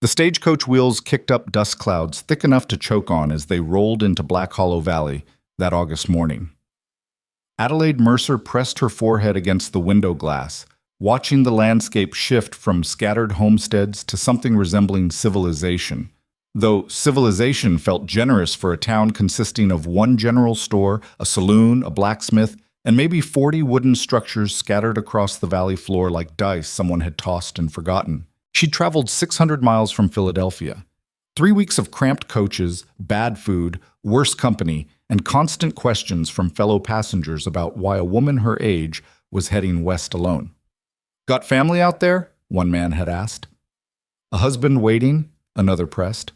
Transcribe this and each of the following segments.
The stagecoach wheels kicked up dust clouds thick enough to choke on as they rolled into Black Hollow Valley that August morning. Adelaide Mercer pressed her forehead against the window glass, watching the landscape shift from scattered homesteads to something resembling civilization. Though civilization felt generous for a town consisting of one general store, a saloon, a blacksmith, and maybe 40 wooden structures scattered across the valley floor like dice someone had tossed and forgotten. She'd traveled 600 miles from Philadelphia. 3 weeks of cramped coaches, bad food, worse company, and constant questions from fellow passengers about why a woman her age was heading west alone. "Got family out there?" one man had asked. "A husband waiting?" another pressed.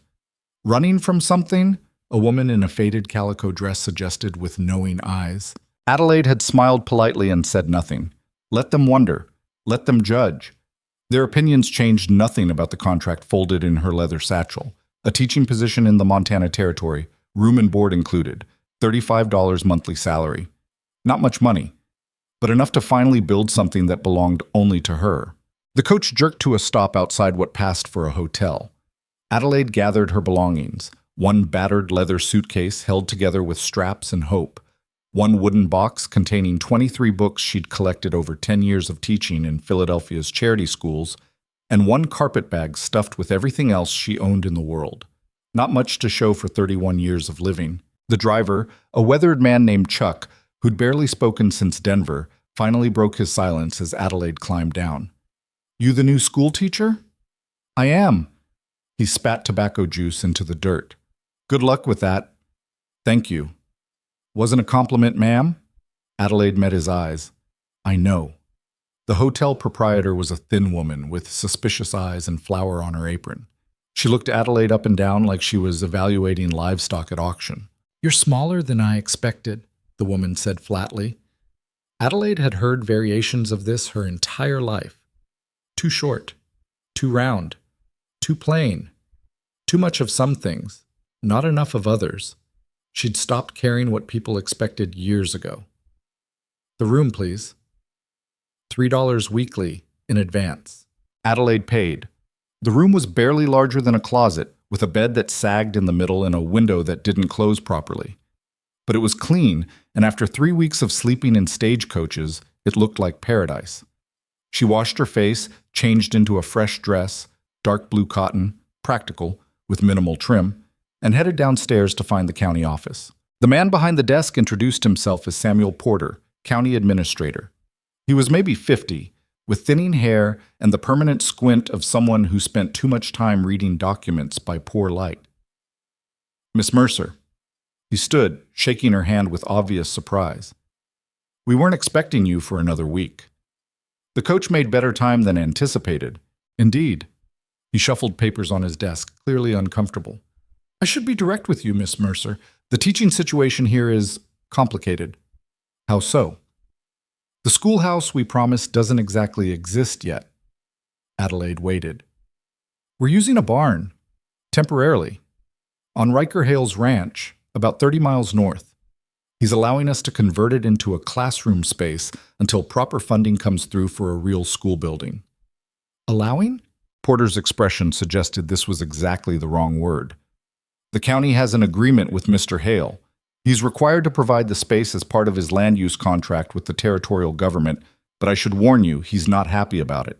"Running from something?" a woman in a faded calico dress suggested with knowing eyes. Adelaide had smiled politely and said nothing. Let them wonder. Let them judge. Their opinions changed nothing about the contract folded in her leather satchel. A teaching position in the Montana Territory, room and board included, $35 monthly salary. Not much money, but enough to finally build something that belonged only to her. The coach jerked to a stop outside what passed for a hotel. Adelaide gathered her belongings, one battered leather suitcase held together with straps and hope, one wooden box containing 23 books she'd collected over 10 years of teaching in Philadelphia's charity schools, and one carpet bag stuffed with everything else she owned in the world. Not much to show for 31 years of living. The driver, a weathered man named Chuck, who'd barely spoken since Denver, finally broke his silence as Adelaide climbed down. "You the new schoolteacher?" "I am." He spat tobacco juice into the dirt. "Good luck with that." "Thank you." "Wasn't a compliment, ma'am?" Adelaide met his eyes. "I know." The hotel proprietor was a thin woman with suspicious eyes and flour on her apron. She looked Adelaide up and down like she was evaluating livestock at auction. "You're smaller than I expected," the woman said flatly. Adelaide had heard variations of this her entire life. Too short, too round, too plain, too much of some things, not enough of others. She'd stopped caring what people expected years ago. "The room, please." $3 weekly, in advance. Adelaide paid. The room was barely larger than a closet, with a bed that sagged in the middle and a window that didn't close properly. But it was clean, and after 3 weeks of sleeping in stagecoaches, it looked like paradise. She washed her face, changed into a fresh dress, dark blue cotton, practical, with minimal trim, and headed downstairs to find the county office. The man behind the desk introduced himself as Samuel Porter, county administrator. He was maybe 50, with thinning hair and the permanent squint of someone who spent too much time reading documents by poor light. "Miss Mercer." He stood, shaking her hand with obvious surprise. "We weren't expecting you for another week." The coach made better time than anticipated. Indeed. He shuffled papers on his desk, clearly uncomfortable. "I should be direct with you, Miss Mercer. The teaching situation here is complicated." "How so?" "The schoolhouse we promised doesn't exactly exist yet." Adelaide waited. "We're using a barn, temporarily, on Riker Hale's ranch, about 30 miles north. He's allowing us to convert it into a classroom space until proper funding comes through for a real school building." "Allowing?" Porter's expression suggested this was exactly the wrong word. "The county has an agreement with Mr. Hale. He's required to provide the space as part of his land use contract with the territorial government, but I should warn you, he's not happy about it.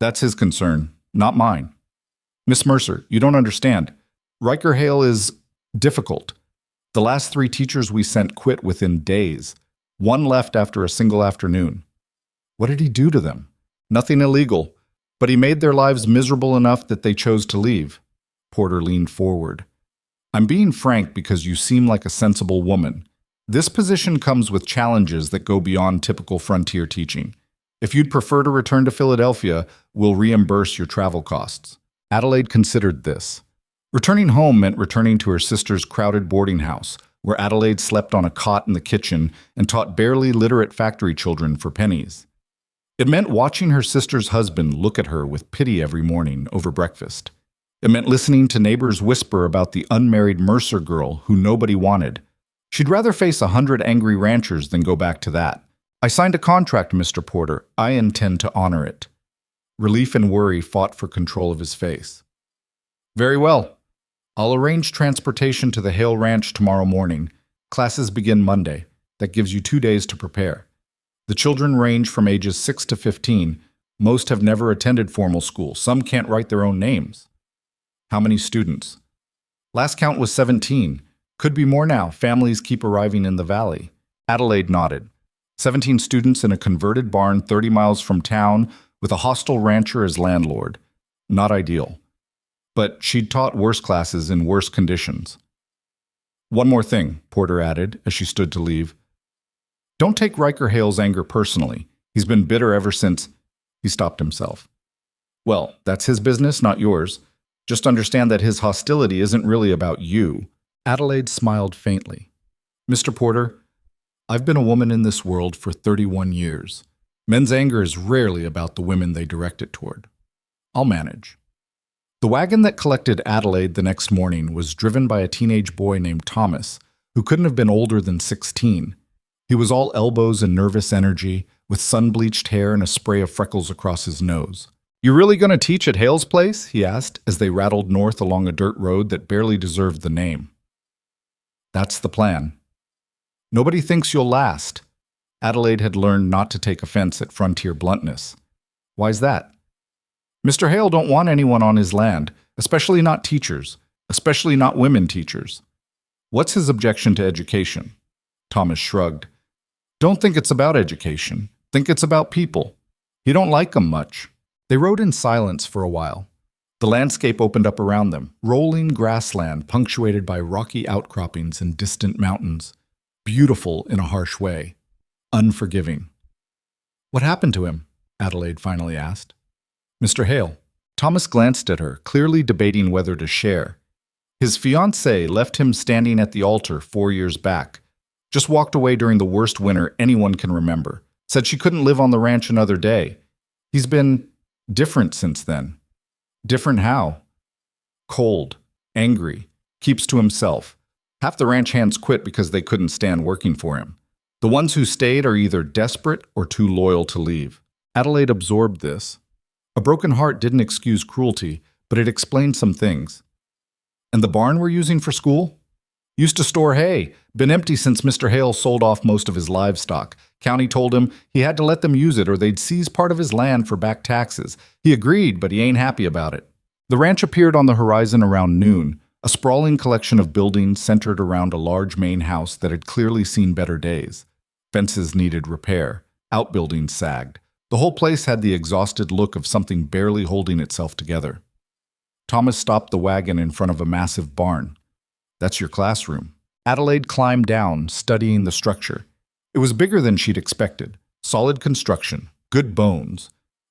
That's his concern, not mine. Miss Mercer, you don't understand. Riker Hale is difficult. The last 3 teachers we sent quit within days. One left after a single afternoon. What did he do to them? Nothing illegal, but he made their lives miserable enough that they chose to leave." Porter leaned forward. "I'm being frank because you seem like a sensible woman. This position comes with challenges that go beyond typical frontier teaching. If you'd prefer to return to Philadelphia, we'll reimburse your travel costs." Adelaide considered this. Returning home meant returning to her sister's crowded boarding house, where Adelaide slept on a cot in the kitchen and taught barely literate factory children for pennies. It meant watching her sister's husband look at her with pity every morning over breakfast. It meant listening to neighbors whisper about the unmarried Mercer girl who nobody wanted. She'd rather face 100 angry ranchers than go back to that. "I signed a contract, Mr. Porter. I intend to honor it." Relief and worry fought for control of his face. Very well. I'll arrange transportation to the Hale Ranch tomorrow morning. Classes begin Monday. That gives you 2 days to prepare. The children range from ages 6 to 15. Most have never attended formal school. Some can't write their own names. How many students? Last count was 17. Could be more now. Families keep arriving in the valley. Adelaide nodded. 17 students in a converted barn 30 miles from town with a hostile rancher as landlord. Not ideal. But she'd taught worse classes in worse conditions. One more thing, Porter added as she stood to leave. Don't take Riker Hale's anger personally. He's been bitter ever since. He stopped himself. Well, that's his business, not yours. Just understand that his hostility isn't really about you. Adelaide smiled faintly. Mr. Porter, I've been a woman in this world for 31 years. Men's anger is rarely about the women they direct it toward. I'll manage. The wagon that collected Adelaide the next morning was driven by a teenage boy named Thomas, who couldn't have been older than 16. He was all elbows and nervous energy, with sun-bleached hair and a spray of freckles across his nose. You really going to teach at Hale's place? He asked as they rattled north along a dirt road that barely deserved the name. That's the plan. Nobody thinks you'll last. Adelaide had learned not to take offense at frontier bluntness. Why's that? Mr. Hale don't want anyone on his land, especially not teachers, especially not women teachers. What's his objection to education? Thomas shrugged. Don't think it's about education. Think it's about people. He don't like 'em much. They rode in silence for a while. The landscape opened up around them, rolling grassland punctuated by rocky outcroppings and distant mountains. Beautiful in a harsh way. Unforgiving. What happened to him? Adelaide finally asked. Mr. Hale. Thomas glanced at her, clearly debating whether to share. His fiancée left him standing at the altar 4 years back. Just walked away during the worst winter anyone can remember. Said she couldn't live on the ranch another day. He's been different since then. Different how? Cold, angry, keeps to himself. Half the ranch hands quit because they couldn't stand working for him. The ones who stayed are either desperate or too loyal to leave. Adelaide absorbed this. A broken heart didn't excuse cruelty, but it explained some things. And the barn we're using for school? Used to store hay. Been empty since Mr. Hale sold off most of his livestock. County told him he had to let them use it or they'd seize part of his land for back taxes. He agreed, but he ain't happy about it. The ranch appeared on the horizon around noon, a sprawling collection of buildings centered around a large main house that had clearly seen better days. Fences needed repair. Outbuildings sagged. The whole place had the exhausted look of something barely holding itself together. Thomas stopped the wagon in front of a massive barn. That's your classroom. Adelaide climbed down, studying the structure. It was bigger than she'd expected. Solid construction, good bones.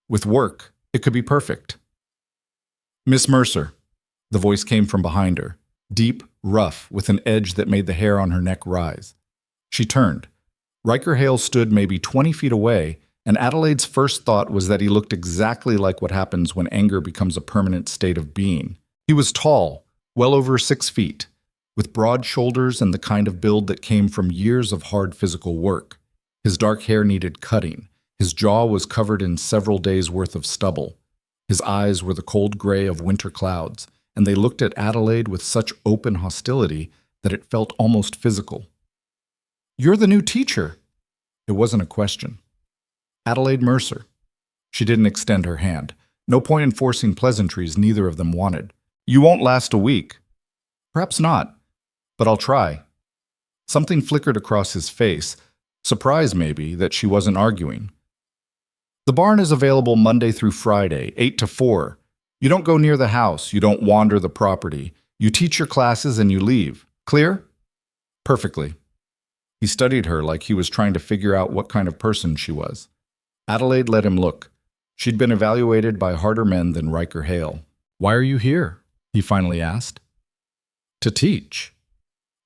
With work, it could be perfect. Miss Mercer. The voice came from behind her, deep, rough, with an edge that made the hair on her neck rise. She turned. Riker Hale stood maybe 20 feet away, and Adelaide's first thought was that he looked exactly like what happens when anger becomes a permanent state of being. He was tall, well over 6 feet, with broad shoulders and the kind of build that came from years of hard physical work. His dark hair needed cutting. His jaw was covered in several days' worth of stubble. His eyes were the cold gray of winter clouds, and they looked at Adelaide with such open hostility that it felt almost physical. "You're the new teacher." It wasn't a question. Adelaide Mercer. She didn't extend her hand. No point in forcing pleasantries neither of them wanted. "You won't last a week." "Perhaps not, but I'll try." Something flickered across his face, surprise maybe that she wasn't arguing. "The barn is available Monday through Friday, 8 to 4. You don't go near the house, you don't wander the property. You teach your classes and you leave. Clear?" "Perfectly." He studied her like he was trying to figure out what kind of person she was. Adelaide let him look. She'd been evaluated by harder men than Riker Hale. "Why are you here?" he finally asked. "To teach."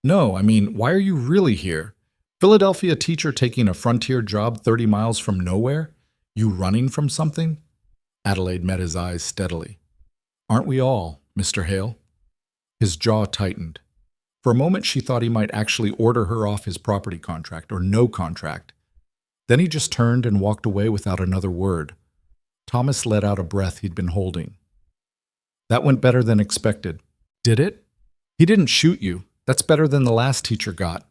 "No, I mean, why are you really here? Philadelphia teacher taking a frontier job 30 miles from nowhere? You running from something?" Adelaide met his eyes steadily. "Aren't we all, Mr. Hale?" His jaw tightened. For a moment she thought he might actually order her off his property contract, or no contract. Then he just turned and walked away without another word. Thomas let out a breath he'd been holding. That went better than expected. Did it? He didn't shoot you. That's better than the last teacher got.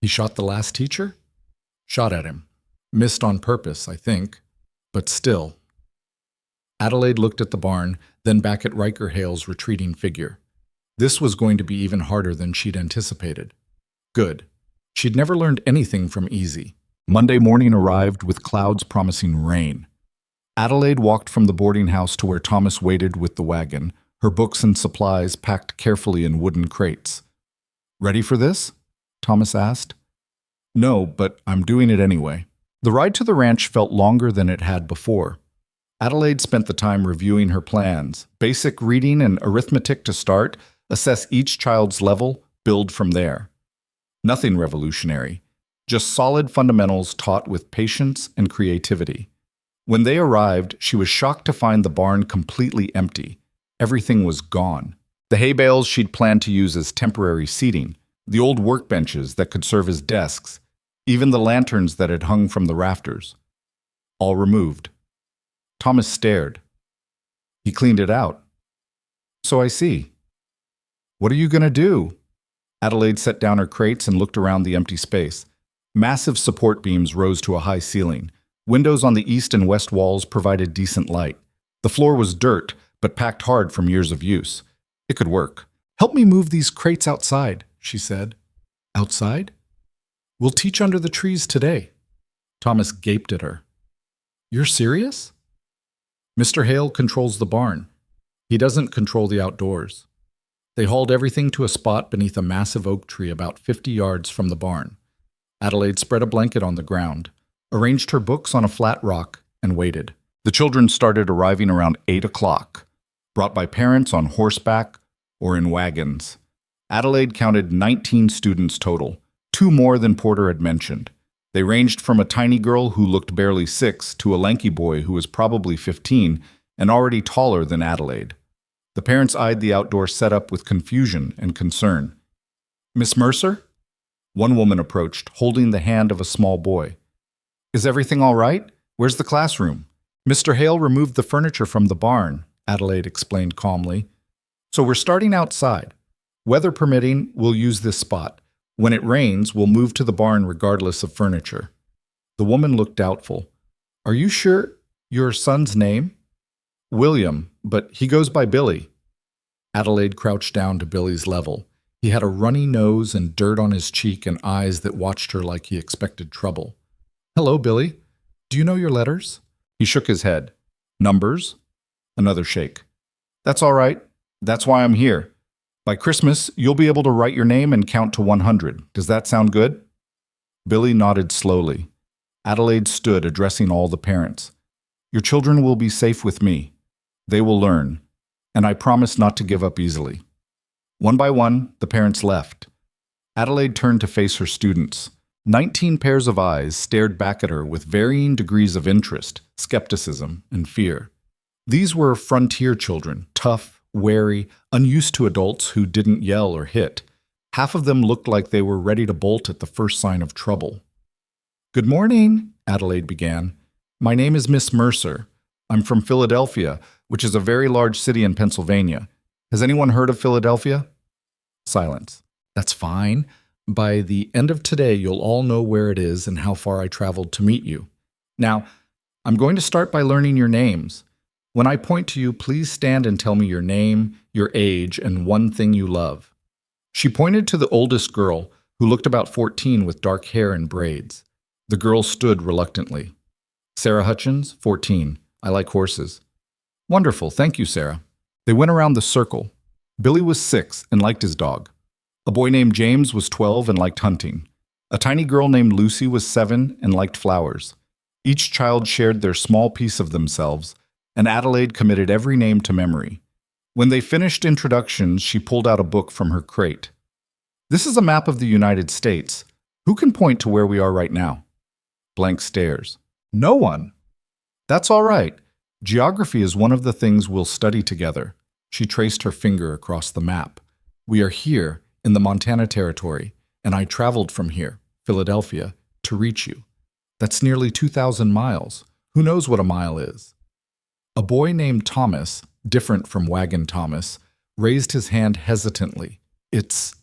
He shot the last teacher? Shot at him. Missed on purpose, I think. But still. Adelaide looked at the barn, then back at Riker Hale's retreating figure. This was going to be even harder than she'd anticipated. Good. She'd never learned anything from easy. Monday morning arrived with clouds promising rain. Adelaide walked from the boarding house to where Thomas waited with the wagon, her books and supplies packed carefully in wooden crates. "Ready for this?" Thomas asked. "No, but I'm doing it anyway." The ride to the ranch felt longer than it had before. Adelaide spent the time reviewing her plans. Basic reading and arithmetic to start, assess each child's level, build from there. Nothing revolutionary, just solid fundamentals taught with patience and creativity. When they arrived, she was shocked to find the barn completely empty. Everything was gone. The hay bales she'd planned to use as temporary seating, the old workbenches that could serve as desks, even the lanterns that had hung from the rafters. All removed. Thomas stared. He cleaned it out. "So I see. What are you going to do?" Adelaide set down her crates and looked around the empty space. Massive support beams rose to a high ceiling. Windows on the east and west walls provided decent light. The floor was dirt, but packed hard from years of use. It could work. "Help me move these crates outside," she said. "Outside? We'll teach under the trees today." Thomas gaped at her. "You're serious?" "Mr. Hale controls the barn. He doesn't control the outdoors." They hauled everything to a spot beneath a massive oak tree about 50 yards from the barn. Adelaide spread a blanket on the ground, arranged her books on a flat rock, and waited. The children started arriving around 8 o'clock, brought by parents on horseback or in wagons. Adelaide counted 19 students total, 2 more than Porter had mentioned. They ranged from a tiny girl who looked barely 6 to a lanky boy who was probably 15 and already taller than Adelaide. The parents eyed the outdoor setup with confusion and concern. "Miss Mercer?" One woman approached, holding the hand of a small boy. "Is everything all right? Where's the classroom?" "Mr. Hale removed the furniture from the barn," Adelaide explained calmly. "So we're starting outside. Weather permitting, we'll use this spot. When it rains, we'll move to the barn regardless of furniture." The woman looked doubtful. "Are you sure? Your son's name?" "William, but he goes by Billy." Adelaide crouched down to Billy's level. He had a runny nose and dirt on his cheek and eyes that watched her like he expected trouble. "Hello, Billy. Do you know your letters?" He shook his head. "Numbers?" Another shake. "That's all right. That's why I'm here. By Christmas, you'll be able to write your name and count to 100. Does that sound good?" Billy nodded slowly. Adelaide stood, addressing all the parents. "Your children will be safe with me. They will learn, and I promise not to give up easily." One by one, the parents left. Adelaide turned to face her students. 19 pairs of eyes stared back at her with varying degrees of interest, skepticism, and fear. These were frontier children, tough, wary, unused to adults who didn't yell or hit. Half of them looked like they were ready to bolt at the first sign of trouble. "Good morning," Adelaide began. "My name is Miss Mercer. I'm from Philadelphia, which is a very large city in Pennsylvania. Has anyone heard of Philadelphia?" Silence. "That's fine. By the end of today, you'll all know where it is and how far I traveled to meet you. Now, I'm going to start by learning your names. When I point to you, please stand and tell me your name, your age, and one thing you love." She pointed to the oldest girl, who looked about 14 with dark hair and braids. The girl stood reluctantly. "Sarah Hutchins, 14. I like horses." "Wonderful, thank you, Sarah." They went around the circle. Billy was 6 and liked his dog. A boy named James was 12 and liked hunting. A tiny girl named Lucy was 7 and liked flowers. Each child shared their small piece of themselves, and Adelaide committed every name to memory. When they finished introductions, she pulled out a book from her crate. "This is a map of the United States. Who can point to where we are right now?" Blank stares. "No one." "That's all right. Geography is one of the things we'll study together." She traced her finger across the map. "We are here, in the Montana Territory, and I traveled from here, Philadelphia, to reach you. That's nearly 2,000 miles. Who knows what a mile is?" A boy named Thomas, different from Wagon Thomas, raised his hand hesitantly. It's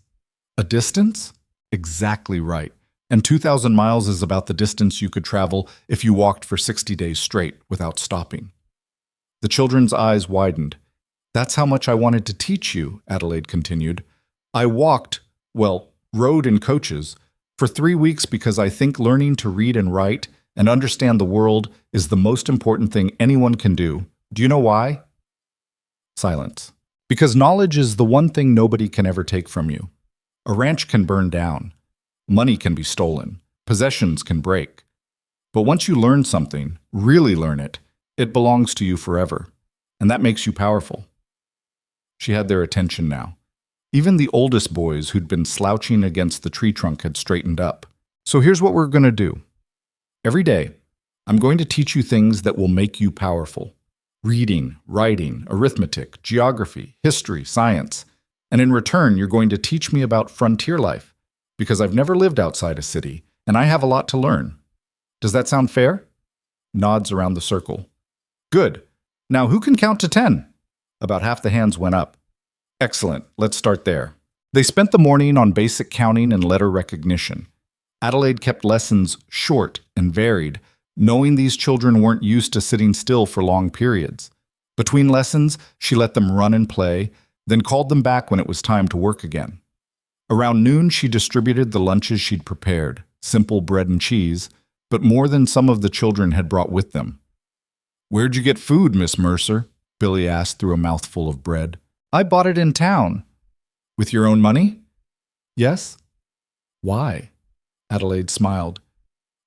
a distance? Exactly right. And 2,000 miles is about the distance you could travel if you walked for 60 days straight without stopping. The children's eyes widened. That's how much I wanted to teach you, Adelaide continued. I rode in coaches, for 3 weeks because I think learning to read and write and understand the world is the most important thing anyone can do. Do you know why? Silence. Because knowledge is the one thing nobody can ever take from you. A ranch can burn down. Money can be stolen. Possessions can break. But once you learn something, really learn it, it belongs to you forever. And that makes you powerful. She had their attention now. Even the oldest boys who'd been slouching against the tree trunk had straightened up. So here's what we're going to do. Every day, I'm going to teach you things that will make you powerful. Reading, writing, arithmetic, geography, history, science. And in return, you're going to teach me about frontier life, because I've never lived outside a city, and I have a lot to learn. Does that sound fair? Nods around the circle. Good. Now who can count to 10? About half the hands went up. Excellent. Let's start there. They spent the morning on basic counting and letter recognition. Adelaide kept lessons short and varied, knowing these children weren't used to sitting still for long periods. Between lessons, she let them run and play, then called them back when it was time to work again. Around noon, she distributed the lunches she'd prepared, simple bread and cheese, but more than some of the children had brought with them. "Where'd you get food, Miss Mercer?" Billy asked through a mouthful of bread. "I bought it in town." "With your own money?" "Yes." "Why?" Adelaide smiled.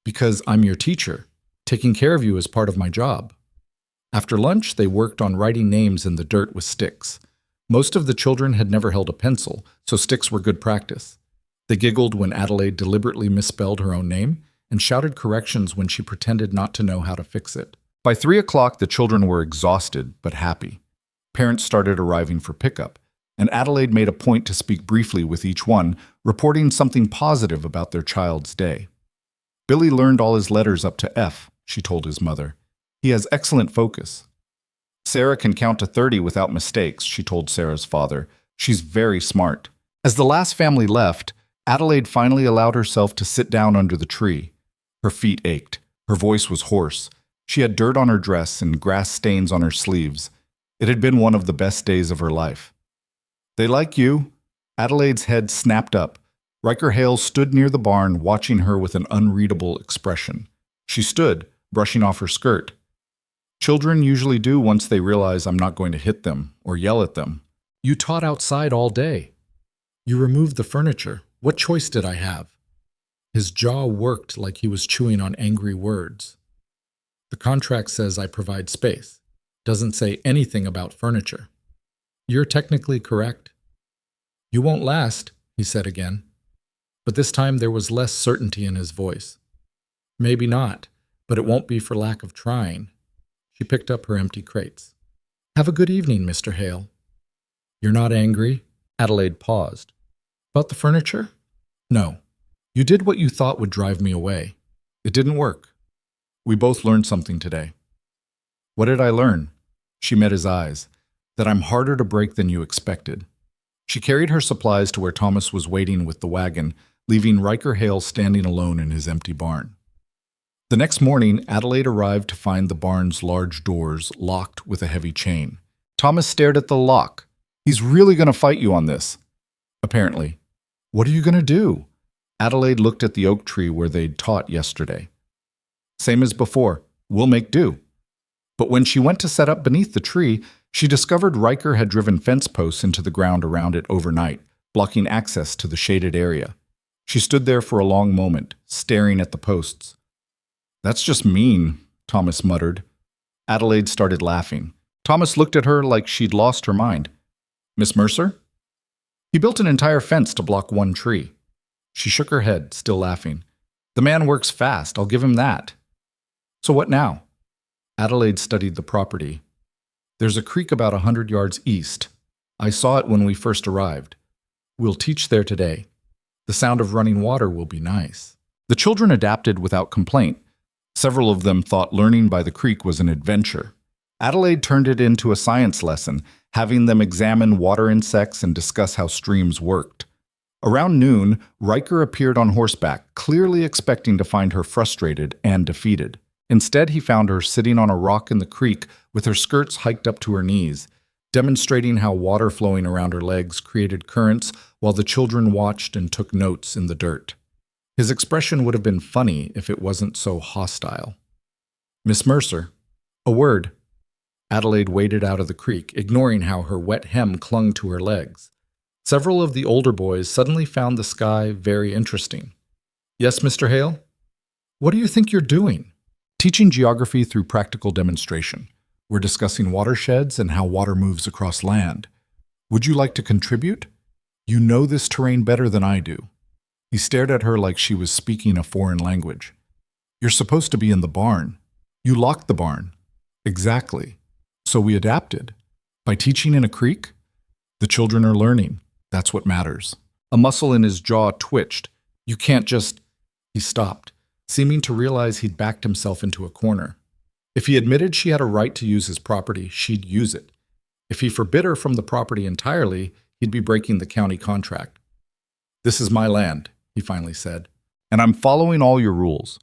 "Because I'm your teacher. Taking care of you is part of my job." After lunch, they worked on writing names in the dirt with sticks. Most of the children had never held a pencil, so sticks were good practice. They giggled when Adelaide deliberately misspelled her own name and shouted corrections when she pretended not to know how to fix it. By 3 o'clock, the children were exhausted but happy. Parents started arriving for pickup, and Adelaide made a point to speak briefly with each one, reporting something positive about their child's day. "Billy learned all his letters up to F," she told his mother. "He has excellent focus." "Sarah can count to 30 without mistakes," she told Sarah's father. "She's very smart." As the last family left, Adelaide finally allowed herself to sit down under the tree. Her feet ached. Her voice was hoarse. She had dirt on her dress and grass stains on her sleeves. It had been one of the best days of her life. "They like you." Adelaide's head snapped up. Riker Hale stood near the barn, watching her with an unreadable expression. She stood, brushing off her skirt. "Children usually do once they realize I'm not going to hit them or yell at them." "You taught outside all day. You removed the furniture. What choice did I have?" His jaw worked like he was chewing on angry words. "The contract says I provide space. Doesn't say anything about furniture." "You're technically correct." "You won't last," he said again. But this time there was less certainty in his voice. "Maybe not, but it won't be for lack of trying." She picked up her empty crates. "Have a good evening, Mr. Hale." "You're not angry?" Adelaide paused. "About the furniture?" "No. You did what you thought would drive me away. It didn't work. We both learned something today." "What did I learn?" She met his eyes. "That I'm harder to break than you expected." She carried her supplies to where Thomas was waiting with the wagon, leaving Riker Hale standing alone in his empty barn. The next morning, Adelaide arrived to find the barn's large doors locked with a heavy chain. Thomas stared at the lock. "He's really going to fight you on this." "Apparently." "What are you going to do?" Adelaide looked at the oak tree where they'd taught yesterday. "Same as before. We'll make do." But when she went to set up beneath the tree, she discovered Riker had driven fence posts into the ground around it overnight, blocking access to the shaded area. She stood there for a long moment, staring at the posts. "That's just mean," Thomas muttered. Adelaide started laughing. Thomas looked at her like she'd lost her mind. "Miss Mercer?" "He built an entire fence to block one tree." She shook her head, still laughing. "The man works fast, I'll give him that." "So what now?" Adelaide studied the property. "There's a creek about 100 yards east. I saw it when we first arrived. We'll teach there today. The sound of running water will be nice." The children adapted without complaint. Several of them thought learning by the creek was an adventure. Adelaide turned it into a science lesson, having them examine water insects and discuss how streams worked. Around noon, Riker appeared on horseback, clearly expecting to find her frustrated and defeated. Instead, he found her sitting on a rock in the creek with her skirts hiked up to her knees, demonstrating how water flowing around her legs created currents while the children watched and took notes in the dirt. His expression would have been funny if it wasn't so hostile. "Miss Mercer, a word." Adelaide waded out of the creek, ignoring how her wet hem clung to her legs. Several of the older boys suddenly found the sky very interesting. "Yes, Mr. Hale? What do you think you're doing?" "Teaching geography through practical demonstration. We're discussing watersheds and how water moves across land. Would you like to contribute? You know this terrain better than I do." He stared at her like she was speaking a foreign language. "You're supposed to be in the barn. You locked the barn." "Exactly. So we adapted. By teaching in a creek, the children are learning. That's what matters." A muscle in his jaw twitched. "You can't just—" He stopped, seeming to realize he'd backed himself into a corner. If he admitted she had a right to use his property, she'd use it. If he forbid her from the property entirely, he'd be breaking the county contract. "This is my land," he finally said, "and I'm following all your rules.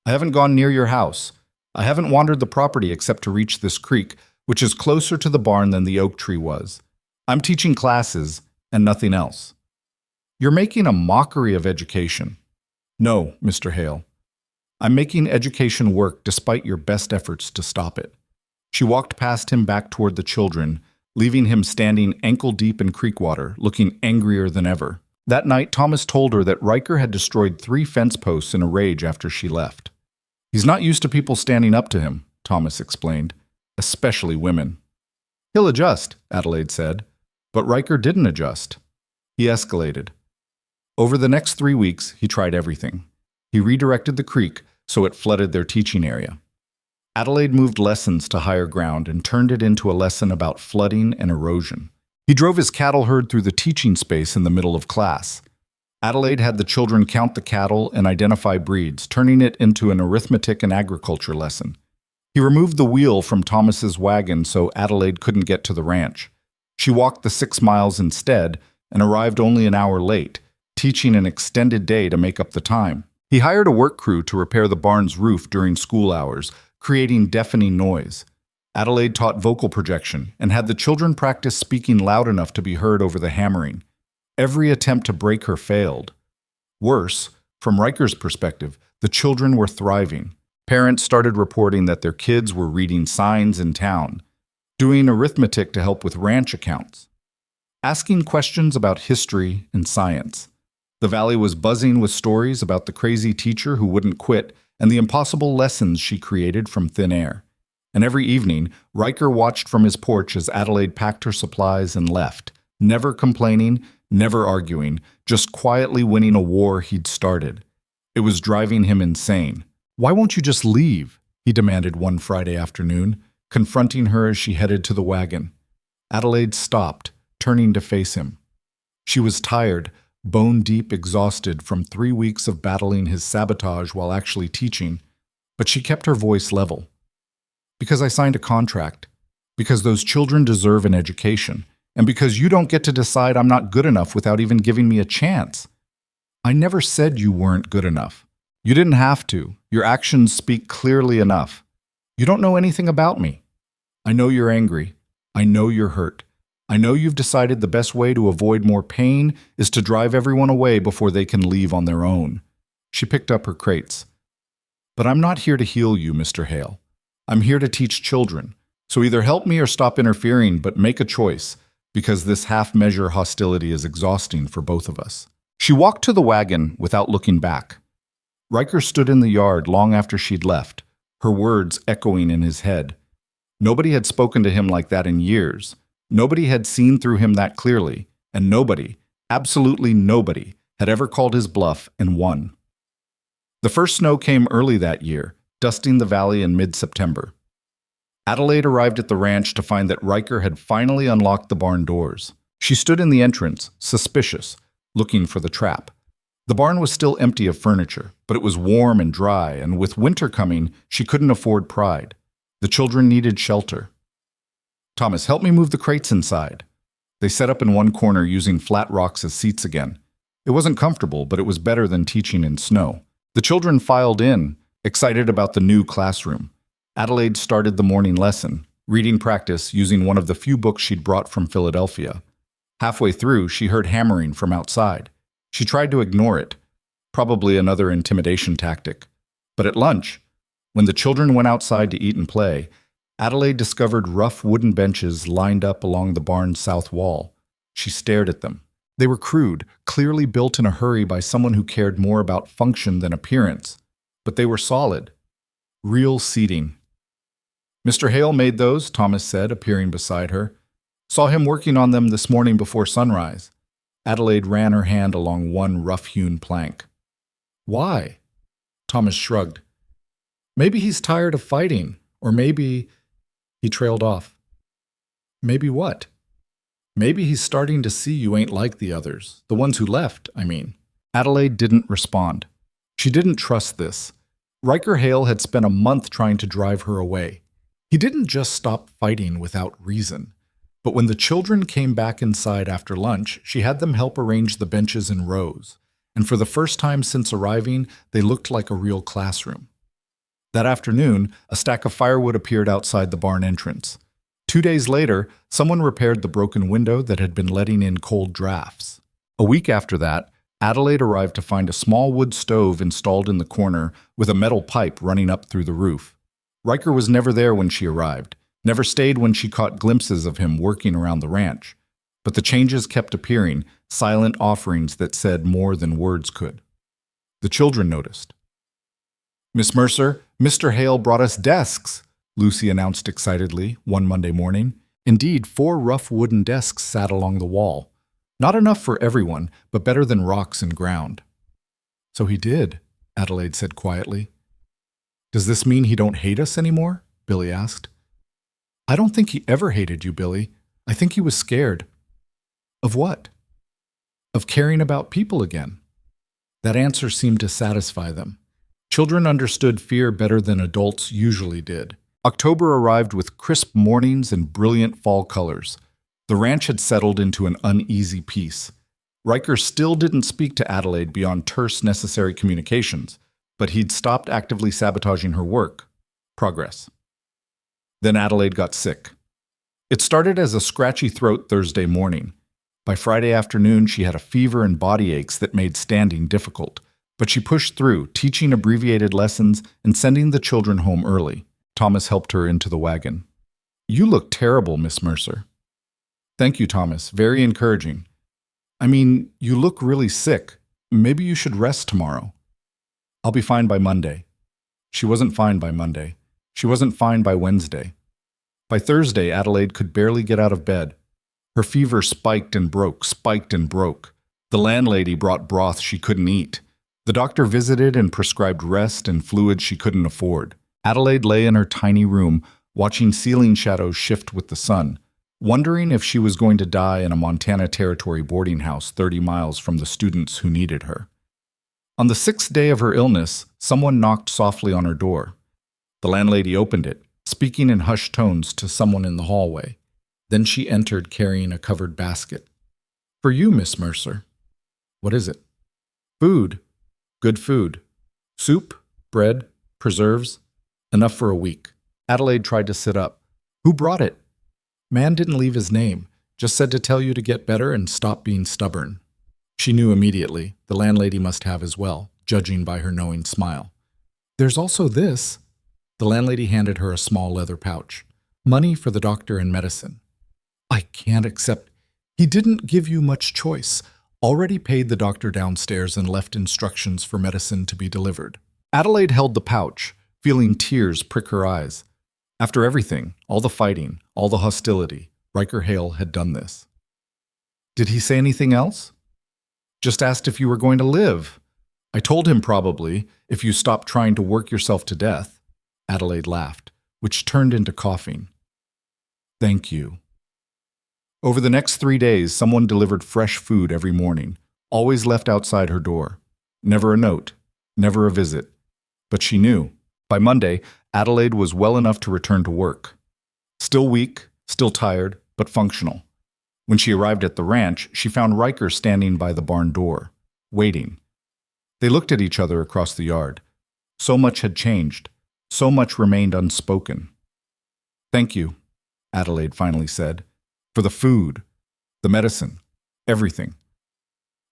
I haven't gone near your house. I haven't wandered the property except to reach this creek, which is closer to the barn than the oak tree was. I'm teaching classes and nothing else." "You're making a mockery of education." "No, Mr. Hale. I'm making education work despite your best efforts to stop it." She walked past him back toward the children, leaving him standing ankle-deep in creek water, looking angrier than ever. That night, Thomas told her that Riker had destroyed 3 fence posts in a rage after she left. "He's not used to people standing up to him," Thomas explained, "especially women." "He'll adjust," Adelaide said. But Riker didn't adjust. He escalated. Over the next 3 weeks, he tried everything. He redirected the creek so it flooded their teaching area. Adelaide moved lessons to higher ground and turned it into a lesson about flooding and erosion. He drove his cattle herd through the teaching space in the middle of class. Adelaide had the children count the cattle and identify breeds, turning it into an arithmetic and agriculture lesson. He removed the wheel from Thomas's wagon so Adelaide couldn't get to the ranch. She walked the 6 miles instead and arrived only an hour late, teaching an extended day to make up the time. He hired a work crew to repair the barn's roof during school hours, creating deafening noise. Adelaide taught vocal projection and had the children practice speaking loud enough to be heard over the hammering. Every attempt to break her failed. Worse, from Riker's perspective, the children were thriving. Parents started reporting that their kids were reading signs in town, doing arithmetic to help with ranch accounts, asking questions about history and science. The valley was buzzing with stories about the crazy teacher who wouldn't quit and the impossible lessons she created from thin air. And every evening, Riker watched from his porch as Adelaide packed her supplies and left, never complaining, never arguing, just quietly winning a war he'd started. It was driving him insane. "Why won't you just leave?" he demanded one Friday afternoon, confronting her as she headed to the wagon. Adelaide stopped, turning to face him. She was tired, bone-deep exhausted from 3 weeks of battling his sabotage while actually teaching, but she kept her voice level. "Because I signed a contract. Because those children deserve an education. And because you don't get to decide I'm not good enough without even giving me a chance." "I never said you weren't good enough. You didn't have to. Your actions speak clearly enough. You don't know anything about me. I know you're angry. I know you're hurt. I know you've decided the best way to avoid more pain is to drive everyone away before they can leave on their own." She picked up her crates. "But I'm not here to heal you, Mr. Hale. I'm here to teach children. So either help me or stop interfering, but make a choice, because this half-measure hostility is exhausting for both of us." She walked to the wagon without looking back. Riker stood in the yard long after she'd left, her words echoing in his head. Nobody had spoken to him like that in years. Nobody had seen through him that clearly, and nobody, absolutely nobody, had ever called his bluff and won. The first snow came early that year, dusting the valley in mid-September. Adelaide arrived at the ranch to find that Riker had finally unlocked the barn doors. She stood in the entrance, suspicious, looking for the trap. The barn was still empty of furniture, but it was warm and dry, and with winter coming, she couldn't afford pride. The children needed shelter. Thomas, help me move the crates inside. They set up in one corner using flat rocks as seats again. It wasn't comfortable, but it was better than teaching in snow. The children filed in, excited about the new classroom. Adelaide started the morning lesson, reading practice using one of the few books she'd brought from Philadelphia. Halfway through, she heard hammering from outside. She tried to ignore it, probably another intimidation tactic. But at lunch, when the children went outside to eat and play, Adelaide discovered rough wooden benches lined up along the barn's south wall. She stared at them. They were crude, clearly built in a hurry by someone who cared more about function than appearance. But they were solid. Real seating. Mr. Hale made those, Thomas said, appearing beside her. Saw him working on them this morning before sunrise. Adelaide ran her hand along one rough-hewn plank. Why? Thomas shrugged. Maybe he's tired of fighting, or maybe... He trailed off. Maybe what? Maybe he's starting to see you ain't like the others, the ones who left, I mean. Adelaide didn't respond. She didn't trust this. Riker Hale had spent a month trying to drive her away. He didn't just stop fighting without reason. But when the children came back inside after lunch, she had them help arrange the benches in rows. And for the first time since arriving, they looked like a real classroom. That afternoon, a stack of firewood appeared outside the barn entrance. 2 days later, someone repaired the broken window that had been letting in cold drafts. A week after that, Adelaide arrived to find a small wood stove installed in the corner with a metal pipe running up through the roof. Riker was never there when she arrived, never stayed when she caught glimpses of him working around the ranch. But the changes kept appearing, silent offerings that said more than words could. The children noticed. Miss Mercer, Mr. Hale brought us desks, Lucy announced excitedly one Monday morning. Indeed, 4 rough wooden desks sat along the wall. Not enough for everyone, but better than rocks and ground. So he did, Adelaide said quietly. Does this mean he don't hate us anymore? Billy asked. I don't think he ever hated you, Billy. I think he was scared. Of what? Of caring about people again. That answer seemed to satisfy them. Children understood fear better than adults usually did. October arrived with crisp mornings and brilliant fall colors. The ranch had settled into an uneasy peace. Riker still didn't speak to Adelaide beyond terse necessary communications, but he'd stopped actively sabotaging her work. Progress. Then Adelaide got sick. It started as a scratchy throat Thursday morning. By Friday afternoon, she had a fever and body aches that made standing difficult. But she pushed through, teaching abbreviated lessons and sending the children home early. Thomas helped her into the wagon. You look terrible, Miss Mercer. Thank you, Thomas. Very encouraging. I mean, you look really sick. Maybe you should rest tomorrow. I'll be fine by Monday. She wasn't fine by Monday. She wasn't fine by Wednesday. By Thursday, Adelaide could barely get out of bed. Her fever spiked and broke. The landlady brought broth she couldn't eat. The doctor visited and prescribed rest and fluids she couldn't afford. Adelaide lay in her tiny room, watching ceiling shadows shift with the sun, wondering if she was going to die in a Montana Territory boarding house 30 miles from the students who needed her. On the 6th day of her illness, someone knocked softly on her door. The landlady opened it, speaking in hushed tones to someone in the hallway. Then she entered carrying a covered basket. For you, Miss Mercer. What is it? Food. Good food. Soup, bread, preserves. Enough for a week. Adelaide tried to sit up. Who brought it? Man didn't leave his name. Just said to tell you to get better and stop being stubborn. She knew immediately. The landlady must have as well, judging by her knowing smile. There's also this. The landlady handed her a small leather pouch. Money for the doctor and medicine. I can't accept. He didn't give you much choice. Already paid the doctor downstairs and left instructions for medicine to be delivered. Adelaide held the pouch, feeling tears prick her eyes. After everything, all the fighting, all the hostility, Riker Hale had done this. Did he say anything else? Just asked if you were going to live. I told him probably, if you stopped trying to work yourself to death. Adelaide laughed, which turned into coughing. Thank you. Over the next 3 days, someone delivered fresh food every morning, always left outside her door. Never a note, never a visit. But she knew. By Monday, Adelaide was well enough to return to work. Still weak, still tired, but functional. When she arrived at the ranch, she found Riker standing by the barn door, waiting. They looked at each other across the yard. So much had changed. So much remained unspoken. "Thank you," Adelaide finally said, "for the food, the medicine, everything.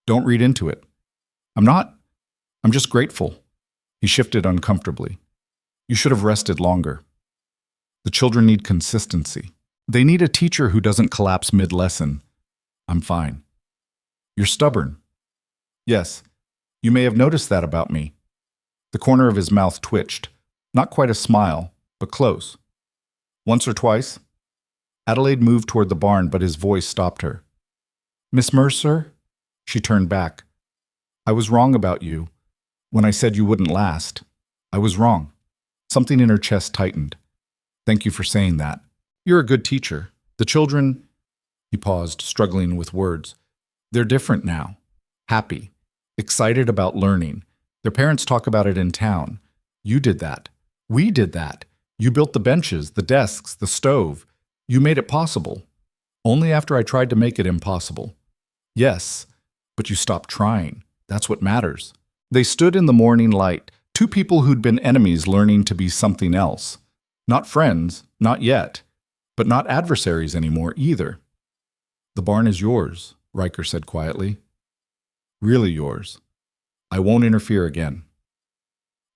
Don't read into it. I'm just grateful." He shifted uncomfortably. "You should have rested longer. The children need consistency. They need a teacher who doesn't collapse mid-lesson." "I'm fine." "You're stubborn." "Yes, you may have noticed that about me." The corner of his mouth twitched. Not quite a smile, but close. "Once or twice?" Adelaide moved toward the barn, but his voice stopped her. "Miss Mercer?" She turned back. "I was wrong about you. When I said you wouldn't last, I was wrong." Something in her chest tightened. "Thank you for saying that. You're a good teacher. The children—" He paused, struggling with words. "They're different now. Happy. Excited about learning. Their parents talk about it in town. You did that. We did that. You built the benches, the desks, the stove. You made it possible. Only after I tried to make it impossible. Yes, but you stopped trying. That's what matters." They stood in the morning light, two people who'd been enemies learning to be something else. Not friends, not yet, but not adversaries anymore either. "The barn is yours," Riker said quietly. "Really yours. I won't interfere again."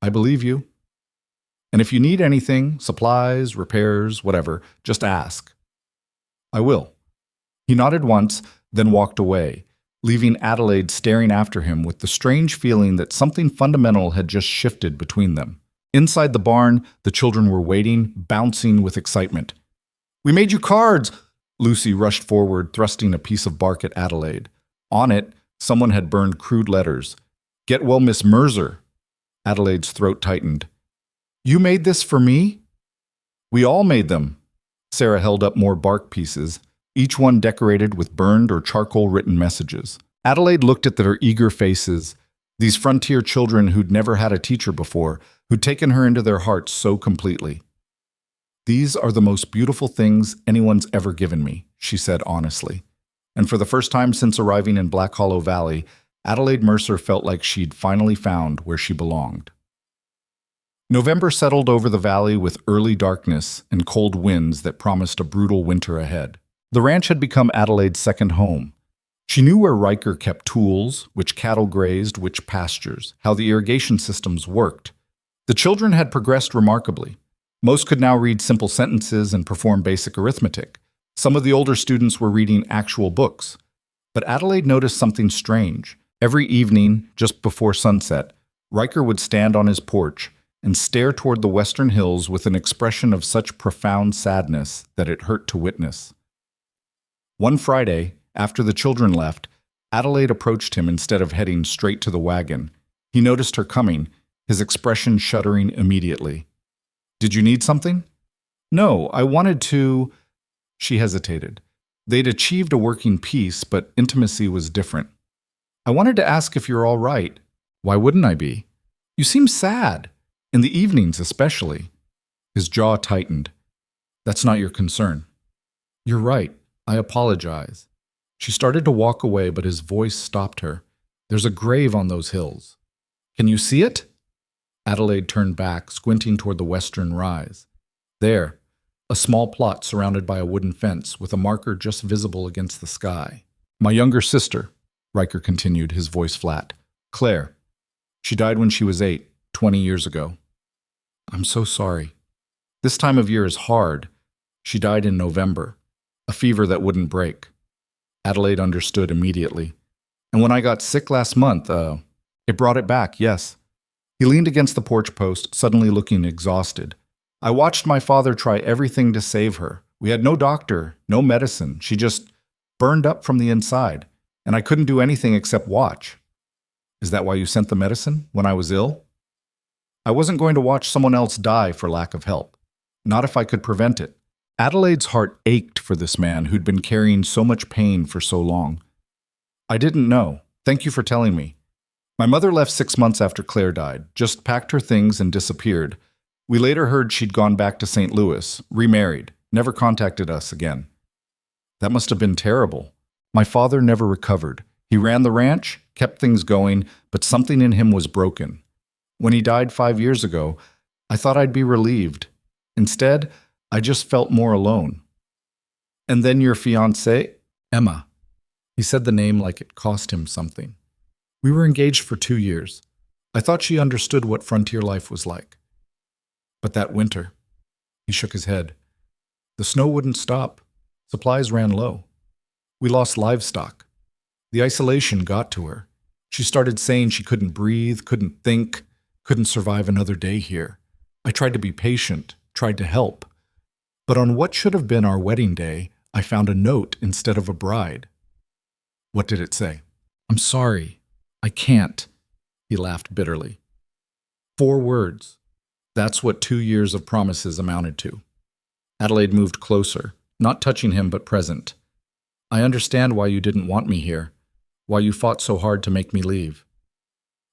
"I believe you. And if you need anything, supplies, repairs, whatever, just ask." "I will." He nodded once, then walked away, leaving Adelaide staring after him with the strange feeling that something fundamental had just shifted between them. Inside the barn, the children were waiting, bouncing with excitement. "We made you cards!" Lucy rushed forward, thrusting a piece of bark at Adelaide. On it, someone had burned crude letters. "Get well, Miss Mercer." Adelaide's throat tightened. "You made this for me?" "We all made them." Sarah held up more bark pieces, each one decorated with burned or charcoal-written messages. Adelaide looked at their eager faces, these frontier children who'd never had a teacher before, who'd taken her into their hearts so completely. "These are the most beautiful things anyone's ever given me," she said honestly. And for the first time since arriving in Black Hollow Valley, Adelaide Mercer felt like she'd finally found where she belonged. November settled over the valley with early darkness and cold winds that promised a brutal winter ahead. The ranch had become Adelaide's second home. She knew where Riker kept tools, which cattle grazed, which pastures, how the irrigation systems worked. The children had progressed remarkably. Most could now read simple sentences and perform basic arithmetic. Some of the older students were reading actual books. But Adelaide noticed something strange. Every evening, just before sunset, Riker would stand on his porch and stare toward the western hills with an expression of such profound sadness that it hurt to witness. One Friday, after the children left, Adelaide approached him instead of heading straight to the wagon. He noticed her coming, his expression shuddering immediately. "Did you need something?" "No, I wanted to—" She hesitated. They'd achieved a working peace, but intimacy was different. "I wanted to ask if you're all right." "Why wouldn't I be? You seem sad. In the evenings especially." His jaw tightened. "That's not your concern." "You're right. I apologize." She started to walk away, but his voice stopped her. "There's a grave on those hills. Can you see it?" Adelaide turned back, squinting toward the western rise. There, a small plot surrounded by a wooden fence with a marker just visible against the sky. "My younger sister," Riker continued, his voice flat. "Claire. She died when she was 8, 20 years ago." "I'm so sorry. This time of year is hard. She died in November. A fever that wouldn't break." Adelaide understood immediately. "And when I got sick last month, it brought it back, yes." He leaned against the porch post, suddenly looking exhausted. "I watched my father try everything to save her. We had no doctor, no medicine. She just burned up from the inside, and I couldn't do anything except watch." "Is that why you sent the medicine when I was ill?" "I wasn't going to watch someone else die for lack of help. Not if I could prevent it." Adelaide's heart ached for this man who'd been carrying so much pain for so long. "I didn't know. Thank you for telling me. My mother left 6 months after Claire died, just packed her things and disappeared. We later heard she'd gone back to St. Louis, remarried. never contacted us again. That must have been terrible. My father never recovered. He ran the ranch, kept things going, but something in him was broken. When he died 5 years ago, I thought I'd be relieved. Instead, I just felt more alone. And then your fiancée, Emma. He said the name like it cost him something. We were engaged for 2 years. I thought she understood what frontier life was like. But that winter, he shook his head. The snow wouldn't stop. Supplies ran low. We lost livestock. The isolation got to her. She started saying she couldn't breathe, couldn't think, couldn't survive another day here. I tried to be patient, tried to help. But on what should have been our wedding day, I found a note instead of a bride. What did it say? I'm sorry. I can't. He laughed bitterly. 4 words. That's what 2 years of promises amounted to. Adelaide moved closer, not touching him but present. I understand why you didn't want me here, why you fought so hard to make me leave.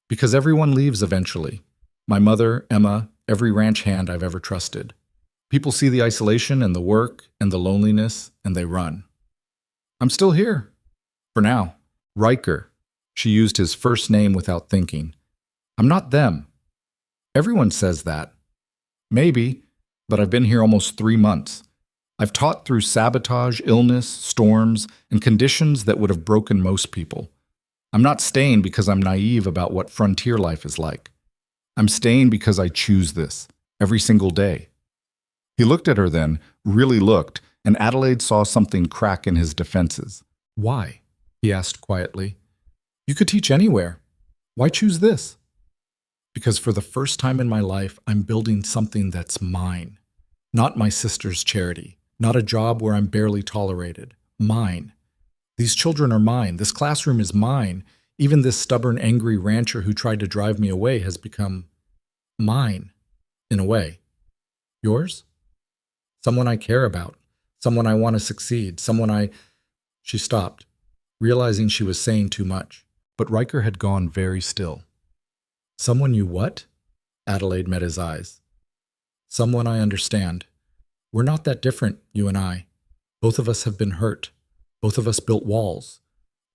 Because everyone leaves eventually. My mother, Emma, every ranch hand I've ever trusted. People see the isolation and the work and the loneliness, and they run. I'm still here. For now. Riker. She used his first name without thinking. I'm not them. Everyone says that. Maybe, but I've been here almost 3 months. I've taught through sabotage, illness, storms, and conditions that would have broken most people. I'm not staying because I'm naive about what frontier life is like. I'm staying because I choose this, every single day. He looked at her then, really looked, and Adelaide saw something crack in his defenses. Why? He asked quietly. You could teach anywhere. Why choose this? Because for the first time in my life, I'm building something that's mine. Not my sister's charity. Not a job where I'm barely tolerated. Mine. These children are mine. This classroom is mine. Even this stubborn, angry rancher who tried to drive me away has become mine, in a way. Yours? Someone I care about. Someone I want to succeed. She stopped, realizing she was saying too much. But Riker had gone very still. Someone you what? Adelaide met his eyes. Someone I understand. We're not that different, you and I. Both of us have been hurt. Both of us built walls.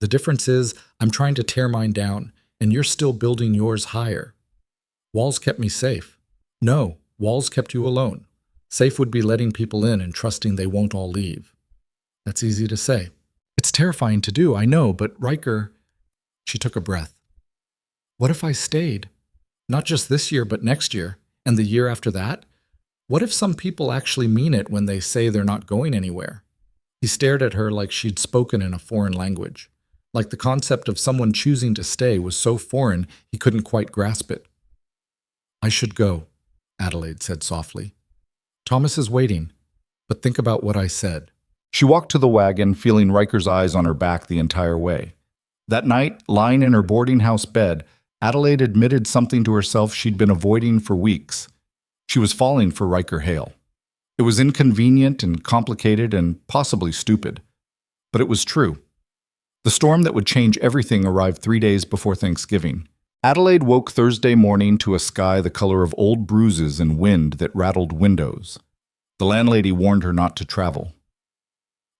The difference is I'm trying to tear mine down, and you're still building yours higher. Walls kept me safe. No, walls kept you alone. Safe would be letting people in and trusting they won't all leave. That's easy to say. It's terrifying to do, I know, but Riker... She took a breath. What if I stayed? Not just this year, but next year, and the year after that? What if some people actually mean it when they say they're not going anywhere? He stared at her like she'd spoken in a foreign language, like the concept of someone choosing to stay was so foreign he couldn't quite grasp it. I should go, Adelaide said softly. Thomas is waiting, but think about what I said. She walked to the wagon, feeling Riker's eyes on her back the entire way. That night, lying in her boarding house bed, Adelaide admitted something to herself she'd been avoiding for weeks. She was falling for Riker Hale. It was inconvenient and complicated and possibly stupid. But it was true. The storm that would change everything arrived 3 days before Thanksgiving. Adelaide woke Thursday morning to a sky the color of old bruises and wind that rattled windows. The landlady warned her not to travel.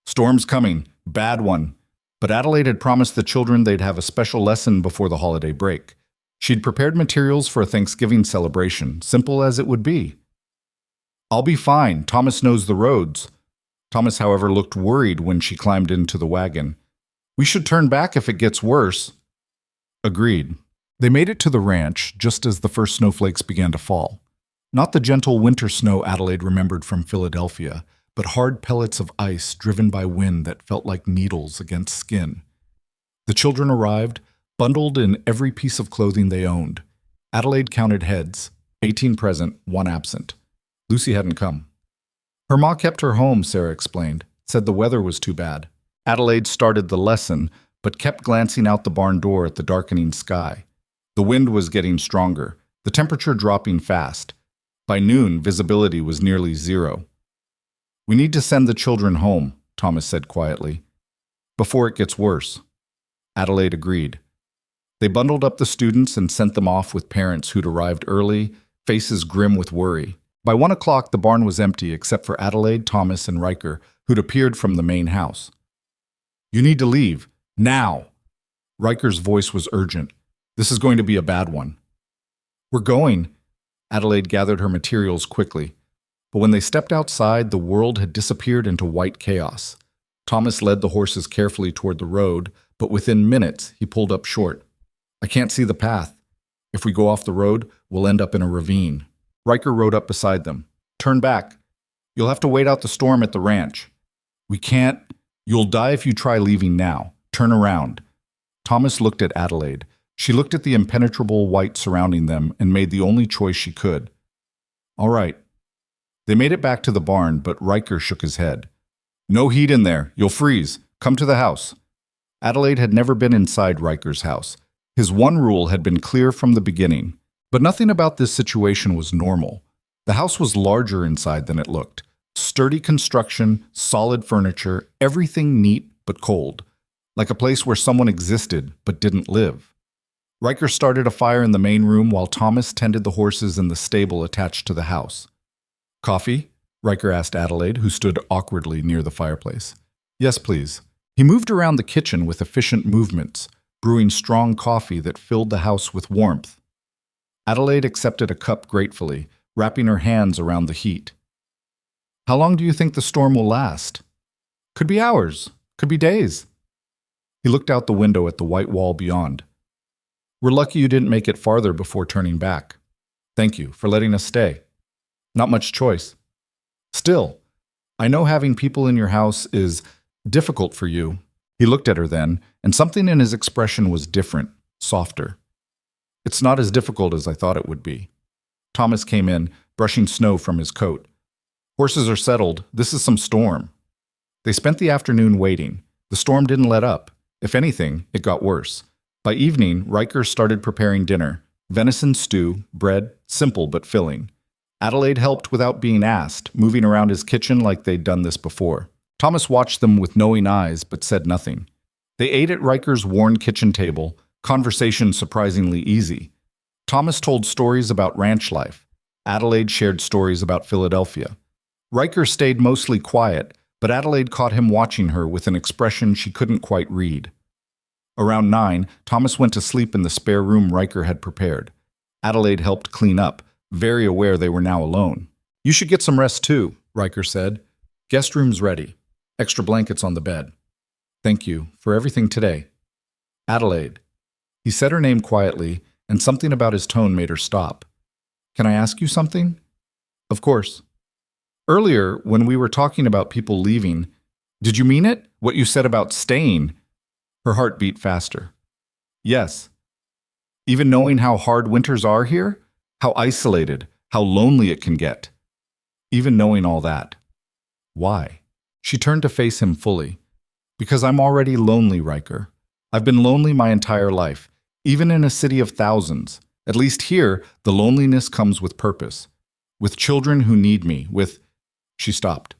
Storm's coming, bad one. But Adelaide had promised the children they'd have a special lesson before the holiday break. She'd prepared materials for a Thanksgiving celebration, simple as it would be. I'll be fine. Thomas knows the roads. Thomas, however, looked worried when she climbed into the wagon. We should turn back if it gets worse. Agreed. They made it to the ranch just as the first snowflakes began to fall. Not the gentle winter snow Adelaide remembered from Philadelphia, but hard pellets of ice driven by wind that felt like needles against skin. The children arrived, bundled in every piece of clothing they owned. Adelaide counted heads, 18 present, 1 absent. Lucy hadn't come. Her ma kept her home, Sarah explained, said the weather was too bad. Adelaide started the lesson, but kept glancing out the barn door at the darkening sky. The wind was getting stronger, the temperature dropping fast. By noon, visibility was nearly 0. We need to send the children home, Thomas said quietly, before it gets worse. Adelaide agreed. They bundled up the students and sent them off with parents who'd arrived early, faces grim with worry. By 1 o'clock, the barn was empty except for Adelaide, Thomas, and Riker, who'd appeared from the main house. You need to leave. Now! Riker's voice was urgent. This is going to be a bad one. We're going. Adelaide gathered her materials quickly. But when they stepped outside, the world had disappeared into white chaos. Thomas led the horses carefully toward the road, but within minutes, he pulled up short. I can't see the path. If we go off the road, we'll end up in a ravine. Riker rode up beside them. Turn back. You'll have to wait out the storm at the ranch. We can't. You'll die if you try leaving now. Turn around. Thomas looked at Adelaide. She looked at the impenetrable white surrounding them and made the only choice she could. All right. They made it back to the barn, but Riker shook his head. No heat in there. You'll freeze. Come to the house. Adelaide had never been inside Riker's house. His one rule had been clear from the beginning. But nothing about this situation was normal. The house was larger inside than it looked. Sturdy construction, solid furniture, everything neat but cold. Like a place where someone existed but didn't live. Riker started a fire in the main room while Thomas tended the horses in the stable attached to the house. Coffee? Riker asked Adelaide, who stood awkwardly near the fireplace. Yes, please. He moved around the kitchen with efficient movements, brewing strong coffee that filled the house with warmth. Adelaide accepted a cup gratefully, wrapping her hands around the heat. How long do you think the storm will last? Could be hours, could be days. He looked out the window at the white wall beyond. We're lucky you didn't make it farther before turning back. Thank you for letting us stay. Not much choice. Still, I know having people in your house is difficult for you. He looked at her then, and something in his expression was different, softer. It's not as difficult as I thought it would be. Thomas came in, brushing snow from his coat. Horses are settled. This is some storm. They spent the afternoon waiting. The storm didn't let up. If anything, it got worse. By evening, Riker started preparing dinner. Venison stew, bread, simple but filling. Adelaide helped without being asked, moving around his kitchen like they'd done this before. Thomas watched them with knowing eyes but said nothing. They ate at Riker's worn kitchen table, conversation surprisingly easy. Thomas told stories about ranch life. Adelaide shared stories about Philadelphia. Riker stayed mostly quiet, but Adelaide caught him watching her with an expression she couldn't quite read. Around 9, Thomas went to sleep in the spare room Riker had prepared. Adelaide helped clean up, very aware they were now alone. You should get some rest too, Riker said. Guest room's ready. Extra blankets on the bed. Thank you for everything today. Adelaide. He said her name quietly, and something about his tone made her stop. Can I ask you something? Of course. Earlier, when we were talking about people leaving, did you mean it? What you said about staying? Her heart beat faster. Yes. Even knowing how hard winters are here? How isolated, how lonely it can get. Even knowing all that. Why? She turned to face him fully. Because I'm already lonely, Riker. I've been lonely my entire life, even in a city of thousands. At least here, the loneliness comes with purpose. With children who need me, with... She stopped.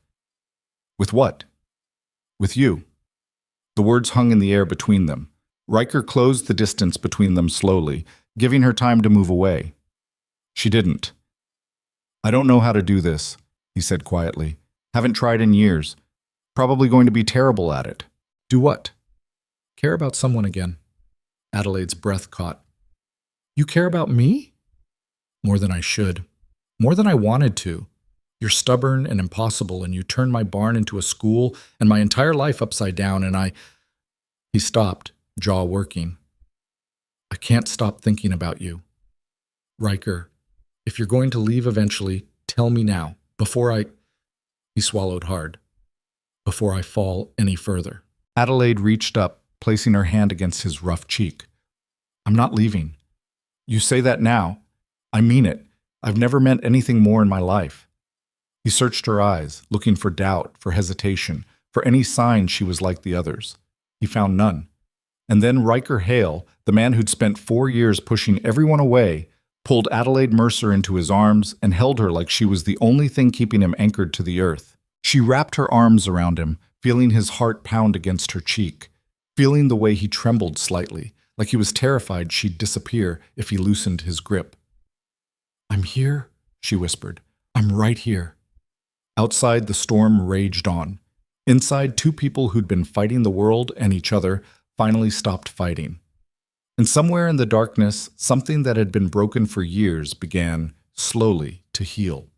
With what? With you. The words hung in the air between them. Riker closed the distance between them slowly, giving her time to move away. She didn't. I don't know how to do this, he said quietly. Haven't tried in years. Probably going to be terrible at it. Do what? Care about someone again. Adelaide's breath caught. You care about me? More than I should. More than I wanted to. You're stubborn and impossible, and you turned my barn into a school and my entire life upside down, and I... He stopped, jaw working. I can't stop thinking about you. Riker, if you're going to leave eventually, tell me now, before I... He swallowed hard. Before I fall any further. Adelaide reached up, placing her hand against his rough cheek. I'm not leaving. You say that now. I mean it. I've never meant anything more in my life. He searched her eyes, looking for doubt, for hesitation, for any sign she was like the others. He found none. And then Riker Hale, the man who'd spent 4 years pushing everyone away, pulled Adelaide Mercer into his arms and held her like she was the only thing keeping him anchored to the earth. She wrapped her arms around him, feeling his heart pound against her cheek, feeling the way he trembled slightly, like he was terrified she'd disappear if he loosened his grip. I'm here, she whispered. I'm right here. Outside, the storm raged on. Inside, two people who'd been fighting the world and each other finally stopped fighting. And somewhere in the darkness, something that had been broken for years began, slowly, to heal.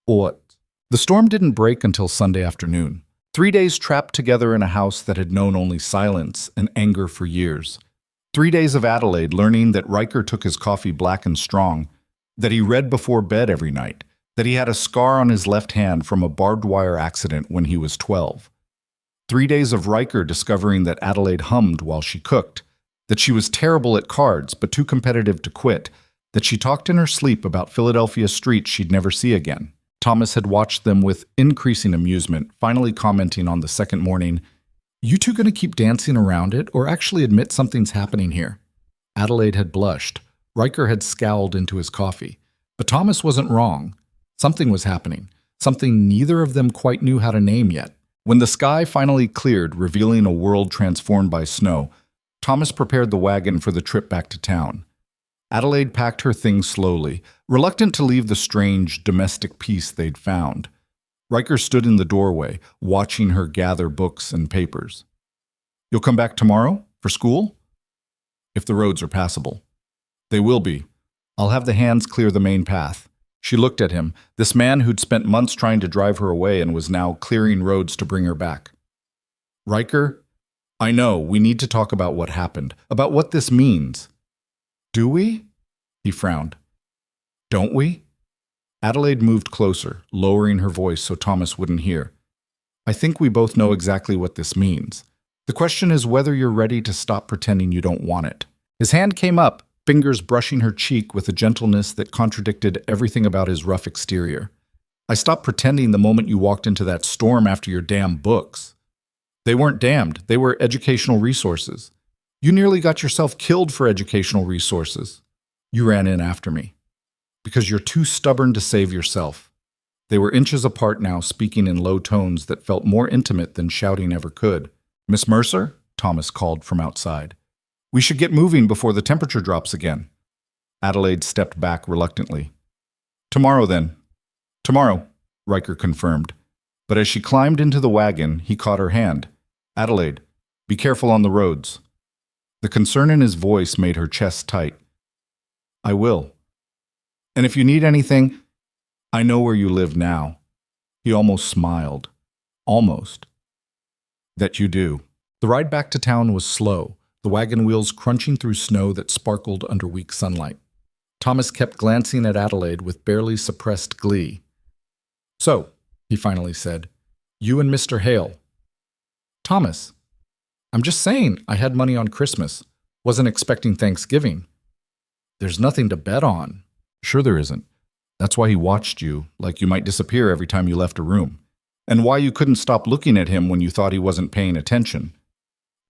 What? The storm didn't break until Sunday afternoon. 3 days trapped together in a house that had known only silence and anger for years. 3 days of Adelaide learning that Riker took his coffee black and strong, that he read before bed every night, that he had a scar on his left hand from a barbed wire accident when he was 12. 3 days of Riker discovering that Adelaide hummed while she cooked, that she was terrible at cards but too competitive to quit, that she talked in her sleep about Philadelphia streets she'd never see again. Thomas had watched them with increasing amusement, finally commenting on the second morning, "You two gonna keep dancing around it or actually admit something's happening here?" Adelaide had blushed. Riker had scowled into his coffee. But Thomas wasn't wrong. Something was happening, something neither of them quite knew how to name yet. When the sky finally cleared, revealing a world transformed by snow, Thomas prepared the wagon for the trip back to town. Adelaide packed her things slowly, reluctant to leave the strange, domestic peace they'd found. Riker stood in the doorway, watching her gather books and papers. "You'll come back tomorrow? For school?" "If the roads are passable." "They will be. I'll have the hands clear the main path." She looked at him, this man who'd spent months trying to drive her away and was now clearing roads to bring her back. "Riker, I know, we need to talk about what happened, about what this means." "Do we?" He frowned. "Don't we?" Adelaide moved closer, lowering her voice so Thomas wouldn't hear. "I think we both know exactly what this means. The question is whether you're ready to stop pretending you don't want it." His hand came up, fingers brushing her cheek with a gentleness that contradicted everything about his rough exterior. "I stopped pretending the moment you walked into that storm after your damn books. They weren't damned, they were educational resources. You nearly got yourself killed for educational resources. You ran in after me. Because you're too stubborn to save yourself." They were inches apart now, speaking in low tones that felt more intimate than shouting ever could. "Miss Mercer?" Thomas called from outside. "We should get moving before the temperature drops again." Adelaide stepped back reluctantly. "Tomorrow, then." "Tomorrow," Riker confirmed. But as she climbed into the wagon, he caught her hand. "Adelaide, be careful on the roads." The concern in his voice made her chest tight. "I will. And if you need anything, I know where you live now." He almost smiled. Almost. "That you do." The ride back to town was slow, the wagon wheels crunching through snow that sparkled under weak sunlight. Thomas kept glancing at Adelaide with barely suppressed glee. "So," he finally said, "you and Mr. Hale." "Thomas, I'm just saying I had money on Christmas. Wasn't expecting Thanksgiving." "There's nothing to bet on." "Sure there isn't. That's why he watched you, like you might disappear every time you left a room. And why you couldn't stop looking at him when you thought he wasn't paying attention."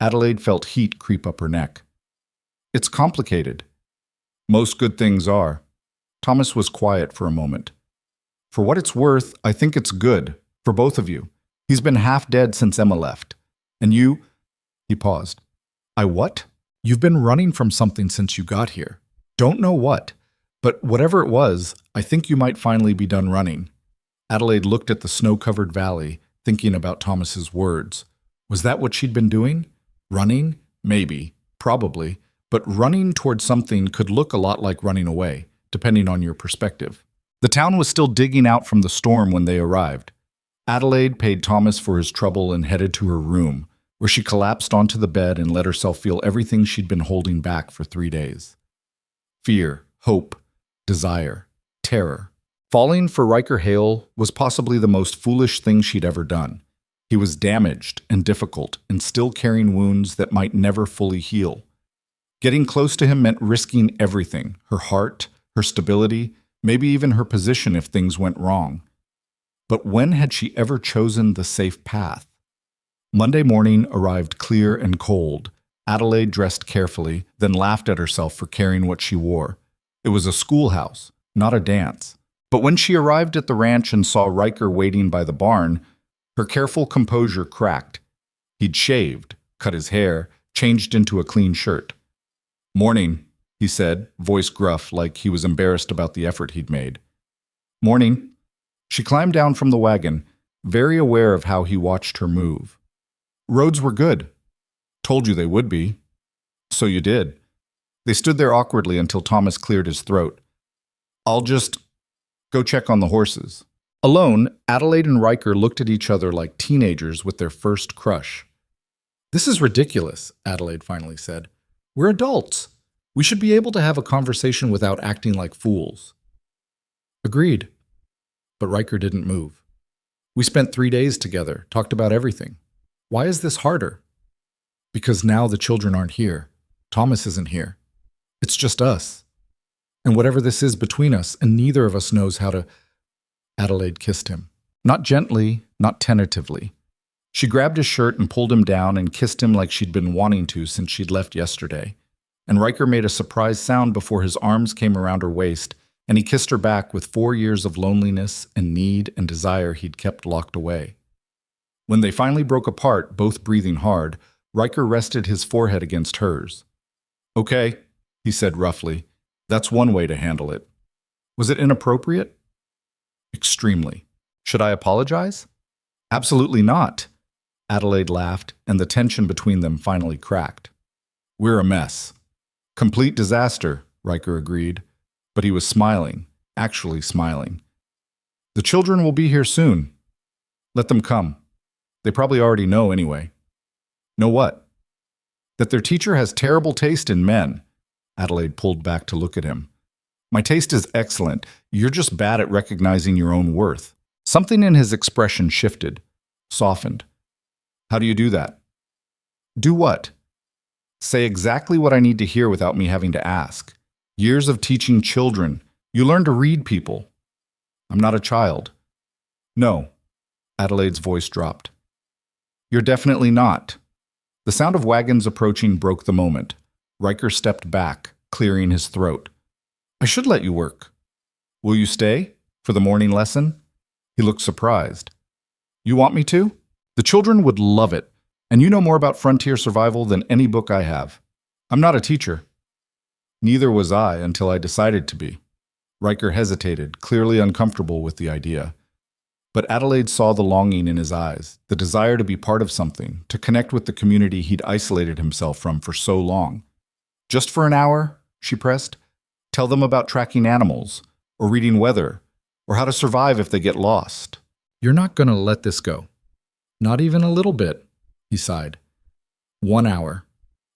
Adelaide felt heat creep up her neck. "It's complicated." "Most good things are." Thomas was quiet for a moment. "For what it's worth, I think it's good, for both of you. He's been half dead since Emma left. And you—" He paused. "I what?" "You've been running from something since you got here. Don't know what. But whatever it was, I think you might finally be done running." Adelaide looked at the snow-covered valley, thinking about Thomas's words. Was that what she'd been doing? Running? Maybe. Probably. But running toward something could look a lot like running away, depending on your perspective. The town was still digging out from the storm when they arrived. Adelaide paid Thomas for his trouble and headed to her room, where she collapsed onto the bed and let herself feel everything she'd been holding back for 3 days. Fear, hope, desire, terror. Falling for Riker Hale was possibly the most foolish thing she'd ever done. He was damaged and difficult and still carrying wounds that might never fully heal. Getting close to him meant risking everything, her heart, her stability, maybe even her position if things went wrong. But when had she ever chosen the safe path? Monday morning arrived clear and cold. Adelaide dressed carefully, then laughed at herself for carrying what she wore. It was a schoolhouse, not a dance. But when she arrived at the ranch and saw Riker waiting by the barn, her careful composure cracked. He'd shaved, cut his hair, changed into a clean shirt. "Morning," he said, voice gruff like he was embarrassed about the effort he'd made. Morning. She climbed down from the wagon, very aware of how he watched her move. Roads were good. Told you they would be. So you did. They stood there awkwardly until Thomas cleared his throat. I'll just go check on the horses. Alone, Adelaide and Riker looked at each other like teenagers with their first crush. This is ridiculous, Adelaide finally said. We're adults. We should be able to have a conversation without acting like fools. Agreed. But Riker didn't move. We spent 3 days together, talked about everything. Why is this harder? Because now the children aren't here. Thomas isn't here. It's just us. And whatever this is between us, and neither of us knows how to... Adelaide kissed him. Not gently, not tentatively. She grabbed his shirt and pulled him down and kissed him like she'd been wanting to since she'd left yesterday. And Riker made a surprised sound before his arms came around her waist, and he kissed her back with 4 years of loneliness and need and desire he'd kept locked away. When they finally broke apart, both breathing hard, Riker rested his forehead against hers. Okay, he said roughly. That's one way to handle it. Was it inappropriate? Extremely. Should I apologize? Absolutely not. Adelaide laughed, and the tension between them finally cracked. We're a mess. Complete disaster, Riker agreed, but he was smiling, actually smiling. The children will be here soon. Let them come. They probably already know anyway. Know what? That their teacher has terrible taste in men. Adelaide pulled back to look at him. My taste is excellent. You're just bad at recognizing your own worth. Something in his expression shifted, softened. How do you do that? Do what? Say exactly what I need to hear without me having to ask. Years of teaching children. You learn to read people. I'm not a child. No. Adelaide's voice dropped. You're definitely not. The sound of wagons approaching broke the moment. Riker stepped back, clearing his throat. I should let you work. Will you stay? For the morning lesson? He looked surprised. You want me to? The children would love it, and you know more about frontier survival than any book I have. I'm not a teacher. Neither was I until I decided to be. Riker hesitated, clearly uncomfortable with the idea. But Adelaide saw the longing in his eyes, the desire to be part of something, to connect with the community he'd isolated himself from for so long. Just for an hour, she pressed. Tell them about tracking animals, or reading weather, or how to survive if they get lost. You're not going to let this go. Not even a little bit, he sighed. 1 hour.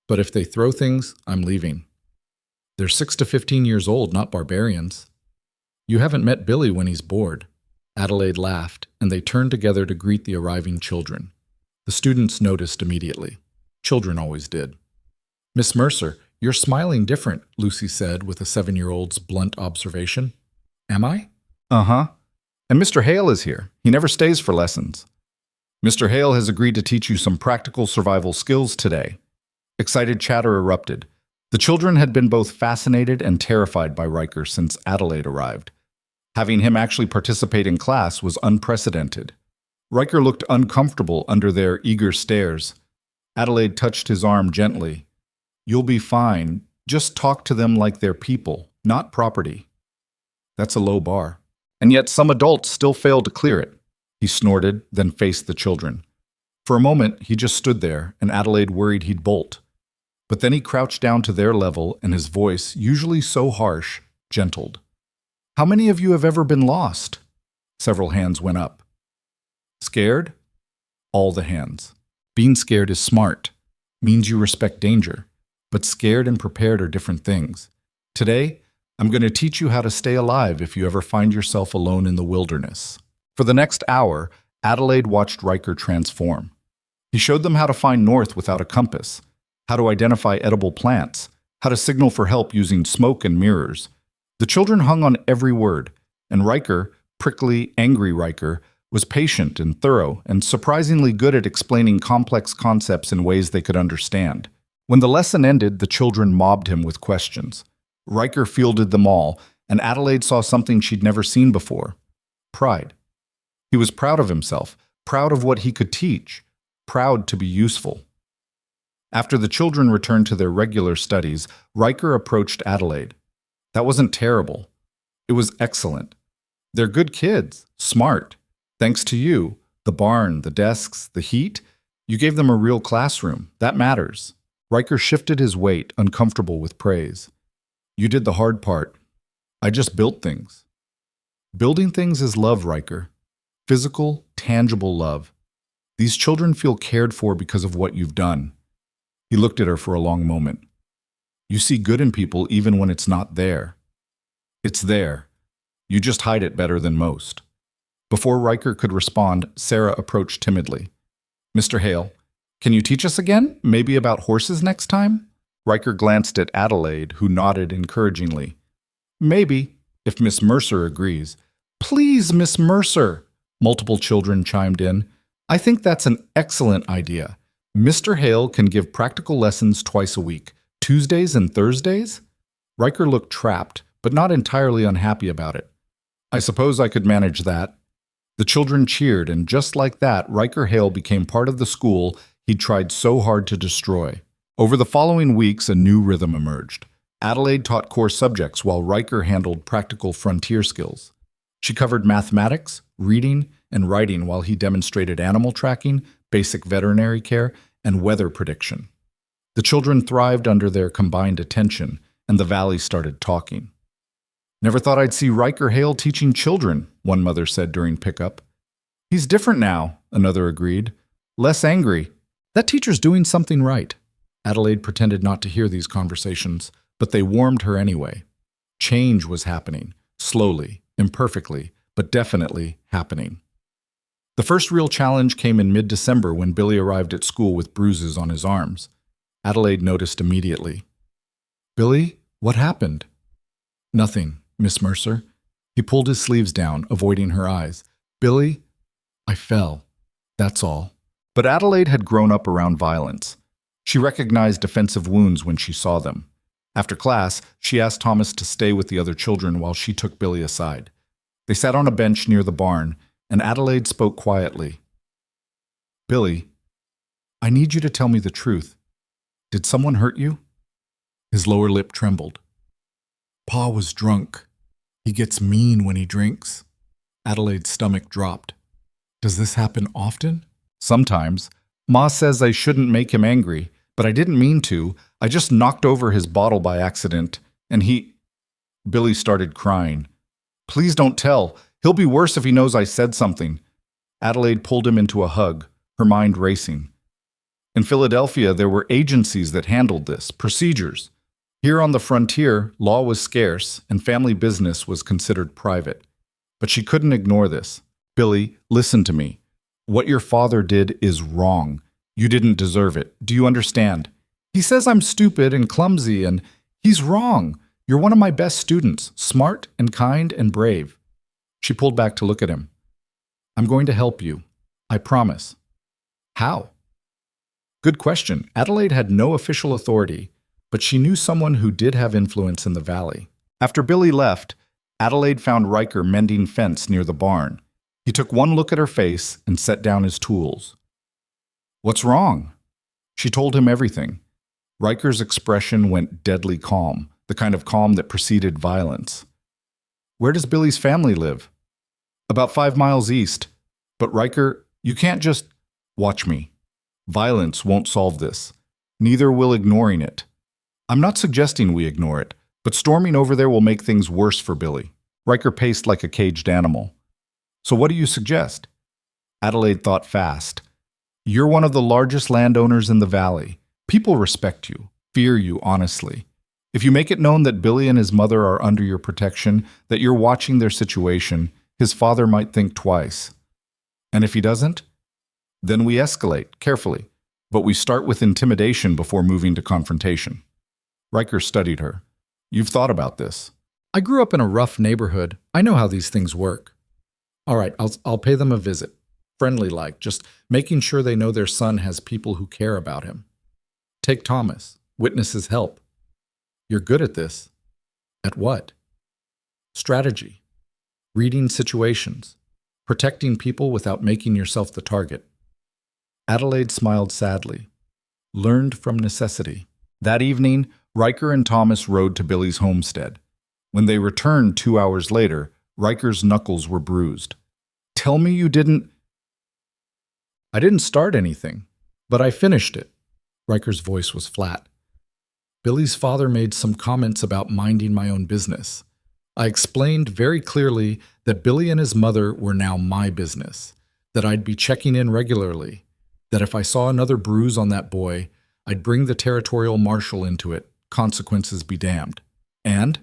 But if they throw things, I'm leaving. They're 6 to 15 years old, not barbarians. You haven't met Billy when he's bored. Adelaide laughed, and they turned together to greet the arriving children. The students noticed immediately. Children always did. Miss Mercer, you're smiling different, Lucy said with a 7-year-old's blunt observation. Am I? Uh-huh. And Mr. Hale is here. He never stays for lessons. Mr. Hale has agreed to teach you some practical survival skills today. Excited chatter erupted. The children had been both fascinated and terrified by Riker since Adelaide arrived. Having him actually participate in class was unprecedented. Riker looked uncomfortable under their eager stares. Adelaide touched his arm gently. You'll be fine. Just talk to them like they're people, not property. That's a low bar. And yet some adults still fail to clear it. He snorted, then faced the children. For a moment, he just stood there, and Adelaide worried he'd bolt. But then he crouched down to their level, and his voice, usually so harsh, gentled. How many of you have ever been lost? Several hands went up. Scared? All the hands. Being scared is smart. Means you respect danger. But scared and prepared are different things. Today, I'm going to teach you how to stay alive if you ever find yourself alone in the wilderness. For the next hour, Adelaide watched Riker transform. He showed them how to find north without a compass, how to identify edible plants, how to signal for help using smoke and mirrors. The children hung on every word, and Riker, prickly, angry Riker, was patient and thorough and surprisingly good at explaining complex concepts in ways they could understand. When the lesson ended, the children mobbed him with questions. Riker fielded them all, and Adelaide saw something she'd never seen before. Pride. He was proud of himself, proud of what he could teach, proud to be useful. After the children returned to their regular studies, Riker approached Adelaide. That wasn't terrible. It was excellent. They're good kids, smart. Thanks to you, the barn, the desks, the heat, you gave them a real classroom. That matters. Riker shifted his weight, uncomfortable with praise. You did the hard part. I just built things. Building things is love, Riker. Physical, tangible love. These children feel cared for because of what you've done. He looked at her for a long moment. You see good in people even when it's not there. It's there. You just hide it better than most. Before Riker could respond, Sarah approached timidly. Mr. Hale, can you teach us again? Maybe about horses next time? Riker glanced at Adelaide, who nodded encouragingly. Maybe, if Miss Mercer agrees. Please, Miss Mercer, multiple children chimed in. I think that's an excellent idea. Mr. Hale can give practical lessons twice a week, Tuesdays and Thursdays? Riker looked trapped, but not entirely unhappy about it. I suppose I could manage that. The children cheered, and just like that, Riker Hale became part of the school he'd tried so hard to destroy. Over the following weeks, a new rhythm emerged. Adelaide taught core subjects while Riker handled practical frontier skills. She covered mathematics, reading, and writing while he demonstrated animal tracking, basic veterinary care, and weather prediction. The children thrived under their combined attention, and the valley started talking. Never thought I'd see Riker Hale teaching children, one mother said during pickup. He's different now, another agreed. Less angry. That teacher's doing something right. Adelaide pretended not to hear these conversations, but they warmed her anyway. Change was happening, slowly, imperfectly, but definitely happening. The first real challenge came in mid-December when Billy arrived at school with bruises on his arms. Adelaide noticed immediately. Billy, what happened? Nothing, Miss Mercer. He pulled his sleeves down, avoiding her eyes. Billy, I fell. That's all. But Adelaide had grown up around violence. She recognized defensive wounds when she saw them. After class, she asked Thomas to stay with the other children while she took Billy aside. They sat on a bench near the barn, and Adelaide spoke quietly. Billy, I need you to tell me the truth. Did someone hurt you? His lower lip trembled. Pa was drunk. He gets mean when he drinks. Adelaide's stomach dropped. Does this happen often? Sometimes. Ma says I shouldn't make him angry, but I didn't mean to. I just knocked over his bottle by accident, and he... Billy started crying. Please don't tell. He'll be worse if he knows I said something. Adelaide pulled him into a hug, her mind racing. In Philadelphia, there were agencies that handled this, procedures. Here on the frontier, law was scarce, and family business was considered private. But she couldn't ignore this. Billy, listen to me. What your father did is wrong. You didn't deserve it. Do you understand? He says I'm stupid and clumsy, and he's wrong. You're one of my best students, smart and kind and brave. She pulled back to look at him. I'm going to help you. I promise. How? Good question. Adelaide had no official authority, but she knew someone who did have influence in the valley. After Billy left, Adelaide found Riker mending fence near the barn. He took one look at her face and set down his tools. What's wrong? She told him everything. Riker's expression went deadly calm, the kind of calm that preceded violence. Where does Billy's family live? About 5 miles east. But Riker, you can't just... Watch me. Violence won't solve this. Neither will ignoring it. I'm not suggesting we ignore it, but storming over there will make things worse for Billy. Riker paced like a caged animal. So what do you suggest? Adelaide thought fast. You're one of the largest landowners in the valley. People respect you, fear you honestly. If you make it known that Billy and his mother are under your protection, that you're watching their situation, his father might think twice. And if he doesn't? Then we escalate, carefully. But we start with intimidation before moving to confrontation. Riker studied her. You've thought about this. I grew up in a rough neighborhood. I know how these things work. All right, I'll pay them a visit. Friendly-like, just making sure they know their son has people who care about him. Take Thomas. Witness his help. You're good at this. At what? Strategy. Reading situations. Protecting people without making yourself the target. Adelaide smiled sadly. learned from necessity. That evening, Riker and Thomas rode to Billy's homestead. When they returned 2 hours later, Riker's knuckles were bruised. "Tell me you didn't—" "I didn't start anything, but I finished it." Riker's voice was flat. "Billy's father made some comments about minding my own business. I explained very clearly that Billy and his mother were now my business, that I'd be checking in regularly, that if I saw another bruise on that boy, I'd bring the territorial marshal into it, consequences be damned. And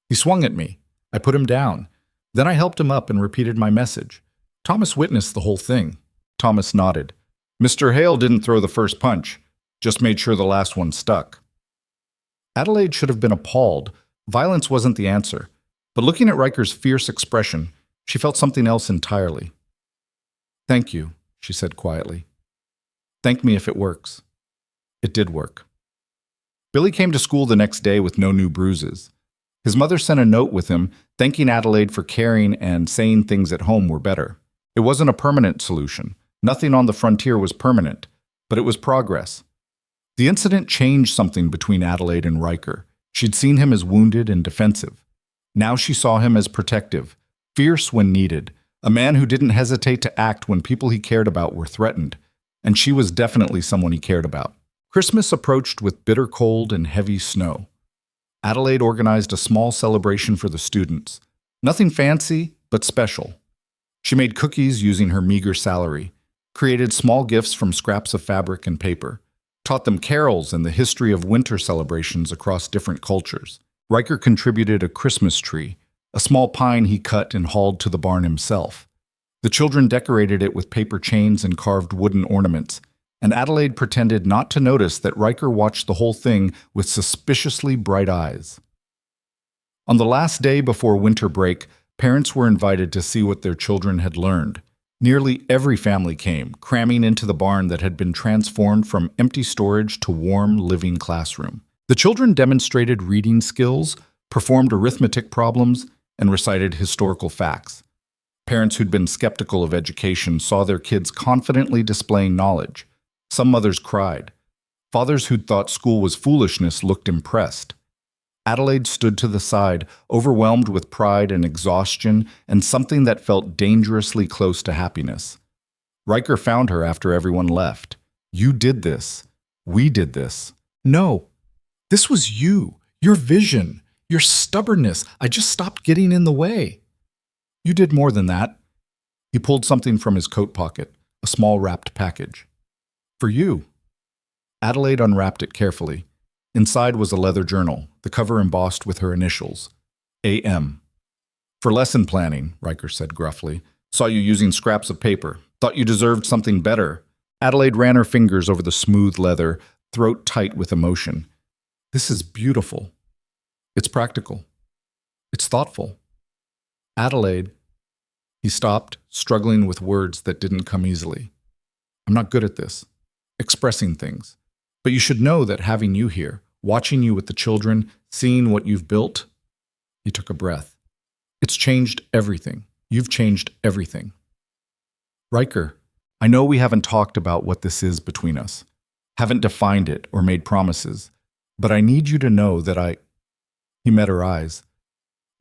he swung at me. I put him down. Then I helped him up and repeated my message. Thomas witnessed the whole thing." Thomas nodded. "Mr. Hale didn't throw the first punch, just made sure the last one stuck." Adelaide should have been appalled. Violence wasn't the answer. But looking at Riker's fierce expression, she felt something else entirely. "Thank you," she said quietly. "Thank me if it works." It did work. Billy came to school the next day with no new bruises. His mother sent a note with him, thanking Adelaide for caring and saying things at home were better. It wasn't a permanent solution. Nothing on the frontier was permanent, but it was progress. The incident changed something between Adelaide and Riker. She'd seen him as wounded and defensive. Now she saw him as protective, fierce when needed, a man who didn't hesitate to act when people he cared about were threatened, and she was definitely someone he cared about. Christmas approached with bitter cold and heavy snow. Adelaide organized a small celebration for the students. Nothing fancy, but special. She made cookies using her meager salary, created small gifts from scraps of fabric and paper, taught them carols and the history of winter celebrations across different cultures. Riker contributed a Christmas tree, a small pine he cut and hauled to the barn himself. The children decorated it with paper chains and carved wooden ornaments, and Adelaide pretended not to notice that Riker watched the whole thing with suspiciously bright eyes. On the last day before winter break, parents were invited to see what their children had learned. Nearly every family came, cramming into the barn that had been transformed from empty storage to warm, living classroom. The children demonstrated reading skills, performed arithmetic problems, and recited historical facts. Parents who'd been skeptical of education saw their kids confidently displaying knowledge. Some mothers cried. Fathers who'd thought school was foolishness looked impressed. Adelaide stood to the side, overwhelmed with pride and exhaustion and something that felt dangerously close to happiness. Riker found her after everyone left. "You did this. We did this." "No. This was you, your vision, your stubbornness. I just stopped getting in the way." "You did more than that." He pulled something from his coat pocket, a small wrapped package. "For you." Adelaide unwrapped it carefully. Inside was a leather journal, the cover embossed with her initials, A.M. "For lesson planning," Riker said gruffly. "Saw you using scraps of paper. Thought you deserved something better." Adelaide ran her fingers over the smooth leather, throat tight with emotion. "This is beautiful. It's practical. It's thoughtful." "Adelaide." He stopped, struggling with words that didn't come easily. "I'm not good at this, expressing things. But you should know that having you here, watching you with the children, seeing what you've built." He took a breath. "It's changed everything. You've changed everything." "Riker, I know we haven't talked about what this is between us, haven't defined it or made promises, but I need you to know that He met her eyes.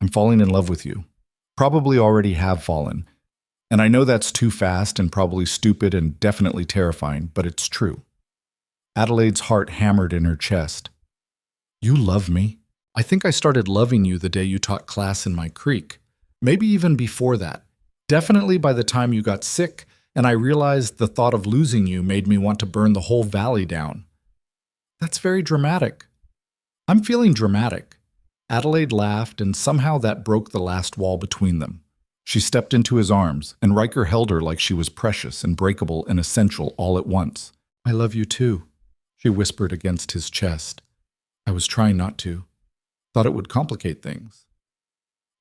"I'm falling in love with you. Probably already have fallen. And I know that's too fast and probably stupid and definitely terrifying, but it's true." Adelaide's heart hammered in her chest. "You love me? I think I started loving you the day you taught class in my creek. Maybe even before that. Definitely by the time you got sick, and I realized the thought of losing you made me want to burn the whole valley down." "That's very dramatic." "I'm feeling dramatic." Adelaide laughed, and somehow that broke the last wall between them. She stepped into his arms, and Riker held her like she was precious and breakable and essential all at once. "I love you too," she whispered against his chest. "I was trying not to. Thought it would complicate things."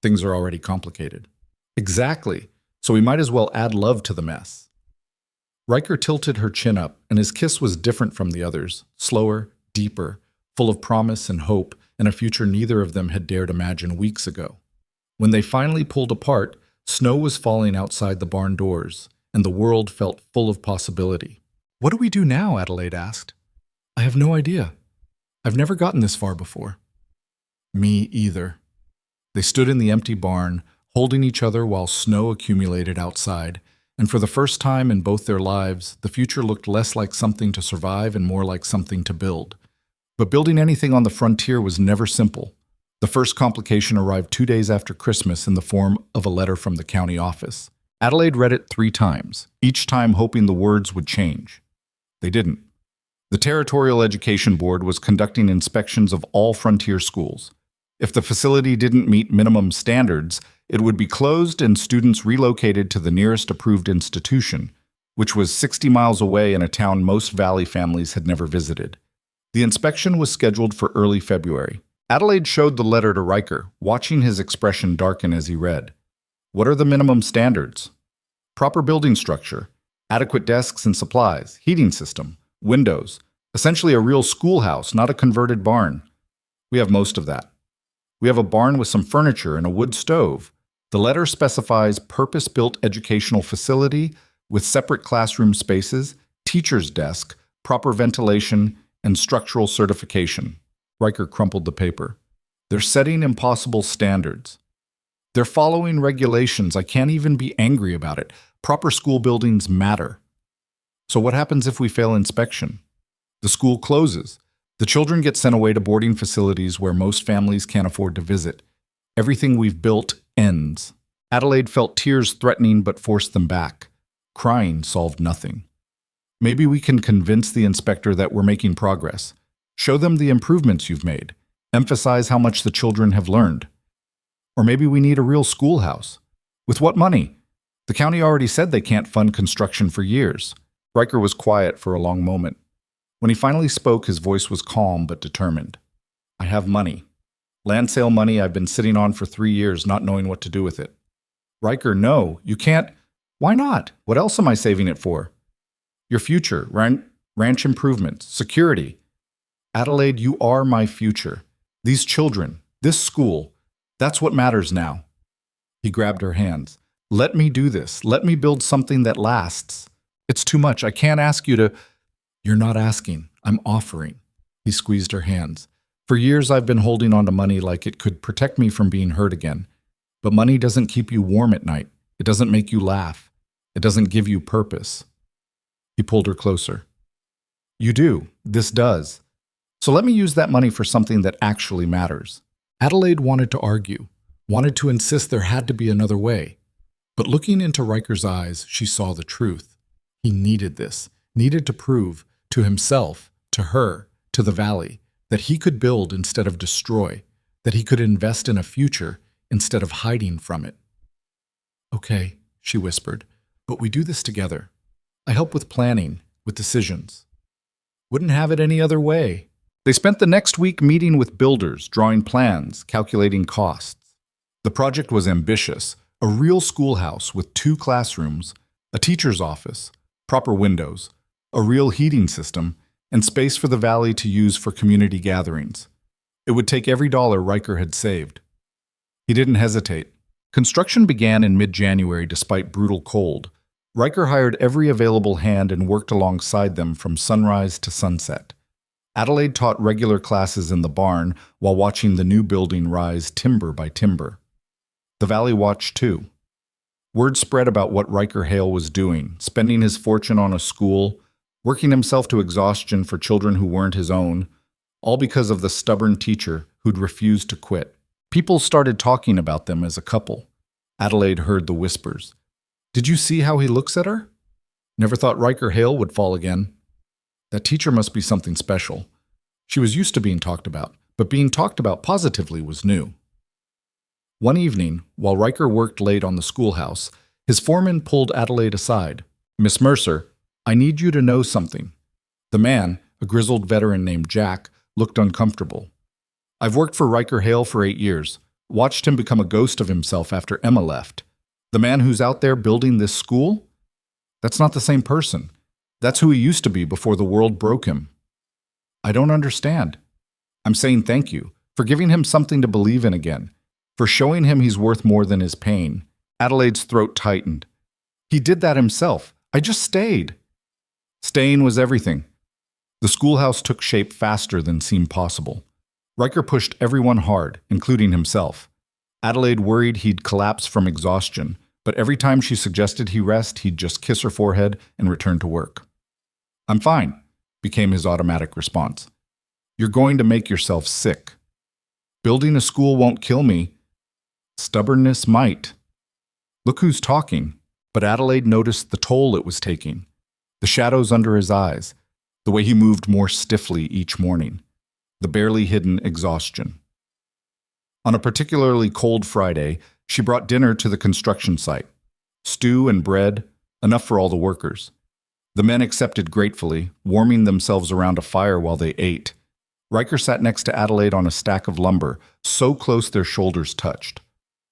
"Things are already complicated." "Exactly. So we might as well add love to the mess." Riker tilted her chin up, and his kiss was different from the others, slower, deeper, full of promise and hope, and a future neither of them had dared imagine weeks ago. When they finally pulled apart, snow was falling outside the barn doors, and the world felt full of possibility. "What do we do now?" Adelaide asked. I have no idea. I've never gotten this far before. Me either. They stood in the empty barn, holding each other while snow accumulated outside, and for the first time in both their lives, the future looked less like something to survive and more like something to build. But building anything on the frontier was never simple. The first complication arrived 2 days after Christmas in the form of a letter from the county office. Adelaide read it 3 times, each time hoping the words would change. They didn't. The Territorial Education Board was conducting inspections of all frontier schools. If the facility didn't meet minimum standards, it would be closed and students relocated to the nearest approved institution, which was 60 miles away in a town most Valley families had never visited. The inspection was scheduled for early February. Adelaide showed the letter to Riker, watching his expression darken as he read. What are the minimum standards? Proper building structure, adequate desks and supplies, heating system, windows, essentially a real schoolhouse, not a converted barn. We have most of that. We have a barn with some furniture and a wood stove. The letter specifies purpose-built educational facility with separate classroom spaces, teacher's desk, proper ventilation, and structural certification. Riker crumpled the paper. They're setting impossible standards. They're following regulations. I can't even be angry about it. Proper school buildings matter. So what happens if we fail inspection? The school closes. The children get sent away to boarding facilities where most families can't afford to visit. Everything we've built ends. Adelaide felt tears threatening but forced them back. Crying solved nothing. Maybe we can convince the inspector that we're making progress. Show them the improvements you've made. Emphasize how much the children have learned. Or maybe we need a real schoolhouse. With what money? The county already said they can't fund construction for years. Riker was quiet for a long moment. When he finally spoke, his voice was calm but determined. I have money. Land sale money I've been sitting on for 3 years, not knowing what to do with it. Riker, no, you can't. Why not? What else am I saving it for? Your future, ranch improvements, security. Adelaide, you are my future. These children, this school, that's what matters now. He grabbed her hands. Let me do this. Let me build something that lasts. It's too much. I can't ask you to... You're not asking. I'm offering. He squeezed her hands. For years, I've been holding on to money like it could protect me from being hurt again. But money doesn't keep you warm at night. It doesn't make you laugh. It doesn't give you purpose. He pulled her closer. You do. This does. So let me use that money for something that actually matters. Adelaide wanted to argue, wanted to insist there had to be another way. But looking into Riker's eyes, she saw the truth. He needed this, needed to prove to himself, to her, to the valley, that he could build instead of destroy, that he could invest in a future instead of hiding from it. Okay, she whispered, but we do this together. I help with planning, with decisions. Wouldn't have it any other way. They spent the next week meeting with builders, drawing plans, calculating costs. The project was ambitious, a real schoolhouse with 2 classrooms, a teacher's office, proper windows, a real heating system, and space for the valley to use for community gatherings. It would take every dollar Riker had saved. He didn't hesitate. Construction began in mid-January despite brutal cold. Riker hired every available hand and worked alongside them from sunrise to sunset. Adelaide taught regular classes in the barn while watching the new building rise timber by timber. The valley watched too. Word spread about what Riker Hale was doing, spending his fortune on a school, working himself to exhaustion for children who weren't his own, all because of the stubborn teacher who'd refused to quit. People started talking about them as a couple. Adelaide heard the whispers. Did you see how he looks at her? Never thought Riker Hale would fall again. That teacher must be something special. She was used to being talked about, but being talked about positively was new. One evening, while Riker worked late on the schoolhouse, his foreman pulled Adelaide aside. Miss Mercer, I need you to know something. The man, a grizzled veteran named Jack, looked uncomfortable. I've worked for Riker Hale for 8 years, watched him become a ghost of himself after Emma left. The man who's out there building this school? That's not the same person. That's who he used to be before the world broke him. I don't understand. I'm saying thank you for giving him something to believe in again, for showing him he's worth more than his pain. Adelaide's throat tightened. He did that himself. I just stayed. Staying was everything. The schoolhouse took shape faster than seemed possible. Riker pushed everyone hard, including himself. Adelaide worried he'd collapse from exhaustion, but every time she suggested he rest, he'd just kiss her forehead and return to work. "I'm fine," became his automatic response. "You're going to make yourself sick. Building a school won't kill me. Stubbornness might." Look who's talking. But Adelaide noticed the toll it was taking. The shadows under his eyes, the way he moved more stiffly each morning, the barely hidden exhaustion. On a particularly cold Friday, she brought dinner to the construction site. Stew and bread, enough for all the workers. The men accepted gratefully, warming themselves around a fire while they ate. Riker sat next to Adelaide on a stack of lumber, so close their shoulders touched.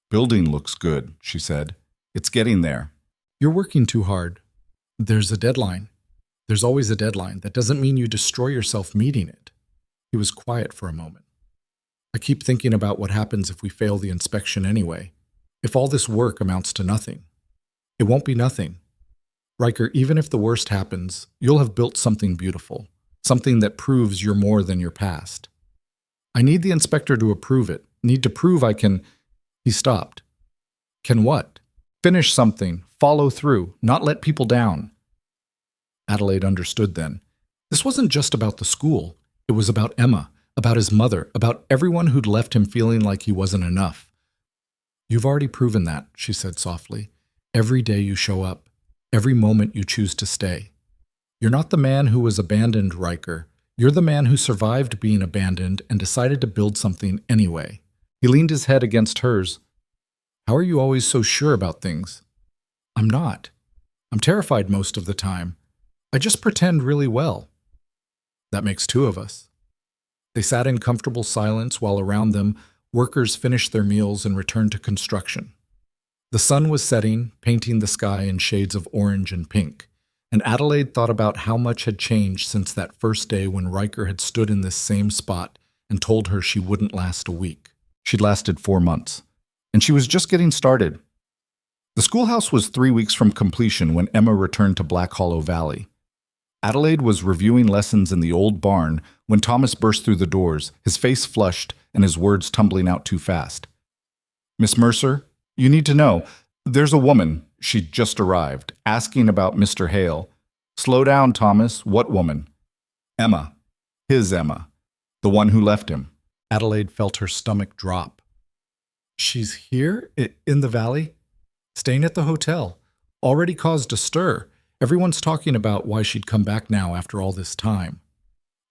"Building looks good," she said. "It's getting there." "You're working too hard. There's a deadline. There's always a deadline. That doesn't mean you destroy yourself meeting it." He was quiet for a moment. "I keep thinking about what happens if we fail the inspection anyway. If all this work amounts to nothing. It won't be nothing. Riker, even if the worst happens, you'll have built something beautiful, something that proves you're more than your past. I need the inspector to approve it. Need to prove I can—" He stopped. "Can what?" "Finish something, follow through, not let people down." Adelaide understood then. This wasn't just about the school. It was about Emma, about his mother, about everyone who'd left him feeling like he wasn't enough. "You've already proven that," she said softly. "Every day you show up, every moment you choose to stay. You're not the man who was abandoned, Riker. You're the man who survived being abandoned and decided to build something anyway." He leaned his head against hers. "How are you always so sure about things?" "I'm not. I'm terrified most of the time. I just pretend really well." "That makes two of us." They sat in comfortable silence while around them, workers finished their meals and returned to construction. The sun was setting, painting the sky in shades of orange and pink, and Adelaide thought about how much had changed since that first day when Riker had stood in this same spot and told her she wouldn't last a week. She'd lasted 4 months. And she was just getting started. The schoolhouse was 3 weeks from completion when Emma returned to Black Hollow Valley. Adelaide was reviewing lessons in the old barn when Thomas burst through the doors, his face flushed and his words tumbling out too fast. "Miss Mercer, you need to know, there's a woman," she'd just arrived, "asking about Mr. Hale." "Slow down, Thomas. What woman?" "Emma. His Emma. The one who left him." Adelaide felt her stomach drop. "She's here? In the valley? Staying at the hotel. Already caused a stir. Everyone's talking about why she'd come back now after all this time."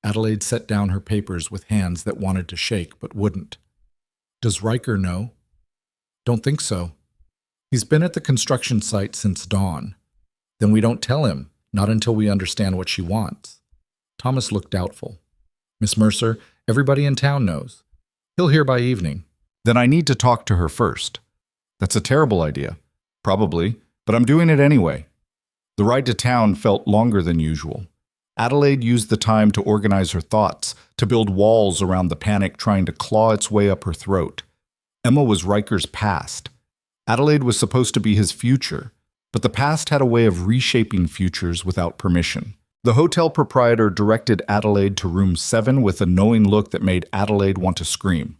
Adelaide set down her papers with hands that wanted to shake but wouldn't. "Does Riker know?" "Don't think so. He's been at the construction site since dawn. Then we don't tell him, not until we understand what she wants." Thomas looked doubtful. "Miss Mercer, everybody in town knows. He'll hear by evening." "Then I need to talk to her first." "That's a terrible idea." "Probably, but I'm doing it anyway." The ride to town felt longer than usual. Adelaide used the time to organize her thoughts, to build walls around the panic trying to claw its way up her throat. Emma was Riker's past. Adelaide was supposed to be his future, but the past had a way of reshaping futures without permission. The hotel proprietor directed Adelaide to room 7 with a knowing look that made Adelaide want to scream.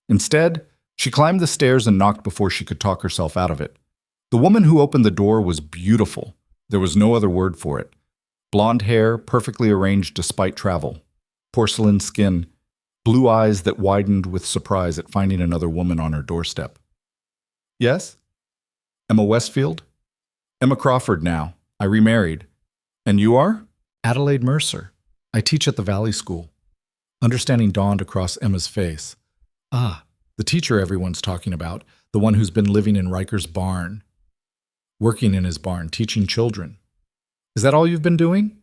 Instead, she climbed the stairs and knocked before she could talk herself out of it. The woman who opened the door was beautiful. There was no other word for it. Blonde hair, perfectly arranged despite travel. Porcelain skin. Blue eyes that widened with surprise at finding another woman on her doorstep. "Yes?" "Emma Westfield?" "Emma Crawford now. I remarried." "And you are?" "Adelaide Mercer. I teach at the Valley School." Understanding dawned across Emma's face. "Ah, the teacher everyone's talking about, the one who's been living in Riker's barn. Working in his barn, teaching children. Is that all you've been doing?"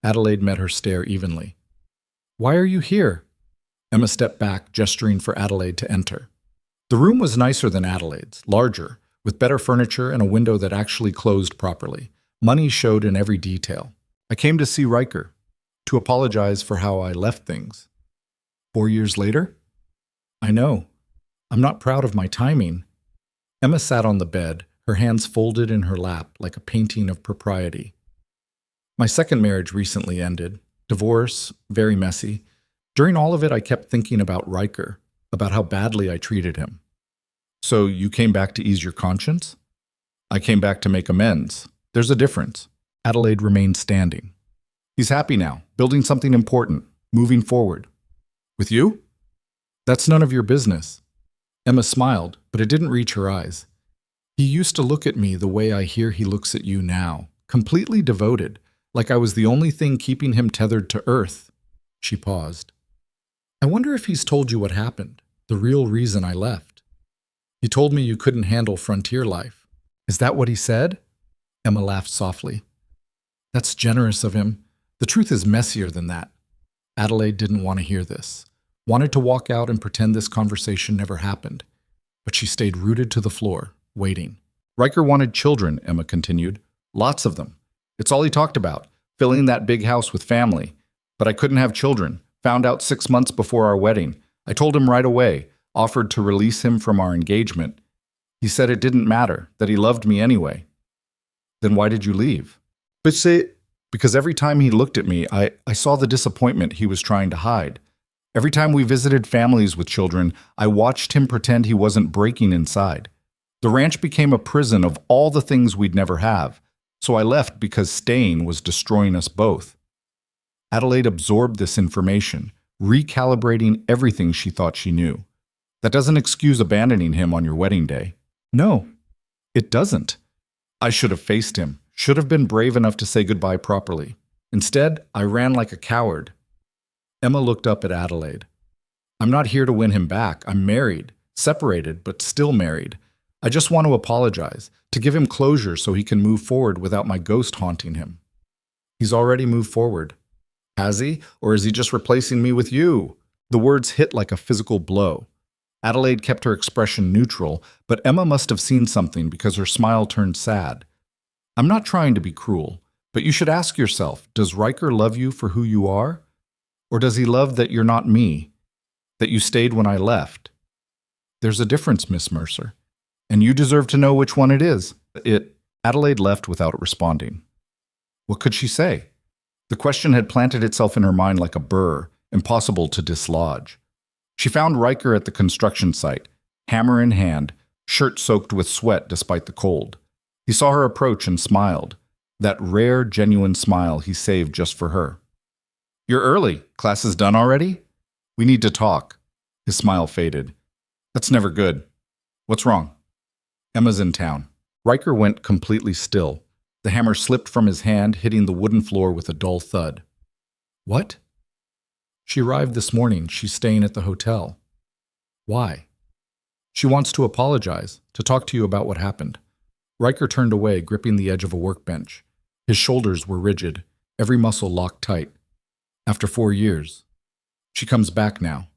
Adelaide met her stare evenly. "Why are you here?" Emma stepped back, gesturing for Adelaide to enter. The room was nicer than Adelaide's, larger, with better furniture and a window that actually closed properly. Money showed in every detail. "I came to see Riker, to apologize for how I left things." 4 years later? "I know. I'm not proud of my timing." Emma sat on the bed, her hands folded in her lap like a painting of propriety. "My second marriage recently ended. Divorce, very messy. During all of it, I kept thinking about Riker, about how badly I treated him. So you came back to ease your conscience? I came back to make amends. There's a difference. Adelaide remained standing. He's happy now, building something important, moving forward. With you? That's none of your business. Emma smiled, but it didn't reach her eyes. He used to look at me the way I hear he looks at you now, completely devoted, like I was the only thing keeping him tethered to Earth. She paused. I wonder if he's told you what happened, the real reason I left. He told me you couldn't handle frontier life. Is that what he said? Emma laughed softly. That's generous of him. The truth is messier than that. Adelaide didn't want to hear this, wanted to walk out and pretend this conversation never happened, but she stayed rooted to the floor, waiting. Riker wanted children, Emma continued. Lots of them. It's all he talked about, filling that big house with family. But I couldn't have children. Found out 6 months before our wedding. I told him right away, offered to release him from our engagement. He said it didn't matter, that he loved me anyway. Then why did you leave? Because every time he looked at me, I saw the disappointment he was trying to hide. Every time we visited families with children, I watched him pretend he wasn't breaking inside. The ranch became a prison of all the things we'd never have, so I left because staying was destroying us both. Adelaide absorbed this information, recalibrating everything she thought she knew. That doesn't excuse abandoning him on your wedding day. No, It doesn't. I should have faced him, should have been brave enough to say goodbye properly. Instead, I ran like a coward. Emma looked up at Adelaide. I'm not here to win him back. I'm married, separated, but still married. I just want to apologize, to give him closure so he can move forward without my ghost haunting him. He's already moved forward. Has he? Or is he just replacing me with you? The words hit like a physical blow. Adelaide kept her expression neutral, but Emma must have seen something because her smile turned sad. I'm not trying to be cruel, but you should ask yourself, does Riker love you for who you are? Or does he love that you're not me, that you stayed when I left? There's a difference, Miss Mercer, and you deserve to know which one it is. Adelaide left without responding. What could she say? The question had planted itself in her mind like a burr, impossible to dislodge. She found Riker at the construction site, hammer in hand, shirt soaked with sweat despite the cold. He saw her approach and smiled, that rare, genuine smile he saved just for her. You're early. Class is done already? We need to talk. His smile faded. That's never good. What's wrong? Emma's in town. Riker went completely still. The hammer slipped from his hand, hitting the wooden floor with a dull thud. What? She arrived this morning. She's staying at the hotel. Why? She wants to apologize, to talk to you about what happened. Riker turned away, gripping the edge of a workbench. His shoulders were rigid, every muscle locked tight. After 4 years. She comes back now.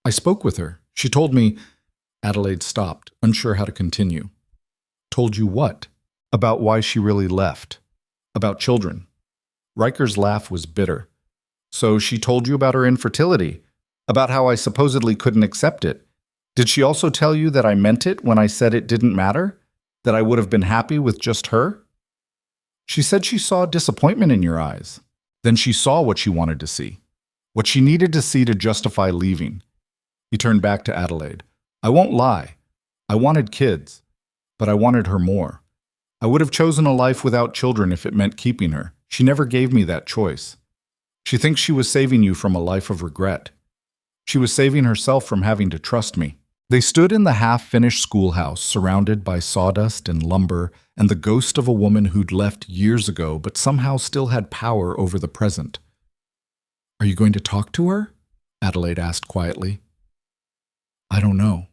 I spoke with her. She told me... Adelaide stopped, unsure how to continue. Told you what? About why she really left. About children. Riker's laugh was bitter. So she told you about her infertility, about how I supposedly couldn't accept it. Did she also tell you that I meant it when I said it didn't matter? That I would have been happy with just her? She said she saw disappointment in your eyes. Then she saw what she wanted to see, what she needed to see to justify leaving. He turned back to Adelaide. I won't lie. I wanted kids, but I wanted her more. I would have chosen a life without children if it meant keeping her. She never gave me that choice. She thinks she was saving you from a life of regret. She was saving herself from having to trust me. They stood in the half-finished schoolhouse, surrounded by sawdust and lumber and the ghost of a woman who'd left years ago but somehow still had power over the present. Are you going to talk to her? Adelaide asked quietly. I don't know.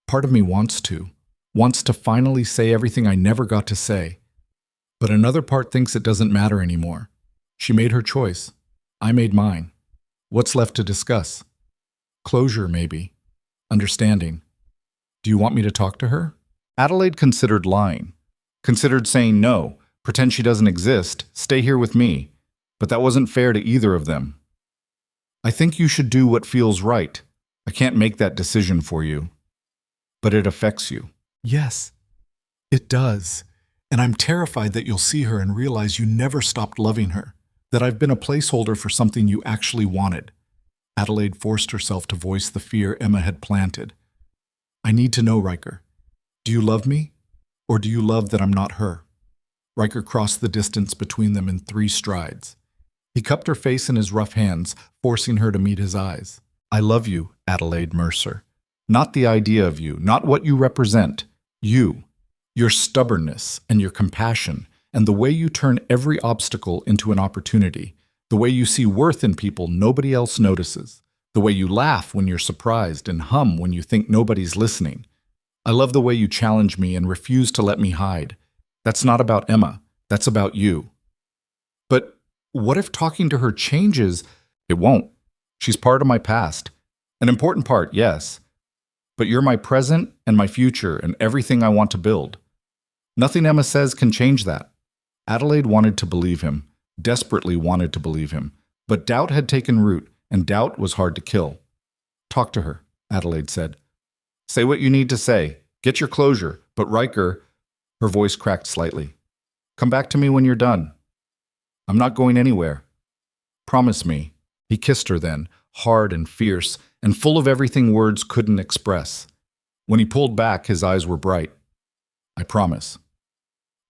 Part of me wants to finally say everything I never got to say. But another part thinks it doesn't matter anymore. She made her choice. I made mine. What's left to discuss? Closure, maybe. Understanding. Do you want me to talk to her? Adelaide considered lying. Considered saying no, pretend she doesn't exist, stay here with me. But that wasn't fair to either of them. I think you should do what feels right. I can't make that decision for you. But it affects you. Yes, it does. And I'm terrified that you'll see her and realize you never stopped loving her. That I've been a placeholder for something you actually wanted. Adelaide forced herself to voice the fear Emma had planted. I need to know, Riker. Do you love me? Or do you love that I'm not her? Riker crossed the distance between them in 3 strides. He cupped her face in his rough hands, forcing her to meet his eyes. I love you, Adelaide Mercer. Not the idea of you, not what you represent. You. Your stubbornness and your compassion, and the way you turn every obstacle into an opportunity. The way you see worth in people nobody else notices. The way you laugh when you're surprised and hum when you think nobody's listening. I love the way you challenge me and refuse to let me hide. That's not about Emma. That's about you. But what if talking to her changes? It won't. She's part of my past. An important part, yes. But you're my present and my future and everything I want to build. Nothing Emma says can change that. Adelaide wanted to believe him, desperately wanted to believe him. But doubt had taken root, and doubt was hard to kill. Talk to her, Adelaide said. Say what you need to say. Get your closure. But Riker, her voice cracked slightly. Come back to me when you're done. I'm not going anywhere. Promise me. He kissed her then, hard and fierce, and full of everything words couldn't express. When he pulled back, his eyes were bright. I promise.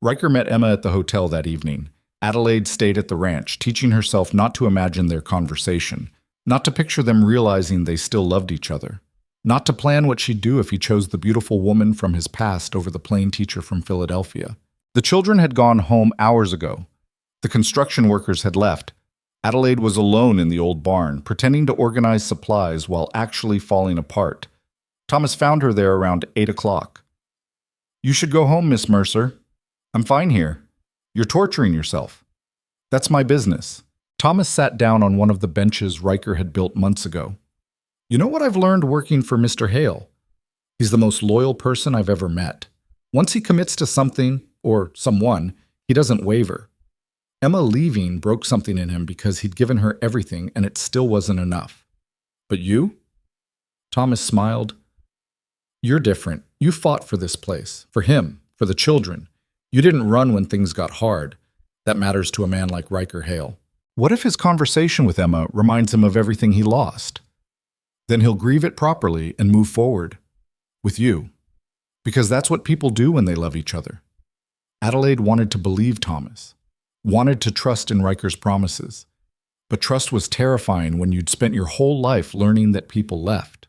Riker met Emma at the hotel that evening. Adelaide stayed at the ranch, teaching herself not to imagine their conversation, not to picture them realizing they still loved each other, not to plan what she'd do if he chose the beautiful woman from his past over the plain teacher from Philadelphia. The children had gone home hours ago. The construction workers had left. Adelaide was alone in the old barn, pretending to organize supplies while actually falling apart. Thomas found her there around 8 o'clock. You should go home, Miss Mercer. I'm fine here. You're torturing yourself. That's my business. Thomas sat down on one of the benches Riker had built months ago. You know what I've learned working for Mr. Hale? He's the most loyal person I've ever met. Once he commits to something, or someone, he doesn't waver. Emma leaving broke something in him because he'd given her everything and it still wasn't enough. But you? Thomas smiled. You're different. You fought for this place, for him, for the children. You didn't run when things got hard. That matters to a man like Riker Hale. What if his conversation with Emma reminds him of everything he lost? Then he'll grieve it properly and move forward. With you. Because that's what people do when they love each other. Adelaide wanted to believe Thomas. Wanted to trust in Riker's promises. But trust was terrifying when you'd spent your whole life learning that people left.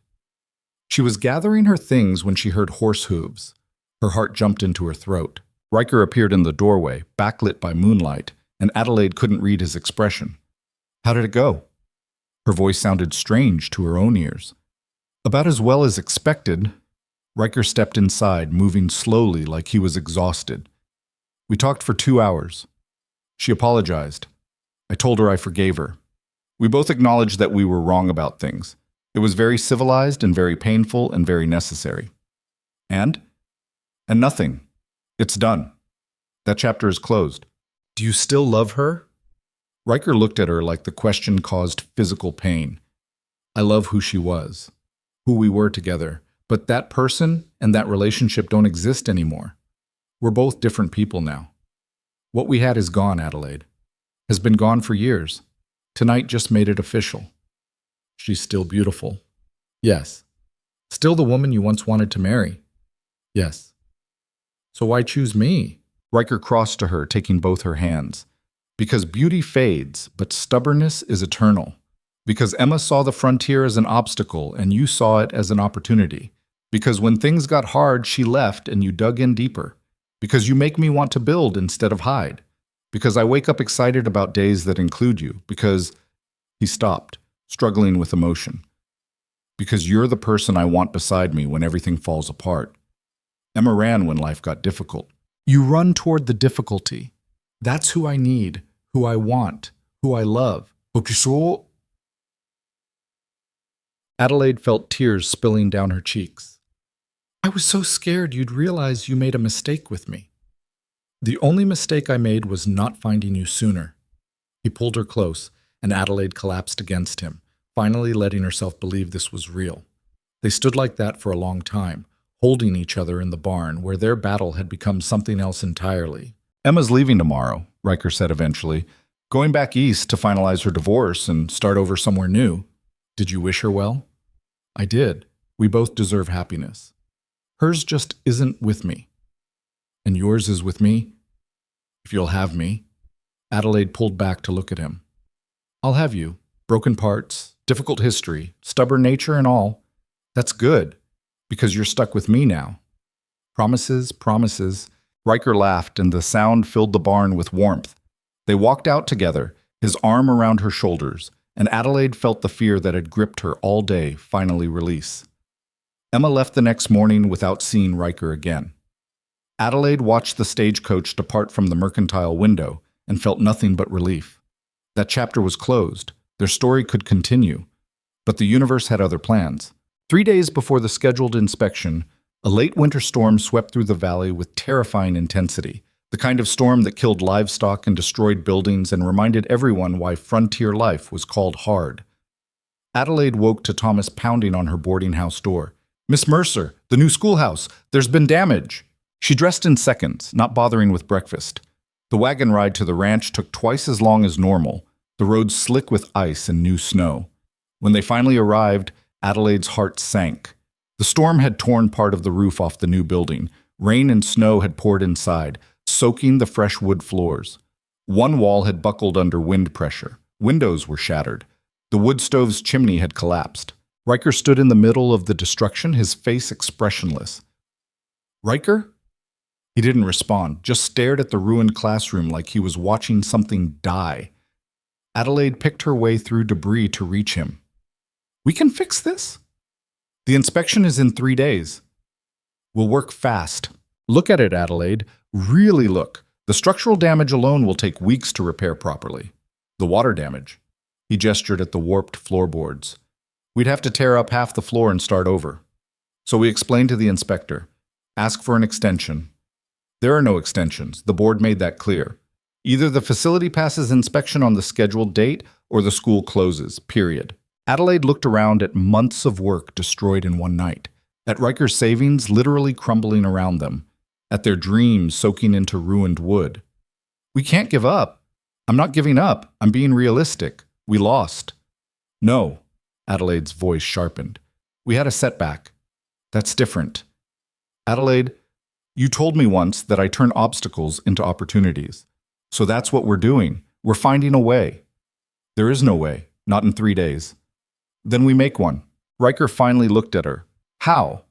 She was gathering her things when she heard horse hooves. Her heart jumped into her throat. Riker appeared in the doorway, backlit by moonlight, and Adelaide couldn't read his expression. How did it go? Her voice sounded strange to her own ears. About as well as expected. Riker stepped inside, moving slowly like he was exhausted. We talked for 2 hours. She apologized. I told her I forgave her. We both acknowledged that we were wrong about things. It was very civilized and very painful and very necessary. And nothing. It's done. That chapter is closed. Do you still love her? Riker looked at her like the question caused physical pain. I love who she was, who we were together, but that person and that relationship don't exist anymore. We're both different people now. What we had is gone, Adelaide. Has been gone for years. Tonight just made it official. She's still beautiful. Yes. Still the woman you once wanted to marry. Yes. So why choose me? Riker crossed to her, taking both her hands. Because beauty fades, but stubbornness is eternal. Because Emma saw the frontier as an obstacle and you saw it as an opportunity. Because when things got hard, she left and you dug in deeper. Because you make me want to build instead of hide. Because I wake up excited about days that include you. Because he stopped, struggling with emotion. Because you're the person I want beside me when everything falls apart. Emma ran when life got difficult. You run toward the difficulty. That's who I need, who I want, who I love. Adelaide felt tears spilling down her cheeks. I was so scared you'd realize you made a mistake with me. The only mistake I made was not finding you sooner. He pulled her close, and Adelaide collapsed against him, finally letting herself believe this was real. They stood like that for a long time, holding each other in the barn, where their battle had become something else entirely. Emma's leaving tomorrow, Riker said eventually. Going back east to finalize her divorce and start over somewhere new. Did you wish her well? I did. We both deserve happiness. Hers just isn't with me. And yours is with me? If you'll have me. Adelaide pulled back to look at him. I'll have you. Broken parts, difficult history, stubborn nature and all. That's good, because you're stuck with me now. Promises, promises. Riker laughed, and the sound filled the barn with warmth. They walked out together, his arm around her shoulders, and Adelaide felt the fear that had gripped her all day finally release. Emma left the next morning without seeing Riker again. Adelaide watched the stagecoach depart from the mercantile window and felt nothing but relief. That chapter was closed. Their story could continue. But the universe had other plans. 3 days before the scheduled inspection, a late winter storm swept through the valley with terrifying intensity, the kind of storm that killed livestock and destroyed buildings and reminded everyone why frontier life was called hard. Adelaide woke to Thomas pounding on her boarding house door. "Miss Mercer, the new schoolhouse, there's been damage." She dressed in seconds, not bothering with breakfast. The wagon ride to the ranch took twice as long as normal, the roads slick with ice and new snow. When they finally arrived, Adelaide's heart sank. The storm had torn part of the roof off the new building. Rain and snow had poured inside, soaking the fresh wood floors. One wall had buckled under wind pressure. Windows were shattered. The wood stove's chimney had collapsed. Riker stood in the middle of the destruction, his face expressionless. "Riker?" He didn't respond, just stared at the ruined classroom like he was watching something die. Adelaide picked her way through debris to reach him. "We can fix this?" "The inspection is in 3 days. We'll work fast." "Look at it, Adelaide. Really look. The structural damage alone will take weeks to repair properly. The water damage." He gestured at the warped floorboards. "We'd have to tear up half the floor and start over." So we explained to the inspector. "Ask for an extension." There are no extensions. The board made that clear. Either the facility passes inspection on the scheduled date or the school closes, period. Adelaide looked around at months of work destroyed in one night, at Riker's savings literally crumbling around them, at their dreams soaking into ruined wood. "We can't give up." "I'm not giving up. I'm being realistic. We lost." "No." Adelaide's voice sharpened. "We had a setback. That's different." "Adelaide, you told me once that I turn obstacles into opportunities. So that's what we're doing. We're finding a way." "There is no way. Not in 3 days." "Then we make one." Riker finally looked at her. "How?"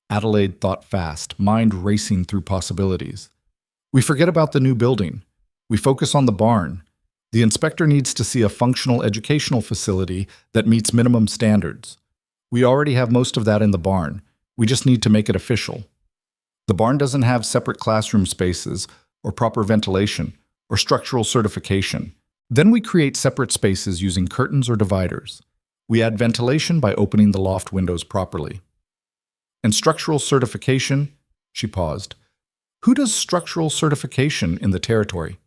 Adelaide thought fast, mind racing through possibilities. "We forget about the new building. We focus on the barn. The inspector needs to see a functional educational facility that meets minimum standards. We already have most of that in the barn. We just need to make it official. The barn doesn't have separate classroom spaces or proper ventilation or structural certification. Then we create separate spaces using curtains or dividers. We add ventilation by opening the loft windows properly. And structural certification," she paused. "Who does structural certification in the territory?"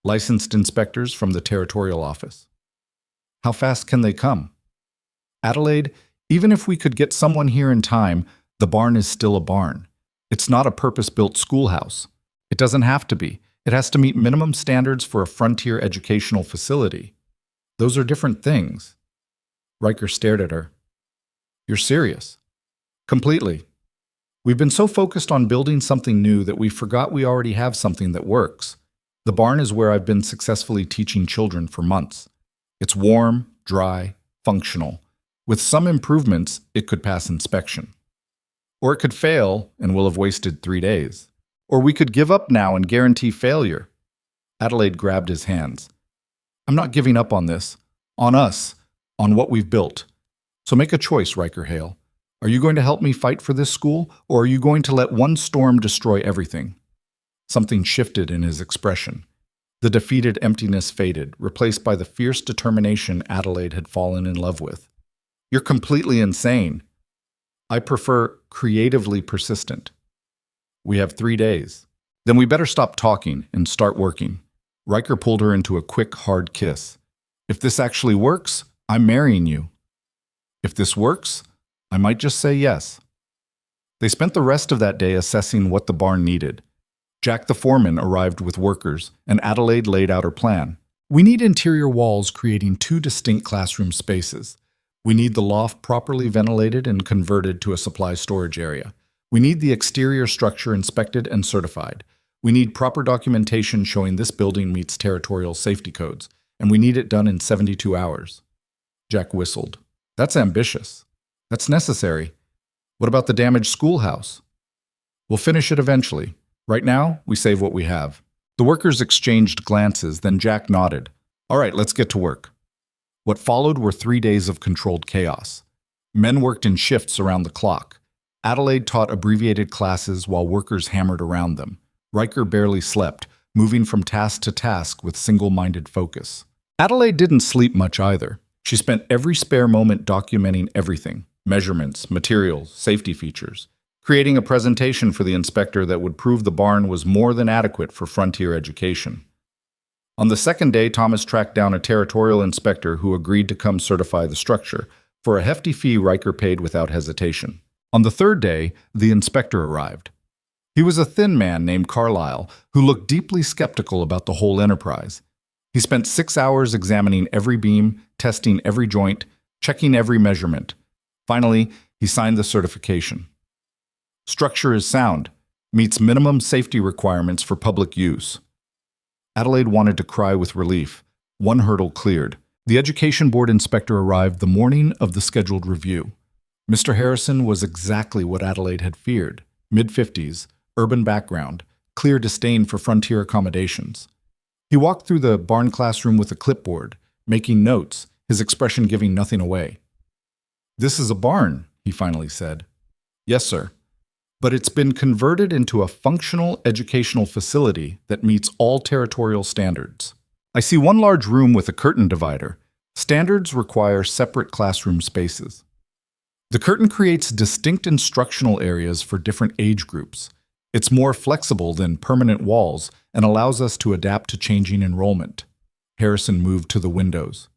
"Licensed inspectors from the territorial office." "How fast can they come?" "Adelaide, even if we could get someone here in time, the barn is still a barn. It's not a purpose-built schoolhouse. It doesn't have to be. It has to meet minimum standards for a frontier educational facility. Those are different things." Riker stared at her. "You're serious?" "Completely. We've been so focused on building something new that we forgot we already have something that works. The barn is where I've been successfully teaching children for months. It's warm, dry, functional. With some improvements, it could pass inspection. Or it could fail, and we'll have wasted 3 days. Or we could give up now and guarantee failure." Adelaide grabbed his hands. "I'm not giving up on this. On us. On what we've built. So make a choice, Riker Hale. Are you going to help me fight for this school, or are you going to let one storm destroy everything?" Something shifted in his expression. The defeated emptiness faded, replaced by the fierce determination Adelaide had fallen in love with. "You're completely insane." "I prefer creatively persistent." "We have 3 days. Then we better stop talking and start working." Riker pulled her into a quick, hard kiss. "If this actually works, I'm marrying you. If this works, I might just say yes." They spent the rest of that day assessing what the barn needed. Jack the foreman arrived with workers, and Adelaide laid out her plan. We need interior walls creating two distinct classroom spaces. We need the loft properly ventilated and converted to a supply storage area. We need the exterior structure inspected and certified. We need proper documentation showing this building meets territorial safety codes, and we need it done in 72 hours. Jack whistled. That's ambitious. That's necessary. What about the damaged schoolhouse? We'll finish it eventually. Right now, we save what we have. The workers exchanged glances, then Jack nodded. All right, let's get to work. What followed were 3 days of controlled chaos. Men worked in shifts around the clock. Adelaide taught abbreviated classes while workers hammered around them. Riker barely slept, moving from task to task with single-minded focus. Adelaide didn't sleep much either. She spent every spare moment documenting everything: measurements, materials, safety features, creating a presentation for the inspector that would prove the barn was more than adequate for frontier education. On the second day, Thomas tracked down a territorial inspector who agreed to come certify the structure. For a hefty fee, Riker paid without hesitation. On the third day, the inspector arrived. He was a thin man named Carlyle who looked deeply skeptical about the whole enterprise. He spent 6 hours examining every beam, testing every joint, checking every measurement. Finally, he signed the certification. Structure is sound, meets minimum safety requirements for public use. Adelaide wanted to cry with relief. One hurdle cleared. The Education Board inspector arrived the morning of the scheduled review. Mr. Harrison was exactly what Adelaide had feared. Mid-50s, urban background, clear disdain for frontier accommodations. He walked through the barn classroom with a clipboard, making notes, his expression giving nothing away. "This is a barn," he finally said. "Yes, sir. But it's been converted into a functional educational facility that meets all territorial standards. I see one large room with a curtain divider. Standards require separate classroom spaces. The curtain creates distinct instructional areas for different age groups. It's more flexible than permanent walls and allows us to adapt to changing enrollment." Harrison moved to the windows.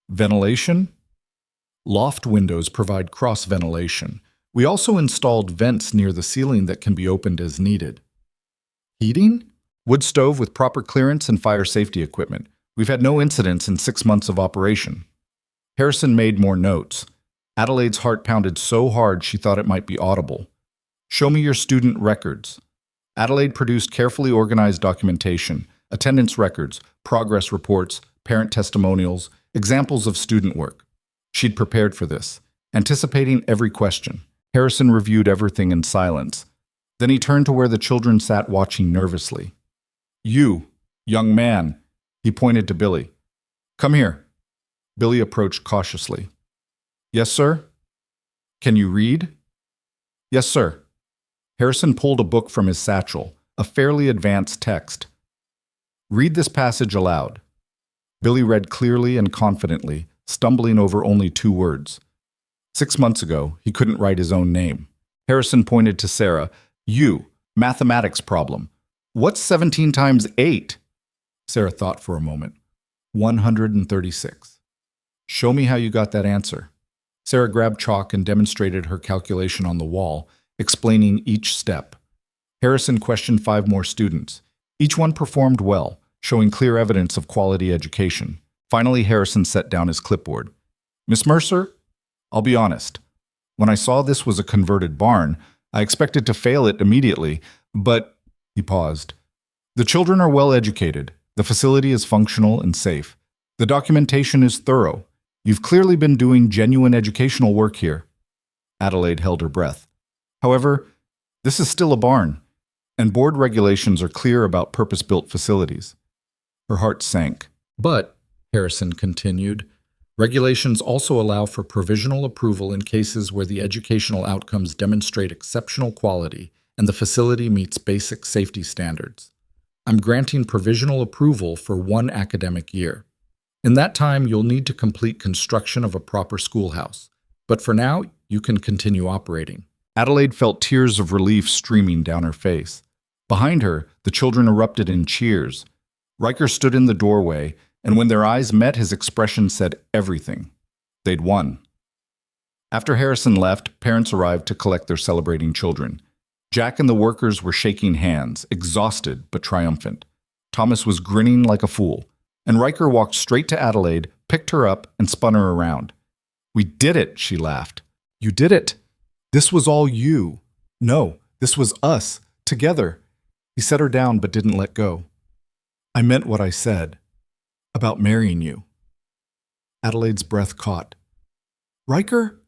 "Ventilation? Loft windows provide cross-ventilation. We also installed vents near the ceiling that can be opened as needed. Heating? Wood stove with proper clearance and fire safety equipment. We've had no incidents in 6 months of operation." Harrison made more notes. Adelaide's heart pounded so hard she thought it might be audible. "Show me your student records." Adelaide produced carefully organized documentation, attendance records, progress reports, parent testimonials, examples of student work. She'd prepared for this, anticipating every question. Harrison reviewed everything in silence. Then he turned to where the children sat watching nervously. "You, young man," he pointed to Billy. "Come here." Billy approached cautiously. "Yes, sir?" "Can you read?" "Yes, sir." Harrison pulled a book from his satchel, a fairly advanced text. "Read this passage aloud." Billy read clearly and confidently, stumbling over only 2 words. 6 months ago, he couldn't write his own name. Harrison pointed to Sarah. "You, mathematics problem. What's 17 times 8? Sarah thought for a moment. 136. "Show me how you got that answer." Sarah grabbed chalk and demonstrated her calculation on the wall, explaining each step. Harrison questioned 5 more students. Each one performed well, showing clear evidence of quality education. Finally, Harrison set down his clipboard. "Miss Mercer, I'll be honest. When I saw this was a converted barn, I expected to fail it immediately, but—" he paused. "The children are well educated. The facility is functional and safe. The documentation is thorough. You've clearly been doing genuine educational work here." Adelaide held her breath. "However, this is still a barn, and board regulations are clear about purpose-built facilities." Her heart sank. "But," Harrison continued, "regulations also allow for provisional approval in cases where the educational outcomes demonstrate exceptional quality and the facility meets basic safety standards. I'm granting provisional approval for 1 academic year. In that time, you'll need to complete construction of a proper schoolhouse. But for now, you can continue operating." Adelaide felt tears of relief streaming down her face. Behind her, the children erupted in cheers. Riker stood in the doorway, and when their eyes met, his expression said everything. They'd won. After Harrison left, parents arrived to collect their celebrating children. Jack and the workers were shaking hands, exhausted but triumphant. Thomas was grinning like a fool. And Riker walked straight to Adelaide, picked her up, and spun her around. "We did it," she laughed. "You did it. This was all you. No, this was us, together." He set her down but didn't let go. "I meant what I said. About marrying you." Adelaide's breath caught. "Riker?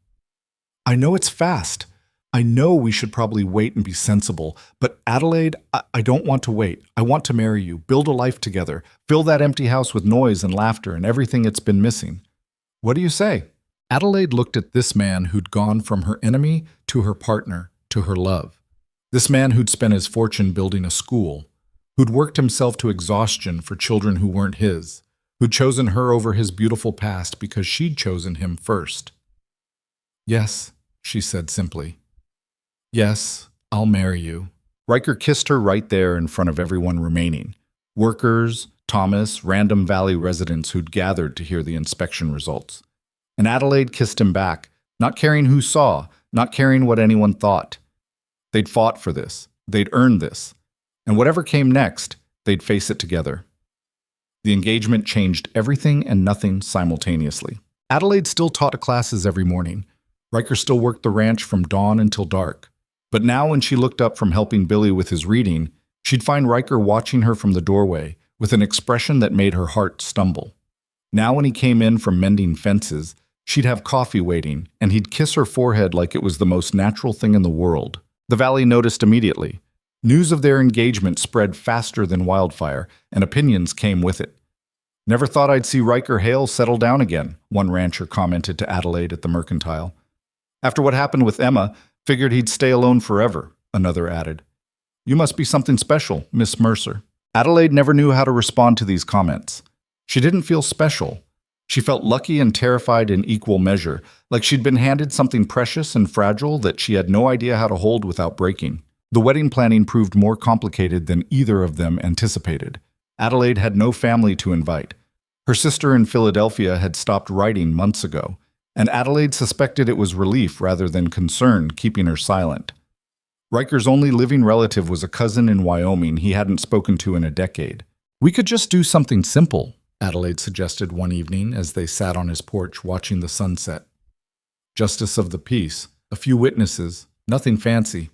I know it's fast. I know we should probably wait and be sensible. But Adelaide, I don't want to wait. I want to marry you, build a life together, fill that empty house with noise and laughter and everything it's been missing. What do you say?" Adelaide looked at this man who'd gone from her enemy to her partner to her love. This man who'd spent his fortune building a school, who'd worked himself to exhaustion for children who weren't his, who'd chosen her over his beautiful past because she'd chosen him first. "Yes," she said simply. "Yes, I'll marry you." Riker kissed her right there in front of everyone remaining. Workers, Thomas, random Valley residents who'd gathered to hear the inspection results. And Adelaide kissed him back, not caring who saw, not caring what anyone thought. They'd fought for this. They'd earned this. And whatever came next, they'd face it together. The engagement changed everything and nothing simultaneously. Adelaide still taught classes every morning. Riker still worked the ranch from dawn until dark. But now when she looked up from helping Billy with his reading, she'd find Riker watching her from the doorway with an expression that made her heart stumble. Now when he came in from mending fences, she'd have coffee waiting, and he'd kiss her forehead like it was the most natural thing in the world. The Valley noticed immediately. News of their engagement spread faster than wildfire, and opinions came with it. "Never thought I'd see Riker Hale settle down again," one rancher commented to Adelaide at the Mercantile. "After what happened with Emma, figured he'd stay alone forever," another added. "You must be something special, Miss Mercer." Adelaide never knew how to respond to these comments. She didn't feel special. She felt lucky and terrified in equal measure, like she'd been handed something precious and fragile that she had no idea how to hold without breaking. The wedding planning proved more complicated than either of them anticipated. Adelaide had no family to invite. Her sister in Philadelphia had stopped writing months ago, and Adelaide suspected it was relief rather than concern keeping her silent. Riker's only living relative was a cousin in Wyoming he hadn't spoken to in a decade. "We could just do something simple," Adelaide suggested one evening as they sat on his porch watching the sunset. "Justice of the peace, a few witnesses, nothing fancy."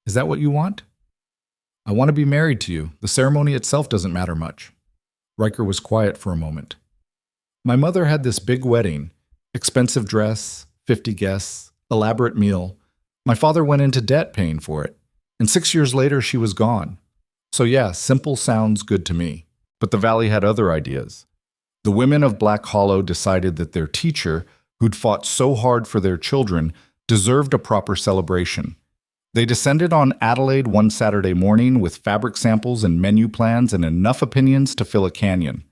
"Is that what you want?" "I want to be married to you. The ceremony itself doesn't matter much." Riker was quiet for a moment. "My mother had this big wedding, expensive dress, 50 guests, elaborate meal. My father went into debt paying for it, and 6 years later she was gone. So yeah, simple sounds good to me." But the Valley had other ideas. The women of Black Hollow decided that their teacher, who'd fought so hard for their children, deserved a proper celebration. They descended on Adelaide one Saturday morning with fabric samples and menu plans and enough opinions to fill a canyon.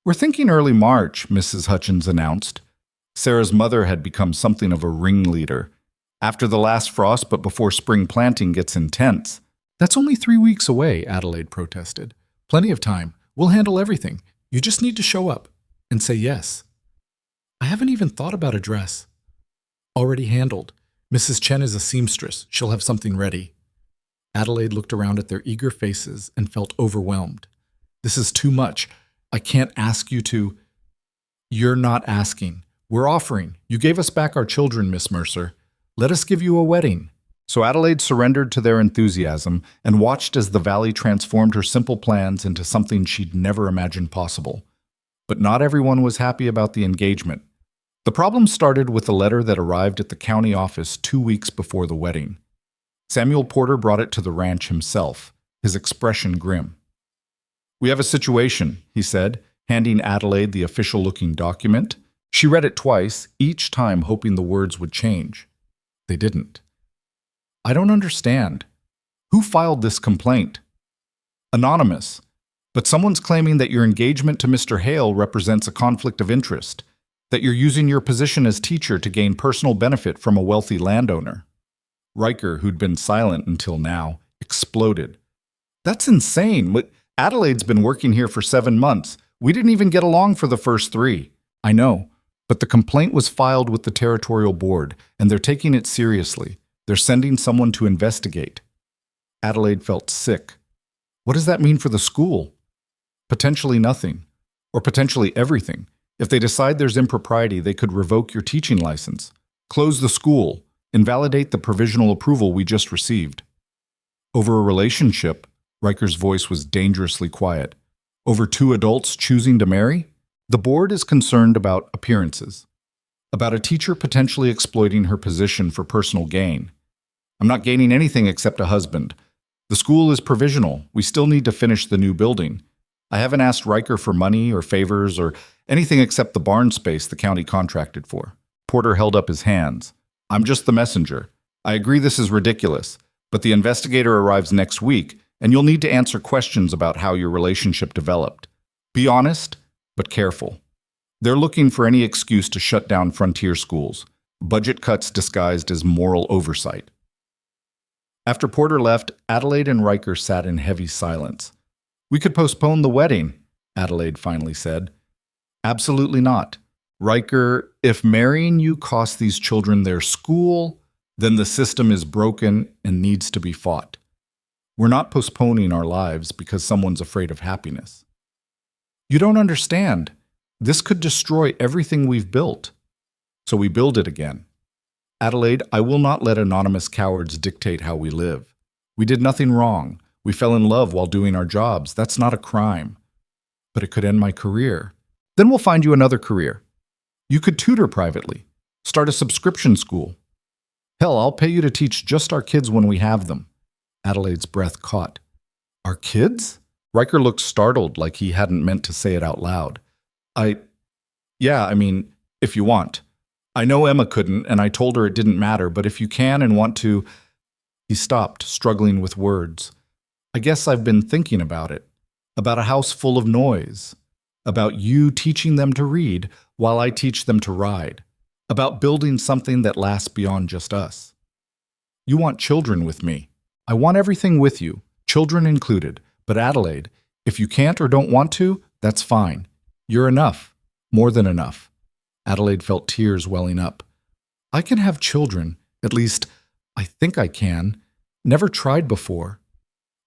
"We're thinking early March," Mrs. Hutchins announced. Sarah's mother had become something of a ringleader. "After the last frost, but before spring planting gets intense." "That's only 3 weeks away," Adelaide protested. "Plenty of time. We'll handle everything. You just need to show up and say yes." "I haven't even thought about a dress." "Already handled. Mrs. Chen is a seamstress. She'll have something ready." Adelaide looked around at their eager faces and felt overwhelmed. "This is too much. I can't ask you to—" "You're not asking. We're offering. You gave us back our children, Miss Mercer. Let us give you a wedding." So Adelaide surrendered to their enthusiasm and watched as the Valley transformed her simple plans into something she'd never imagined possible. But not everyone was happy about the engagement. The problem started with a letter that arrived at the county office 2 weeks before the wedding. Samuel Porter brought it to the ranch himself, his expression grim. "We have a situation," he said, handing Adelaide the official-looking document. She read it twice, each time hoping the words would change. They didn't. "I don't understand. Who filed this complaint?" "Anonymous. But someone's claiming that your engagement to Mr. Hale represents a conflict of interest, that you're using your position as teacher to gain personal benefit from a wealthy landowner." Riker, who'd been silent until now, exploded. "That's insane. Adelaide's been working here for 7 months. We didn't even get along for the first 3. "I know, but the complaint was filed with the territorial board, and they're taking it seriously. They're sending someone to investigate." Adelaide felt sick. "What does that mean for the school?" Potentially nothing. Or potentially everything. If they decide there's impropriety, they could revoke your teaching license, close the school, invalidate the provisional approval we just received. Over a relationship, Riker's voice was dangerously quiet. Over two adults choosing to marry? The board is concerned about appearances. About a teacher potentially exploiting her position for personal gain. I'm not gaining anything except a husband. The school is provisional. We still need to finish the new building. I haven't asked Riker for money or favors or anything except the barn space the county contracted for. Porter held up his hands. I'm just the messenger. I agree this is ridiculous, but the investigator arrives next week, and you'll need to answer questions about how your relationship developed. Be honest, but careful. They're looking for any excuse to shut down frontier schools, budget cuts disguised as moral oversight. After Porter left, Adelaide and Riker sat in heavy silence. We could postpone the wedding, Adelaide finally said. Absolutely not. Riker, if marrying you costs these children their school, then the system is broken and needs to be fought. We're not postponing our lives because someone's afraid of happiness. You don't understand. This could destroy everything we've built. So we build it again. Adelaide, I will not let anonymous cowards dictate how we live. We did nothing wrong. We fell in love while doing our jobs. That's not a crime. But it could end my career. Then we'll find you another career. You could tutor privately. Start a subscription school. Hell, I'll pay you to teach just our kids when we have them. Adelaide's breath caught. Our kids? Riker looked startled, like he hadn't meant to say it out loud. If you want. I know Emma couldn't, and I told her it didn't matter, but if you can and want to... He stopped, struggling with words. I guess I've been thinking about it. About a house full of noise. About you teaching them to read while I teach them to ride. About building something that lasts beyond just us. You want children with me. I want everything with you, children included. But Adelaide, if you can't or don't want to, that's fine. You're enough. More than enough. Adelaide felt tears welling up. I can have children. At least, I think I can. Never tried before.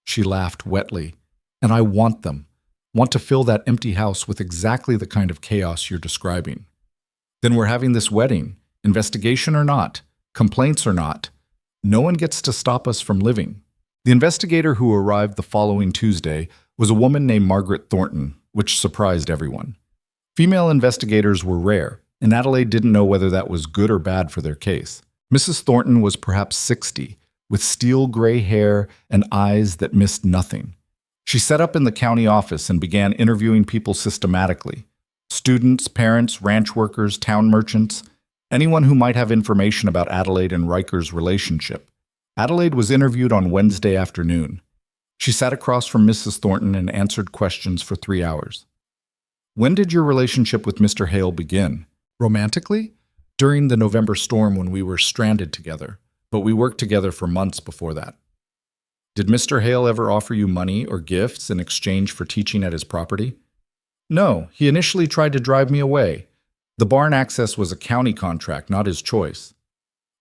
She laughed wetly. And I want them. Want to fill that empty house with exactly the kind of chaos you're describing. Then we're having this wedding, investigation or not, complaints or not. No one gets to stop us from living. The investigator who arrived the following Tuesday was a woman named Margaret Thornton, which surprised everyone. Female investigators were rare, and Adelaide didn't know whether that was good or bad for their case. Mrs. Thornton was perhaps 60, with steel gray hair and eyes that missed nothing. She set up in the county office and began interviewing people systematically. Students, parents, ranch workers, town merchants, anyone who might have information about Adelaide and Riker's relationship. Adelaide was interviewed on Wednesday afternoon. She sat across from Mrs. Thornton and answered questions for 3 hours. When did your relationship with Mr. Hale begin? Romantically? During the November storm when we were stranded together, but we worked together for months before that. Did Mr. Hale ever offer you money or gifts in exchange for teaching at his property? No, he initially tried to drive me away. The barn access was a county contract, not his choice.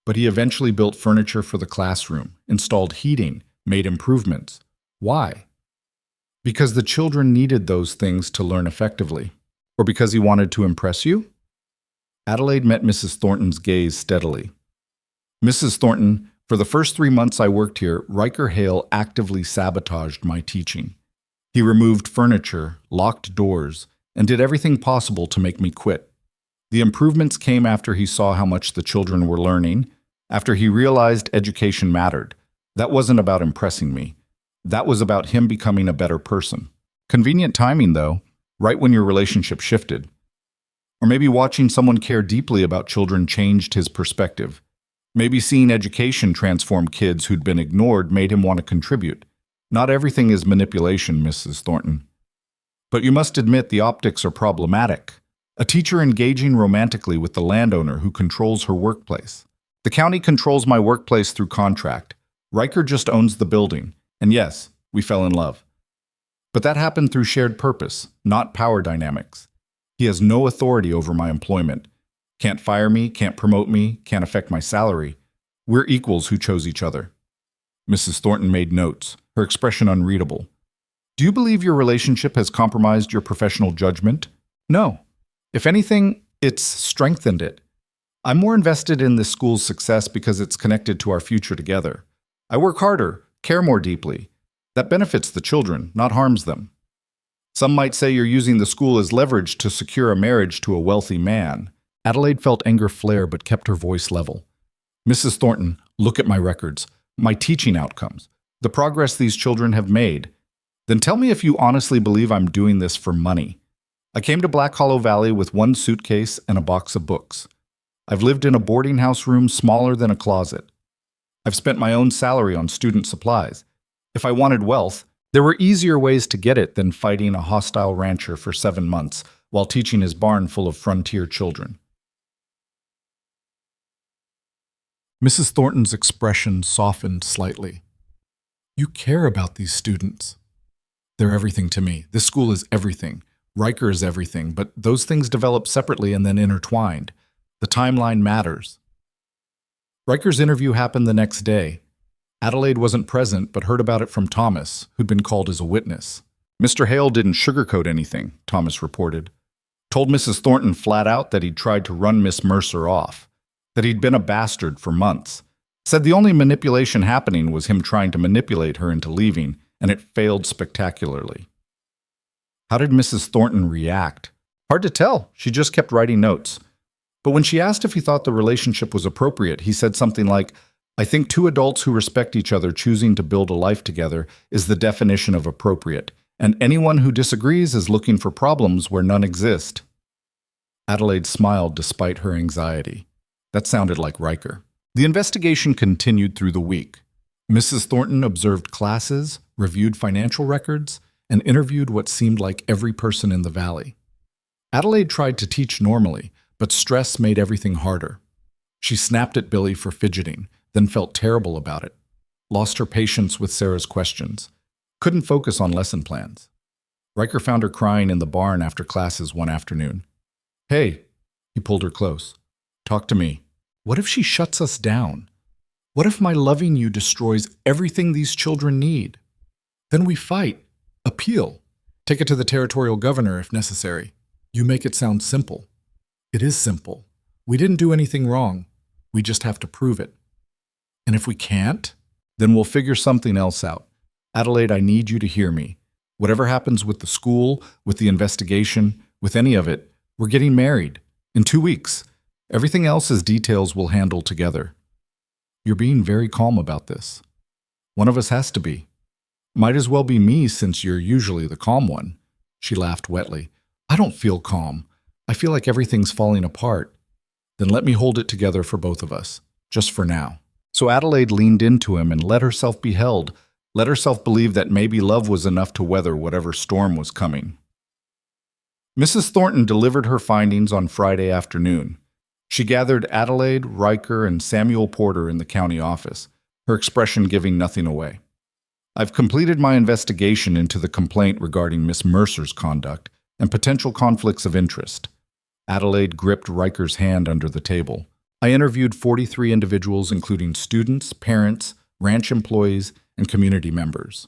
But he eventually built furniture for the classroom, installed heating, made improvements. Why? Because the children needed those things to learn effectively. Or because he wanted to impress you? Adelaide met Mrs. Thornton's gaze steadily. Mrs. Thornton, for the first 3 months I worked here, Riker Hale actively sabotaged my teaching. He removed furniture, locked doors, and did everything possible to make me quit. The improvements came after he saw how much the children were learning, after he realized education mattered. That wasn't about impressing me. That was about him becoming a better person. Convenient timing, though, right when your relationship shifted. Or maybe watching someone care deeply about children changed his perspective. Maybe seeing education transform kids who'd been ignored made him want to contribute. Not everything is manipulation, Mrs. Thornton. But you must admit the optics are problematic. A teacher engaging romantically with the landowner who controls her workplace. The county controls my workplace through contract. Riker just owns the building. And yes, we fell in love. But that happened through shared purpose, not power dynamics. He has no authority over my employment. Can't fire me, can't promote me, can't affect my salary. We're equals who chose each other. Mrs. Thornton made notes, her expression unreadable. Do you believe your relationship has compromised your professional judgment? No. If anything, it's strengthened it. I'm more invested in this school's success because it's connected to our future together. I work harder, care more deeply. That benefits the children, not harms them. Some might say you're using the school as leverage to secure a marriage to a wealthy man. Adelaide felt anger flare but kept her voice level. Mrs. Thornton, look at my records, my teaching outcomes, the progress these children have made. Then tell me if you honestly believe I'm doing this for money. I came to Black Hollow Valley with one suitcase and a box of books. I've lived in a boarding house room smaller than a closet. I've spent my own salary on student supplies. If I wanted wealth, there were easier ways to get it than fighting a hostile rancher for 7 months while teaching his barn full of frontier children. Mrs. Thornton's expression softened slightly. You care about these students. They're everything to me. This school is everything. Riker is everything, but those things develop separately and then intertwined. The timeline matters. Riker's interview happened the next day. Adelaide wasn't present, but heard about it from Thomas, who'd been called as a witness. Mr. Hale didn't sugarcoat anything, Thomas reported. Told Mrs. Thornton flat out that he'd tried to run Miss Mercer off, that he'd been a bastard for months. Said the only manipulation happening was him trying to manipulate her into leaving, and it failed spectacularly. How did Mrs. Thornton react? Hard to tell. She just kept writing notes. But when she asked if he thought the relationship was appropriate, he said something like, I think two adults who respect each other choosing to build a life together is the definition of appropriate, and anyone who disagrees is looking for problems where none exist. Adelaide smiled despite her anxiety. That sounded like Riker. The investigation continued through the week. Mrs. Thornton observed classes, reviewed financial records, and interviewed what seemed like every person in the valley. Adelaide tried to teach normally, but stress made everything harder. She snapped at Billy for fidgeting, then felt terrible about it. Lost her patience with Sarah's questions. Couldn't focus on lesson plans. Riker found her crying in the barn after classes one afternoon. Hey, he pulled her close. Talk to me. What if she shuts us down? What if my loving you destroys everything these children need? Then we fight, appeal, take it to the territorial governor if necessary. You make it sound simple. It is simple. We didn't do anything wrong. We just have to prove it. And if we can't, then we'll figure something else out. Adelaide, I need you to hear me. Whatever happens with the school, with the investigation, with any of it, we're getting married. In 2 weeks. Everything else is details we'll handle together. You're being very calm about this. One of us has to be. Might as well be me since you're usually the calm one. She laughed wetly. I don't feel calm. I feel like everything's falling apart. Then let me hold it together for both of us, just for now. So Adelaide leaned into him and let herself be held, let herself believe that maybe love was enough to weather whatever storm was coming. Mrs. Thornton delivered her findings on Friday afternoon. She gathered Adelaide, Riker, and Samuel Porter in the county office, her expression giving nothing away. I've completed my investigation into the complaint regarding Miss Mercer's conduct and potential conflicts of interest. Adelaide gripped Riker's hand under the table. I interviewed 43 individuals, including students, parents, ranch employees, and community members.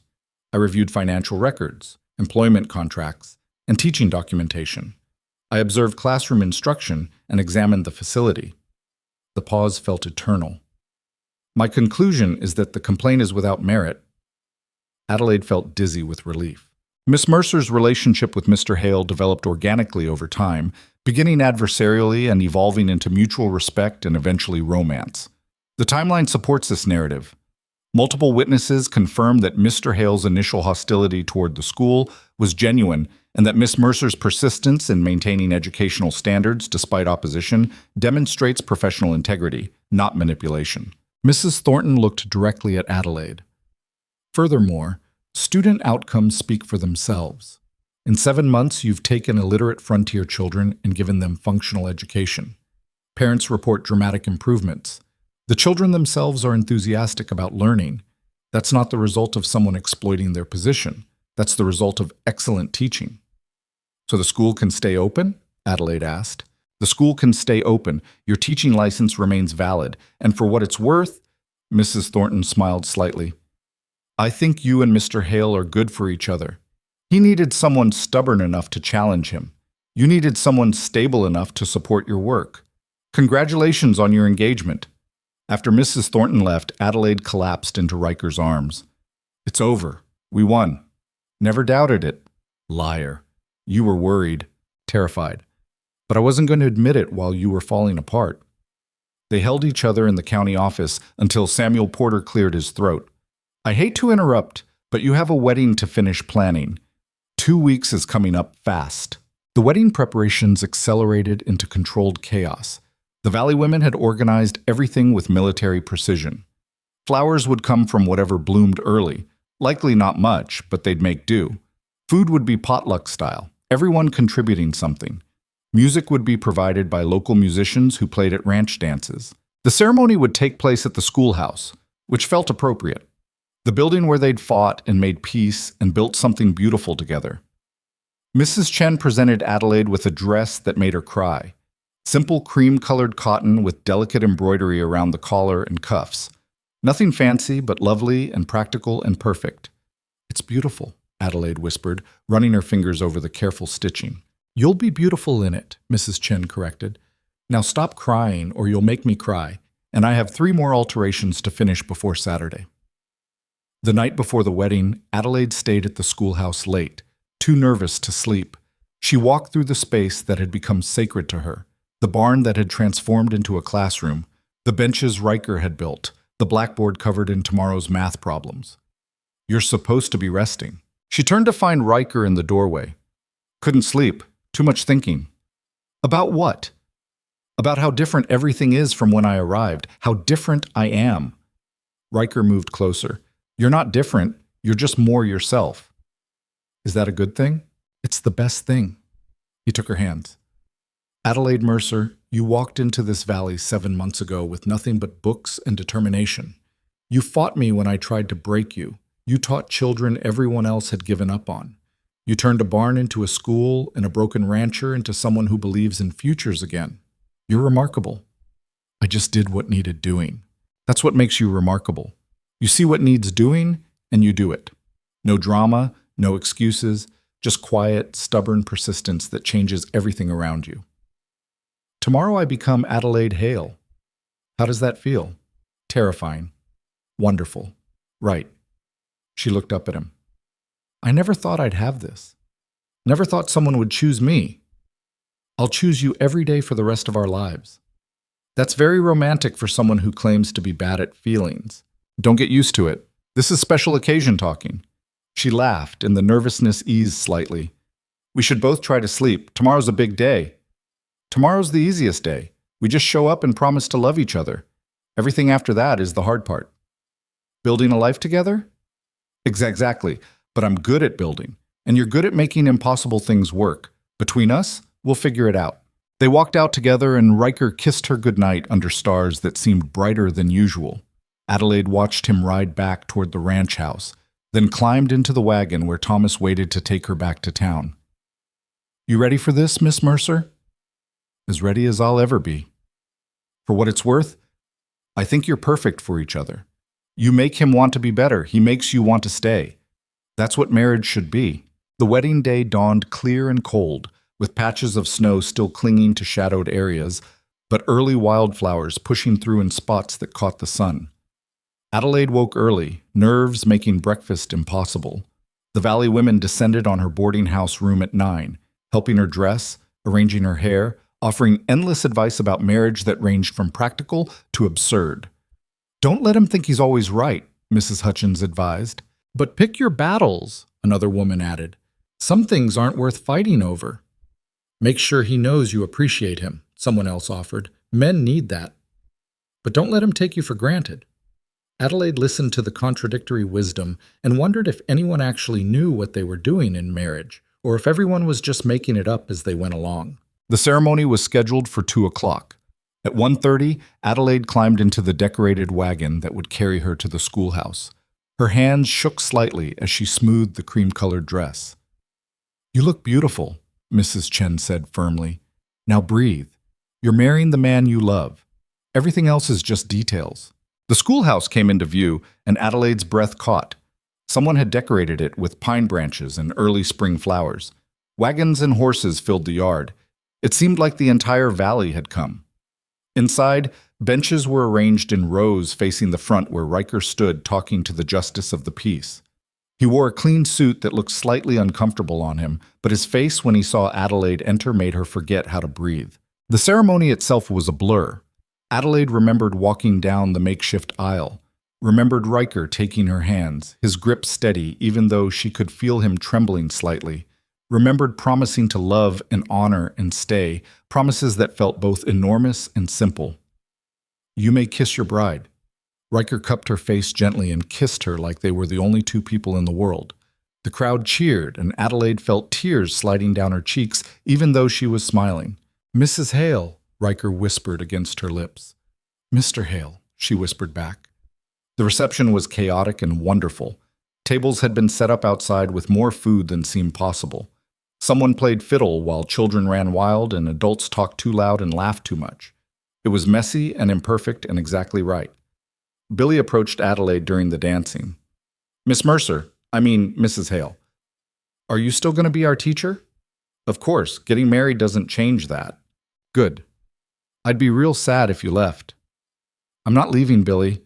I reviewed financial records, employment contracts, and teaching documentation. I observed classroom instruction and examined the facility. The pause felt eternal. My conclusion is that the complaint is without merit. Adelaide felt dizzy with relief. Miss Mercer's relationship with Mr. Hale developed organically over time, beginning adversarially and evolving into mutual respect and eventually romance. The timeline supports this narrative. Multiple witnesses confirmed that Mr. Hale's initial hostility toward the school was genuine and that Miss Mercer's persistence in maintaining educational standards despite opposition demonstrates professional integrity, not manipulation. Mrs. Thornton looked directly at Adelaide. Furthermore, student outcomes speak for themselves. In 7 months, you've taken illiterate frontier children and given them functional education. Parents report dramatic improvements. The children themselves are enthusiastic about learning. That's not the result of someone exploiting their position. That's the result of excellent teaching. So the school can stay open? Adelaide asked. The school can stay open. Your teaching license remains valid. And for what it's worth, Mrs. Thornton smiled slightly. I think you and Mr. Hale are good for each other. He needed someone stubborn enough to challenge him. You needed someone stable enough to support your work. Congratulations on your engagement. After Mrs. Thornton left, Adelaide collapsed into Riker's arms. It's over. We won. Never doubted it. Liar. You were worried, terrified. But I wasn't going to admit it while you were falling apart. They held each other in the county office until Samuel Porter cleared his throat. I hate to interrupt, but you have a wedding to finish planning. 2 weeks is coming up fast. The wedding preparations accelerated into controlled chaos. The Valley women had organized everything with military precision. Flowers would come from whatever bloomed early, likely not much, but they'd make do. Food would be potluck style, everyone contributing something. Music would be provided by local musicians who played at ranch dances. The ceremony would take place at the schoolhouse, which felt appropriate. The building where they'd fought and made peace and built something beautiful together. Mrs. Chen presented Adelaide with a dress that made her cry. Simple cream-colored cotton with delicate embroidery around the collar and cuffs. Nothing fancy, but lovely and practical and perfect. It's beautiful, Adelaide whispered, running her fingers over the careful stitching. You'll be beautiful in it, Mrs. Chen corrected. Now stop crying or you'll make me cry, and I have 3 more alterations to finish before Saturday. The night before the wedding, Adelaide stayed at the schoolhouse late, too nervous to sleep. She walked through the space that had become sacred to her, the barn that had transformed into a classroom, the benches Riker had built, the blackboard covered in tomorrow's math problems. You're supposed to be resting. She turned to find Riker in the doorway. Couldn't sleep. Too much thinking. About what? About how different everything is from when I arrived, how different I am. Riker moved closer. You're not different, you're just more yourself. Is that a good thing? It's the best thing. He took her hands. Adelaide Mercer, you walked into this valley 7 months ago with nothing but books and determination. You fought me when I tried to break you. You taught children everyone else had given up on. You turned a barn into a school and a broken rancher into someone who believes in futures again. You're remarkable. I just did what needed doing. That's what makes you remarkable. You see what needs doing, and you do it. No drama, no excuses, just quiet, stubborn persistence that changes everything around you. Tomorrow I become Adelaide Hale. How does that feel? Terrifying. Wonderful. Right. She looked up at him. I never thought I'd have this. Never thought someone would choose me. I'll choose you every day for the rest of our lives. That's very romantic for someone who claims to be bad at feelings. Don't get used to it. This is special occasion talking. She laughed, and the nervousness eased slightly. We should both try to sleep. Tomorrow's a big day. Tomorrow's the easiest day. We just show up and promise to love each other. Everything after that is the hard part. Building a life together? Exactly. But I'm good at building, and you're good at making impossible things work. Between us, we'll figure it out. They walked out together, and Riker kissed her goodnight under stars that seemed brighter than usual. Adelaide watched him ride back toward the ranch house, then climbed into the wagon where Thomas waited to take her back to town. You ready for this, Miss Mercer? As ready as I'll ever be. For what it's worth, I think you're perfect for each other. You make him want to be better. He makes you want to stay. That's what marriage should be. The wedding day dawned clear and cold, with patches of snow still clinging to shadowed areas, but early wildflowers pushing through in spots that caught the sun. Adelaide woke early, nerves making breakfast impossible. The Valley women descended on her boarding house room at 9, helping her dress, arranging her hair, offering endless advice about marriage that ranged from practical to absurd. Don't let him think he's always right, Mrs. Hutchins advised. But pick your battles, another woman added. Some things aren't worth fighting over. Make sure he knows you appreciate him, someone else offered. Men need that. But don't let him take you for granted. Adelaide listened to the contradictory wisdom and wondered if anyone actually knew what they were doing in marriage, or if everyone was just making it up as they went along. The ceremony was scheduled for 2 o'clock. At 1:30, Adelaide climbed into the decorated wagon that would carry her to the schoolhouse. Her hands shook slightly as she smoothed the cream-colored dress. You look beautiful, Mrs. Chen said firmly. Now breathe. You're marrying the man you love. Everything else is just details. The schoolhouse came into view, and Adelaide's breath caught. Someone had decorated it with pine branches and early spring flowers. Wagons and horses filled the yard. It seemed like the entire valley had come. Inside, benches were arranged in rows facing the front where Riker stood talking to the justice of the peace. He wore a clean suit that looked slightly uncomfortable on him, but his face when he saw Adelaide enter made her forget how to breathe. The ceremony itself was a blur. Adelaide remembered walking down the makeshift aisle, remembered Riker taking her hands, his grip steady even though she could feel him trembling slightly, remembered promising to love and honor and stay, promises that felt both enormous and simple. "You may kiss your bride." Riker cupped her face gently and kissed her like they were the only two people in the world. The crowd cheered, and Adelaide felt tears sliding down her cheeks even though she was smiling. "Mrs. Hale," Riker whispered against her lips. "Mr. Hale," she whispered back. The reception was chaotic and wonderful. Tables had been set up outside with more food than seemed possible. Someone played fiddle while children ran wild and adults talked too loud and laughed too much. It was messy and imperfect and exactly right. Billy approached Adelaide during the dancing. Mrs. Hale, are you still going to be our teacher?" "Of course, getting married doesn't change that." "Good. I'd be real sad if you left." "I'm not leaving, Billy.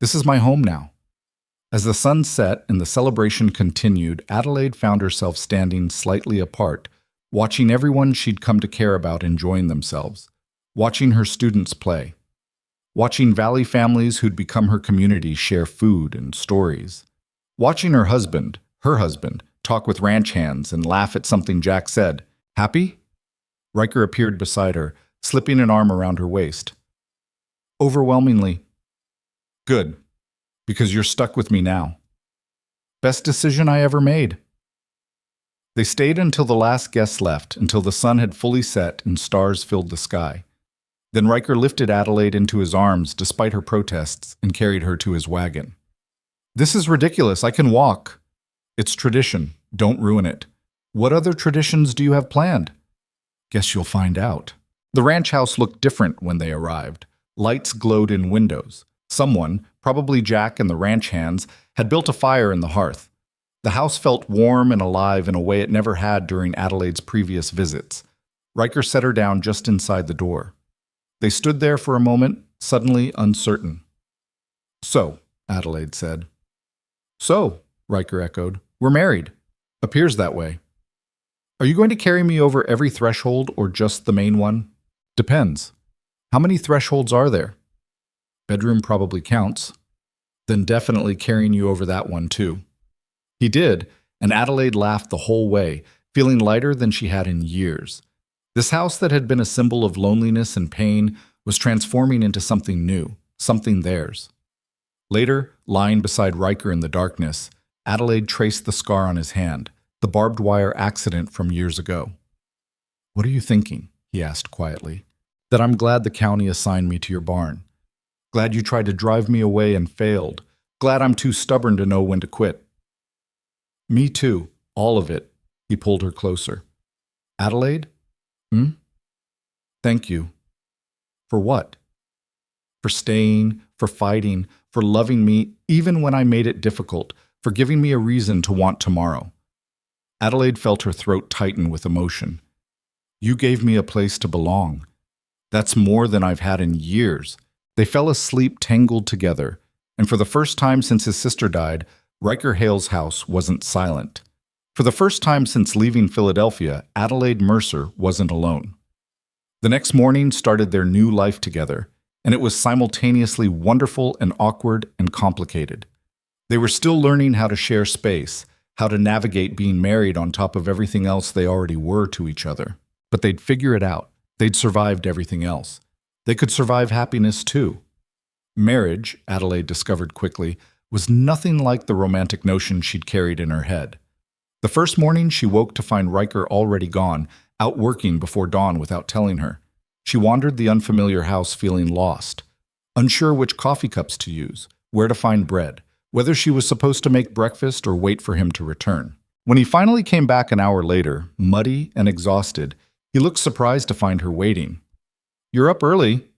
This is my home now." As the sun set and the celebration continued, Adelaide found herself standing slightly apart, watching everyone she'd come to care about enjoying themselves, watching her students play, watching Valley families who'd become her community share food and stories, watching her husband, talk with ranch hands and laugh at something Jack said. "Happy?" Riker appeared beside her, slipping an arm around her waist. "Overwhelmingly." "Good, because you're stuck with me now." "Best decision I ever made." They stayed until the last guest left, until the sun had fully set and stars filled the sky. Then Riker lifted Adelaide into his arms despite her protests and carried her to his wagon. "This is ridiculous. I can walk." "It's tradition. Don't ruin it." "What other traditions do you have planned?" "Guess you'll find out." The ranch house looked different when they arrived. Lights glowed in windows. Someone, probably Jack and the ranch hands, had built a fire in the hearth. The house felt warm and alive in a way it never had during Adelaide's previous visits. Riker set her down just inside the door. They stood there for a moment, suddenly uncertain. "So," Adelaide said. "So," Riker echoed. "We're married. Appears that way." "Are you going to carry me over every threshold or just the main one?" "Depends. How many thresholds are there?" "Bedroom probably counts." "Then definitely carrying you over that one too." He did, and Adelaide laughed the whole way, feeling lighter than she had in years. This house that had been a symbol of loneliness and pain was transforming into something new, something theirs. Later, lying beside Riker in the darkness, Adelaide traced the scar on his hand, the barbed wire accident from years ago. "What are you thinking?" he asked quietly. "That I'm glad the county assigned me to your barn. Glad you tried to drive me away and failed. Glad I'm too stubborn to know when to quit." "Me too, all of it." He pulled her closer. "Adelaide? Thank you." "For what?" "For staying, for fighting, for loving me even when I made it difficult, for giving me a reason to want tomorrow." Adelaide felt her throat tighten with emotion. "You gave me a place to belong. That's more than I've had in years." They fell asleep tangled together, and for the first time since his sister died, Riker Hale's house wasn't silent. For the first time since leaving Philadelphia, Adelaide Mercer wasn't alone. The next morning started their new life together, and it was simultaneously wonderful and awkward and complicated. They were still learning how to share space, how to navigate being married on top of everything else they already were to each other. But they'd figure it out. They'd survived everything else. They could survive happiness too. Marriage, Adelaide discovered quickly, was nothing like the romantic notion she'd carried in her head. The first morning she woke to find Riker already gone, out working before dawn without telling her. She wandered the unfamiliar house feeling lost, unsure which coffee cups to use, where to find bread, whether she was supposed to make breakfast or wait for him to return. When he finally came back an hour later, muddy and exhausted, he looked surprised to find her waiting. "You're up early."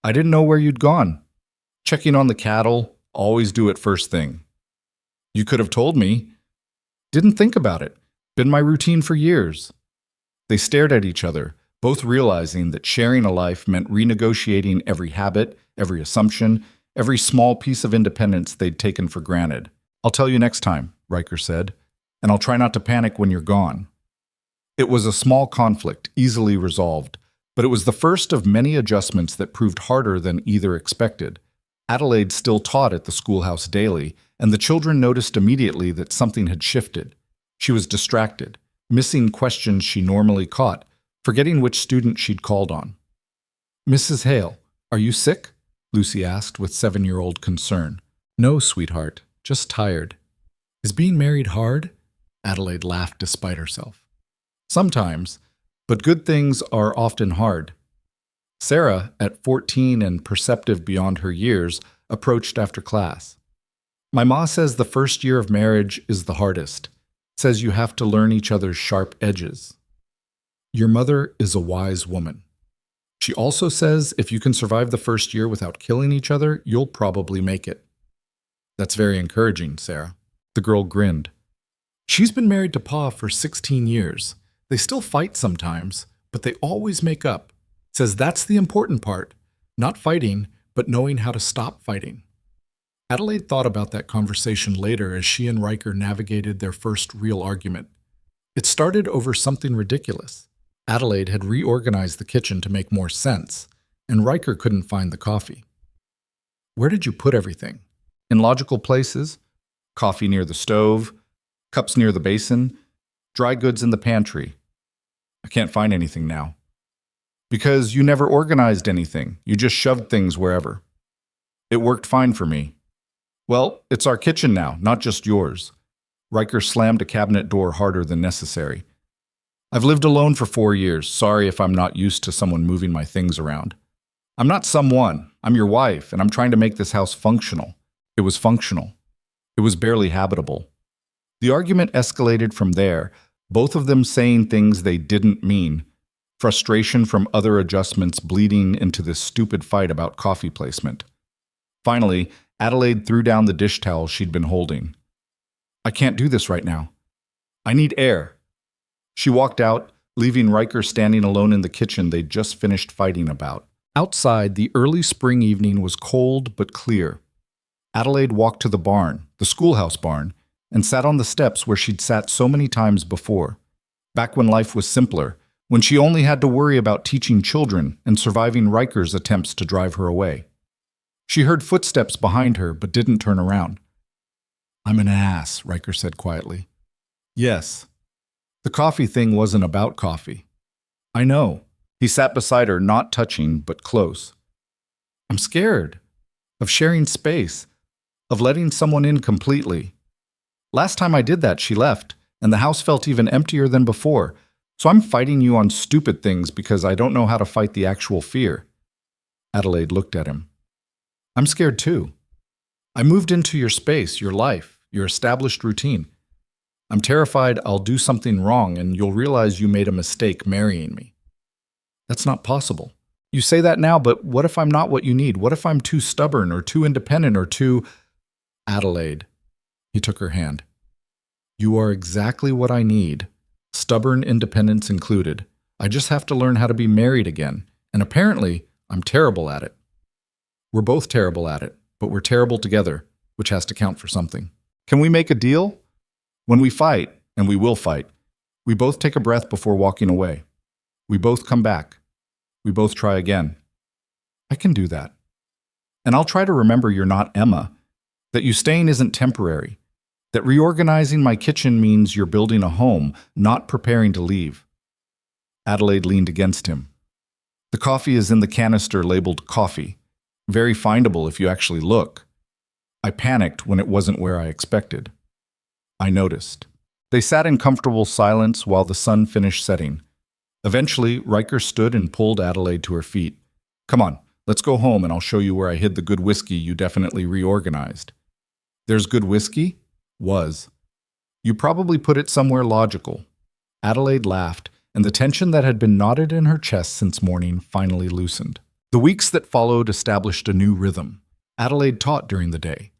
"I didn't know where you'd gone." "Checking on the cattle. Always do it first thing." You could have told me. Didn't think about it. Been my routine for years. They stared at each other, both realizing that sharing a life meant renegotiating every habit, every assumption, every small piece of independence they'd taken for granted. I'll tell you next time, Riker said, and I'll try not to panic when you're gone. It was a small conflict, easily resolved, but it was the first of many adjustments that proved harder than either expected. Adelaide still taught at the schoolhouse daily, and the children noticed immediately that something had shifted. She was distracted, missing questions she normally caught, forgetting which student she'd called on. "Mrs. Hale, are you sick?" Lucy asked with 7-year-old concern. "No, sweetheart, just tired." "Is being married hard?" Adelaide laughed despite herself. "Sometimes, but good things are often hard." Sarah, at 14 and perceptive beyond her years, approached after class. "My ma says the first year of marriage is the hardest. Says you have to learn each other's sharp edges." "Your mother is a wise woman. She also says if you can survive the first year without killing each other, you'll probably make it." "That's very encouraging, Sarah." The girl grinned. "She's been married to Pa for 16 years. They still fight sometimes, but they always make up. Says that's the important part, not fighting, but knowing how to stop fighting." Adelaide thought about that conversation later as she and Riker navigated their first real argument. It started over something ridiculous. Adelaide had reorganized the kitchen to make more sense, and Riker couldn't find the coffee. "Where did you put everything?" "In logical places. Coffee near the stove, cups near the basin, dry goods in the pantry. I can't find anything now." "Because you never organized anything. You just shoved things wherever." "It worked fine for me." "Well, it's our kitchen now, not just yours." Riker slammed a cabinet door harder than necessary. "I've lived alone for 4 years. Sorry if I'm not used to someone moving my things around." "I'm not someone. I'm your wife, and I'm trying to make this house functional." It was functional. It was barely habitable. The argument escalated from there, both of them saying things they didn't mean, frustration from other adjustments bleeding into this stupid fight about coffee placement. Finally, Adelaide threw down the dish towel she'd been holding. "I can't do this right now. I need air." She walked out, leaving Riker standing alone in the kitchen they'd just finished fighting about. Outside, the early spring evening was cold but clear. Adelaide walked to the barn, the schoolhouse barn, and sat on the steps where she'd sat so many times before, back when life was simpler, when she only had to worry about teaching children and surviving Riker's attempts to drive her away. She heard footsteps behind her, but didn't turn around. "I'm an ass," Riker said quietly. "Yes." The coffee thing wasn't about coffee. "I know." He sat beside her, not touching, but close. "I'm scared. Of sharing space. Of letting someone in completely. Last time I did that, she left, and the house felt even emptier than before. So I'm fighting you on stupid things because I don't know how to fight the actual fear." Adelaide looked at him. "I'm scared too. I moved into your space, your life, your established routine. I'm terrified I'll do something wrong and you'll realize you made a mistake marrying me." "That's not possible." "You say that now, but what if I'm not what you need? What if I'm too stubborn or too independent or too—" "Adelaide." He took her hand. "You are exactly what I need, stubborn independence included. I just have to learn how to be married again, and apparently I'm terrible at it." "We're both terrible at it, but we're terrible together, which has to count for something. Can we make a deal? When we fight, and we will fight, we both take a breath before walking away. We both come back. We both try again." "I can do that. And I'll try to remember you're not Emma, that you staying isn't temporary, that reorganizing my kitchen means you're building a home, not preparing to leave." Adelaide leaned against him. "The coffee is in the canister labeled coffee. Very findable if you actually look." I panicked when it wasn't where I expected. I noticed. They sat in comfortable silence while the sun finished setting. Eventually, Riker stood and pulled Adelaide to her feet. "Come on, let's go home and I'll show you where I hid the good whiskey you definitely reorganized." "There's good whiskey?" "Was. You probably put it somewhere logical." Adelaide laughed, and the tension that had been knotted in her chest since morning finally loosened. The weeks that followed established a new rhythm. Adelaide taught during the day.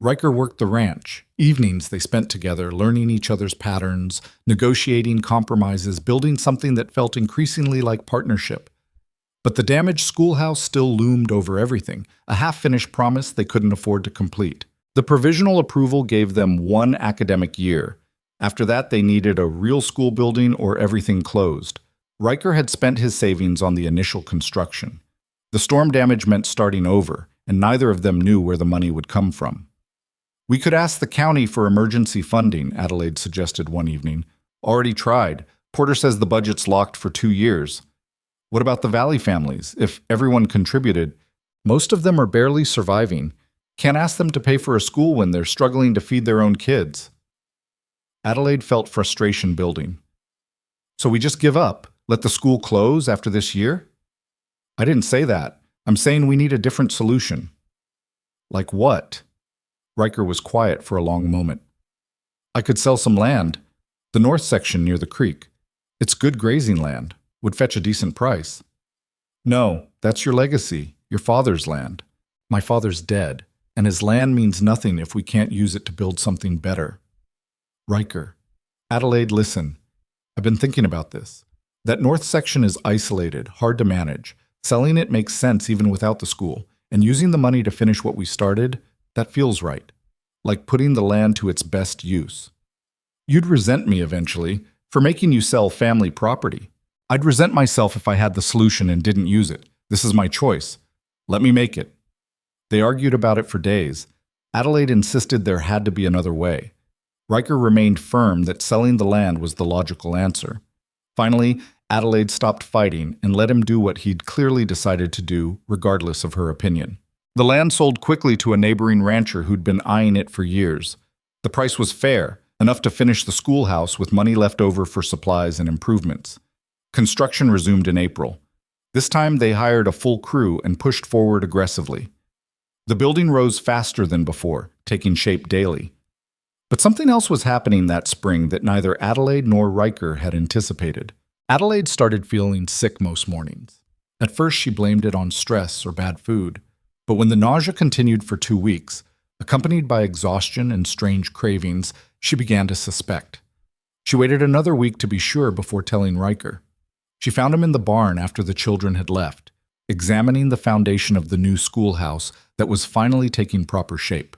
Riker worked the ranch. Evenings they spent together, learning each other's patterns, negotiating compromises, building something that felt increasingly like partnership. But the damaged schoolhouse still loomed over everything, a half-finished promise they couldn't afford to complete. The provisional approval gave them 1 academic year. After that, they needed a real school building or everything closed. Riker had spent his savings on the initial construction. The storm damage meant starting over, and neither of them knew where the money would come from. "We could ask the county for emergency funding," Adelaide suggested one evening. "Already tried. Porter says the budget's locked for 2 years. What about the Valley families? If everyone contributed, most of them are barely surviving. Can't ask them to pay for a school when they're struggling to feed their own kids." Adelaide felt frustration building. "So we just give up? Let the school close after this year?" "I didn't say that. I'm saying we need a different solution." "Like what?" Riker was quiet for a long moment. "I could sell some land. The north section near the creek. It's good grazing land. Would fetch a decent price." "No, that's your legacy, your father's land. My father's dead, and his land means nothing if we can't use it to build something better." "Riker." "Adelaide, listen. I've been thinking about this. That north section is isolated, hard to manage. Selling it makes sense even without the school, and using the money to finish what we started, that feels right. Like putting the land to its best use. You'd resent me eventually for making you sell family property. I'd resent myself if I had the solution and didn't use it. This is my choice. Let me make it." They argued about it for days. Adelaide insisted there had to be another way. Riker remained firm that selling the land was the logical answer. Finally, Adelaide stopped fighting and let him do what he'd clearly decided to do, regardless of her opinion. The land sold quickly to a neighboring rancher who'd been eyeing it for years. The price was fair, enough to finish the schoolhouse with money left over for supplies and improvements. Construction resumed in April. This time they hired a full crew and pushed forward aggressively. The building rose faster than before, taking shape daily. But something else was happening that spring that neither Adelaide nor Riker had anticipated. Adelaide started feeling sick most mornings. At first she blamed it on stress or bad food, but when the nausea continued for 2 weeks, accompanied by exhaustion and strange cravings, she began to suspect. She waited another week to be sure before telling Riker. She found him in the barn after the children had left, examining the foundation of the new schoolhouse that was finally taking proper shape.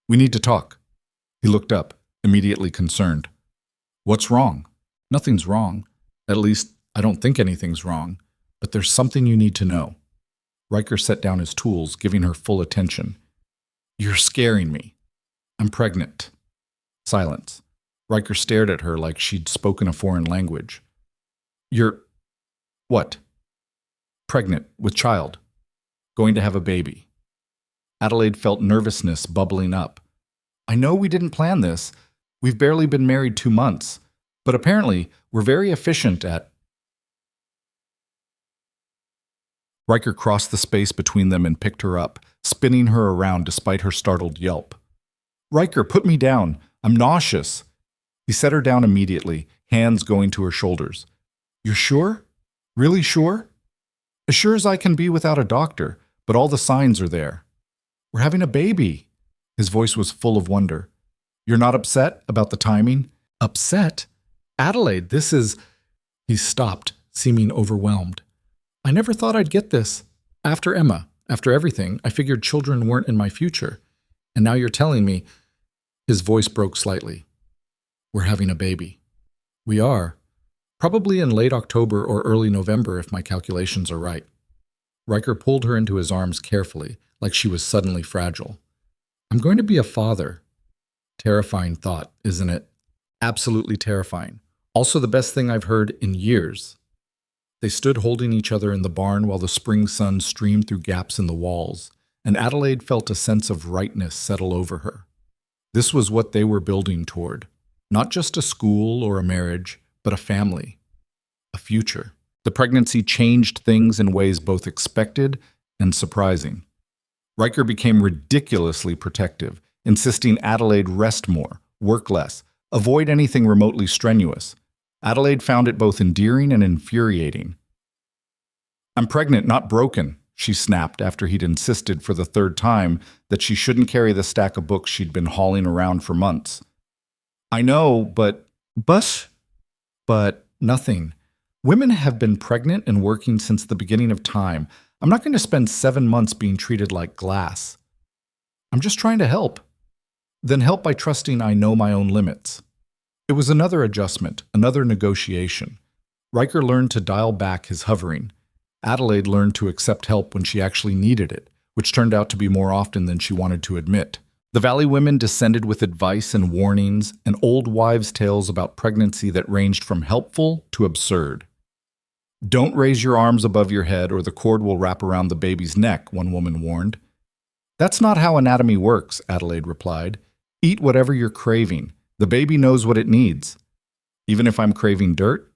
"We need to talk." He looked up, immediately concerned. "What's wrong?" "Nothing's wrong. At least, I don't think anything's wrong. But there's something you need to know." Riker set down his tools, giving her full attention. "You're scaring me. I'm pregnant." Silence. Riker stared at her like she'd spoken a foreign language. "You're... what?" "Pregnant, with child. Going to have a baby." Adelaide felt nervousness bubbling up. "I know we didn't plan this. We've barely been married 2 months. But apparently, we're very efficient at..." Riker crossed the space between them and picked her up, spinning her around despite her startled yelp. "Riker, put me down. I'm nauseous." He set her down immediately, hands going to her shoulders. "You're sure? Really sure?" "As sure as I can be without a doctor, but all the signs are there." "We're having a baby." His voice was full of wonder. "You're not upset about the timing?" "Upset? Adelaide, this is..." He stopped, seeming overwhelmed. "I never thought I'd get this. After Emma, after everything, I figured children weren't in my future. And now you're telling me..." His voice broke slightly. "We're having a baby." "We are. Probably in late October or early November if my calculations are right." Riker pulled her into his arms carefully, like she was suddenly fragile. "I'm going to be a father." Terrifying thought, isn't it? Absolutely terrifying. Also the best thing I've heard in years. They stood holding each other in the barn while the spring sun streamed through gaps in the walls, and Adelaide felt a sense of rightness settle over her. This was what they were building toward. Not just a school or a marriage, but a family. A future. The pregnancy changed things in ways both expected and surprising. Riker became ridiculously protective, insisting Adelaide rest more, work less, avoid anything remotely strenuous. Adelaide found it both endearing and infuriating. "I'm pregnant, not broken," she snapped after he'd insisted for the third time that she shouldn't carry the stack of books she'd been hauling around for months. I know, but nothing. Women have been pregnant and working since the beginning of time. I'm not going to spend 7 months being treated like glass. I'm just trying to help. Then help by trusting I know my own limits. It was another adjustment, another negotiation. Riker learned to dial back his hovering. Adelaide learned to accept help when she actually needed it, which turned out to be more often than she wanted to admit. The Valley women descended with advice and warnings and old wives' tales about pregnancy that ranged from helpful to absurd. Don't raise your arms above your head or the cord will wrap around the baby's neck, one woman warned. That's not how anatomy works, Adelaide replied. Eat whatever you're craving. The baby knows what it needs. Even if I'm craving dirt?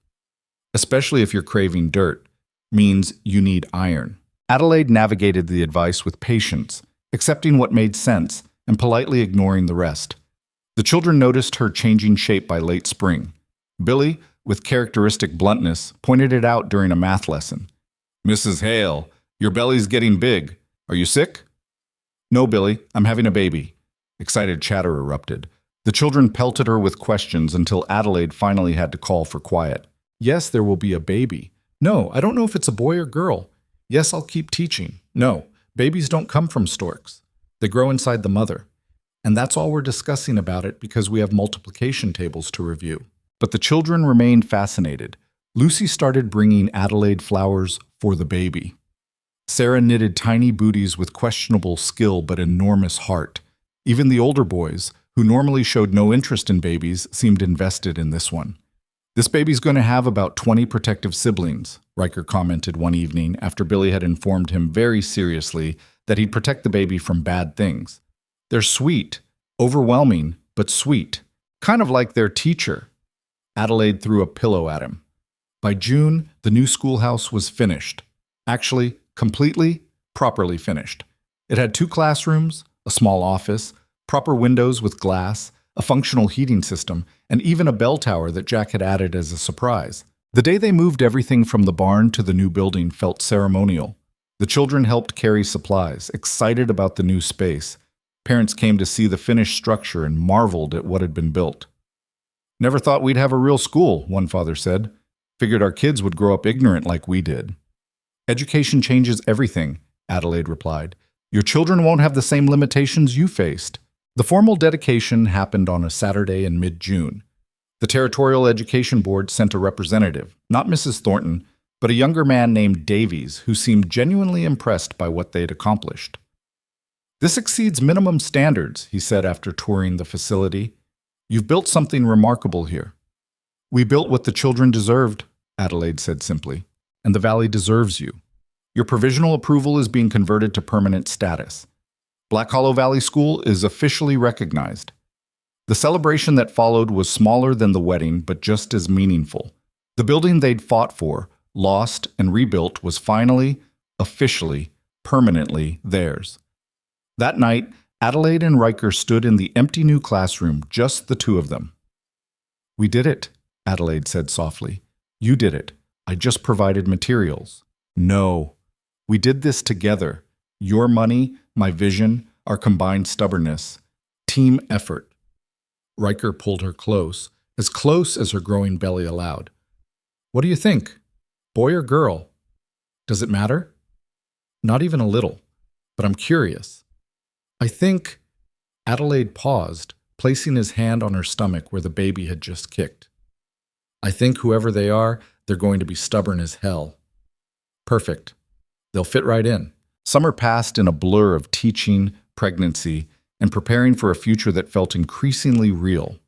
Especially if you're craving dirt, means you need iron. Adelaide navigated the advice with patience, accepting what made sense and politely ignoring the rest. The children noticed her changing shape by late spring. Billy, with characteristic bluntness, pointed it out during a math lesson. Mrs. Hale, your belly's getting big. Are you sick? No, Billy, I'm having a baby. Excited chatter erupted. The children pelted her with questions until Adelaide finally had to call for quiet. Yes, there will be a baby. No, I don't know if it's a boy or girl. Yes, I'll keep teaching. No, babies don't come from storks. They grow inside the mother. And that's all we're discussing about it because we have multiplication tables to review. But the children remained fascinated. Lucy started bringing Adelaide flowers for the baby. Sarah knitted tiny booties with questionable skill but enormous heart. Even the older boys, who normally showed no interest in babies, seemed invested in this one. This baby's going to have about 20 protective siblings, Riker commented one evening after Billy had informed him very seriously that he'd protect the baby from bad things. They're sweet, overwhelming, but sweet, kind of like their teacher. Adelaide threw a pillow at him. By June, the new schoolhouse was finished. Actually, completely, properly finished. It had 2 classrooms, a small office, proper windows with glass, a functional heating system, and even a bell tower that Jack had added as a surprise. The day they moved everything from the barn to the new building felt ceremonial. The children helped carry supplies, excited about the new space. Parents came to see the finished structure and marveled at what had been built. Never thought we'd have a real school, one father said. Figured our kids would grow up ignorant like we did. Education changes everything, Adelaide replied. Your children won't have the same limitations you faced. The formal dedication happened on a Saturday in mid-June. The Territorial Education Board sent a representative, not Mrs. Thornton, but a younger man named Davies, who seemed genuinely impressed by what they'd accomplished. This exceeds minimum standards, he said after touring the facility. You've built something remarkable here. We built what the children deserved, Adelaide said simply, and the Valley deserves you. Your provisional approval is being converted to permanent status. Black Hollow Valley School is officially recognized. The celebration that followed was smaller than the wedding, but just as meaningful. The building they'd fought for, lost, and rebuilt was finally, officially, permanently theirs. That night, Adelaide and Riker stood in the empty new classroom, just the two of them. We did it, Adelaide said softly. You did it. I just provided materials. No. We did this together. Your money, my vision, our combined stubbornness. Team effort. Riker pulled her close as her growing belly allowed. What do you think? Boy or girl? Does it matter? Not even a little, but I'm curious. I think... Adelaide paused, placing his hand on her stomach where the baby had just kicked. I think whoever they are, they're going to be stubborn as hell. Perfect. They'll fit right in. Summer passed in a blur of teaching, pregnancy, and preparing for a future that felt increasingly real.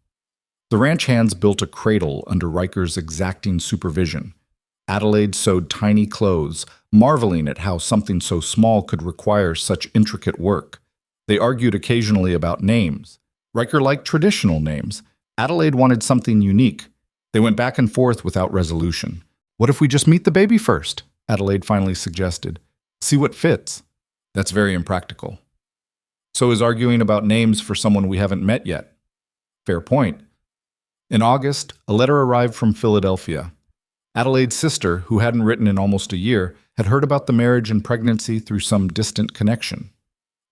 The ranch hands built a cradle under Riker's exacting supervision. Adelaide sewed tiny clothes, marveling at how something so small could require such intricate work. They argued occasionally about names. Riker liked traditional names. Adelaide wanted something unique. They went back and forth without resolution. What if we just meet the baby first? Adelaide finally suggested. See what fits. That's very impractical. So is arguing about names for someone we haven't met yet. Fair point. In August, a letter arrived from Philadelphia. Adelaide's sister, who hadn't written in almost a year, had heard about the marriage and pregnancy through some distant connection.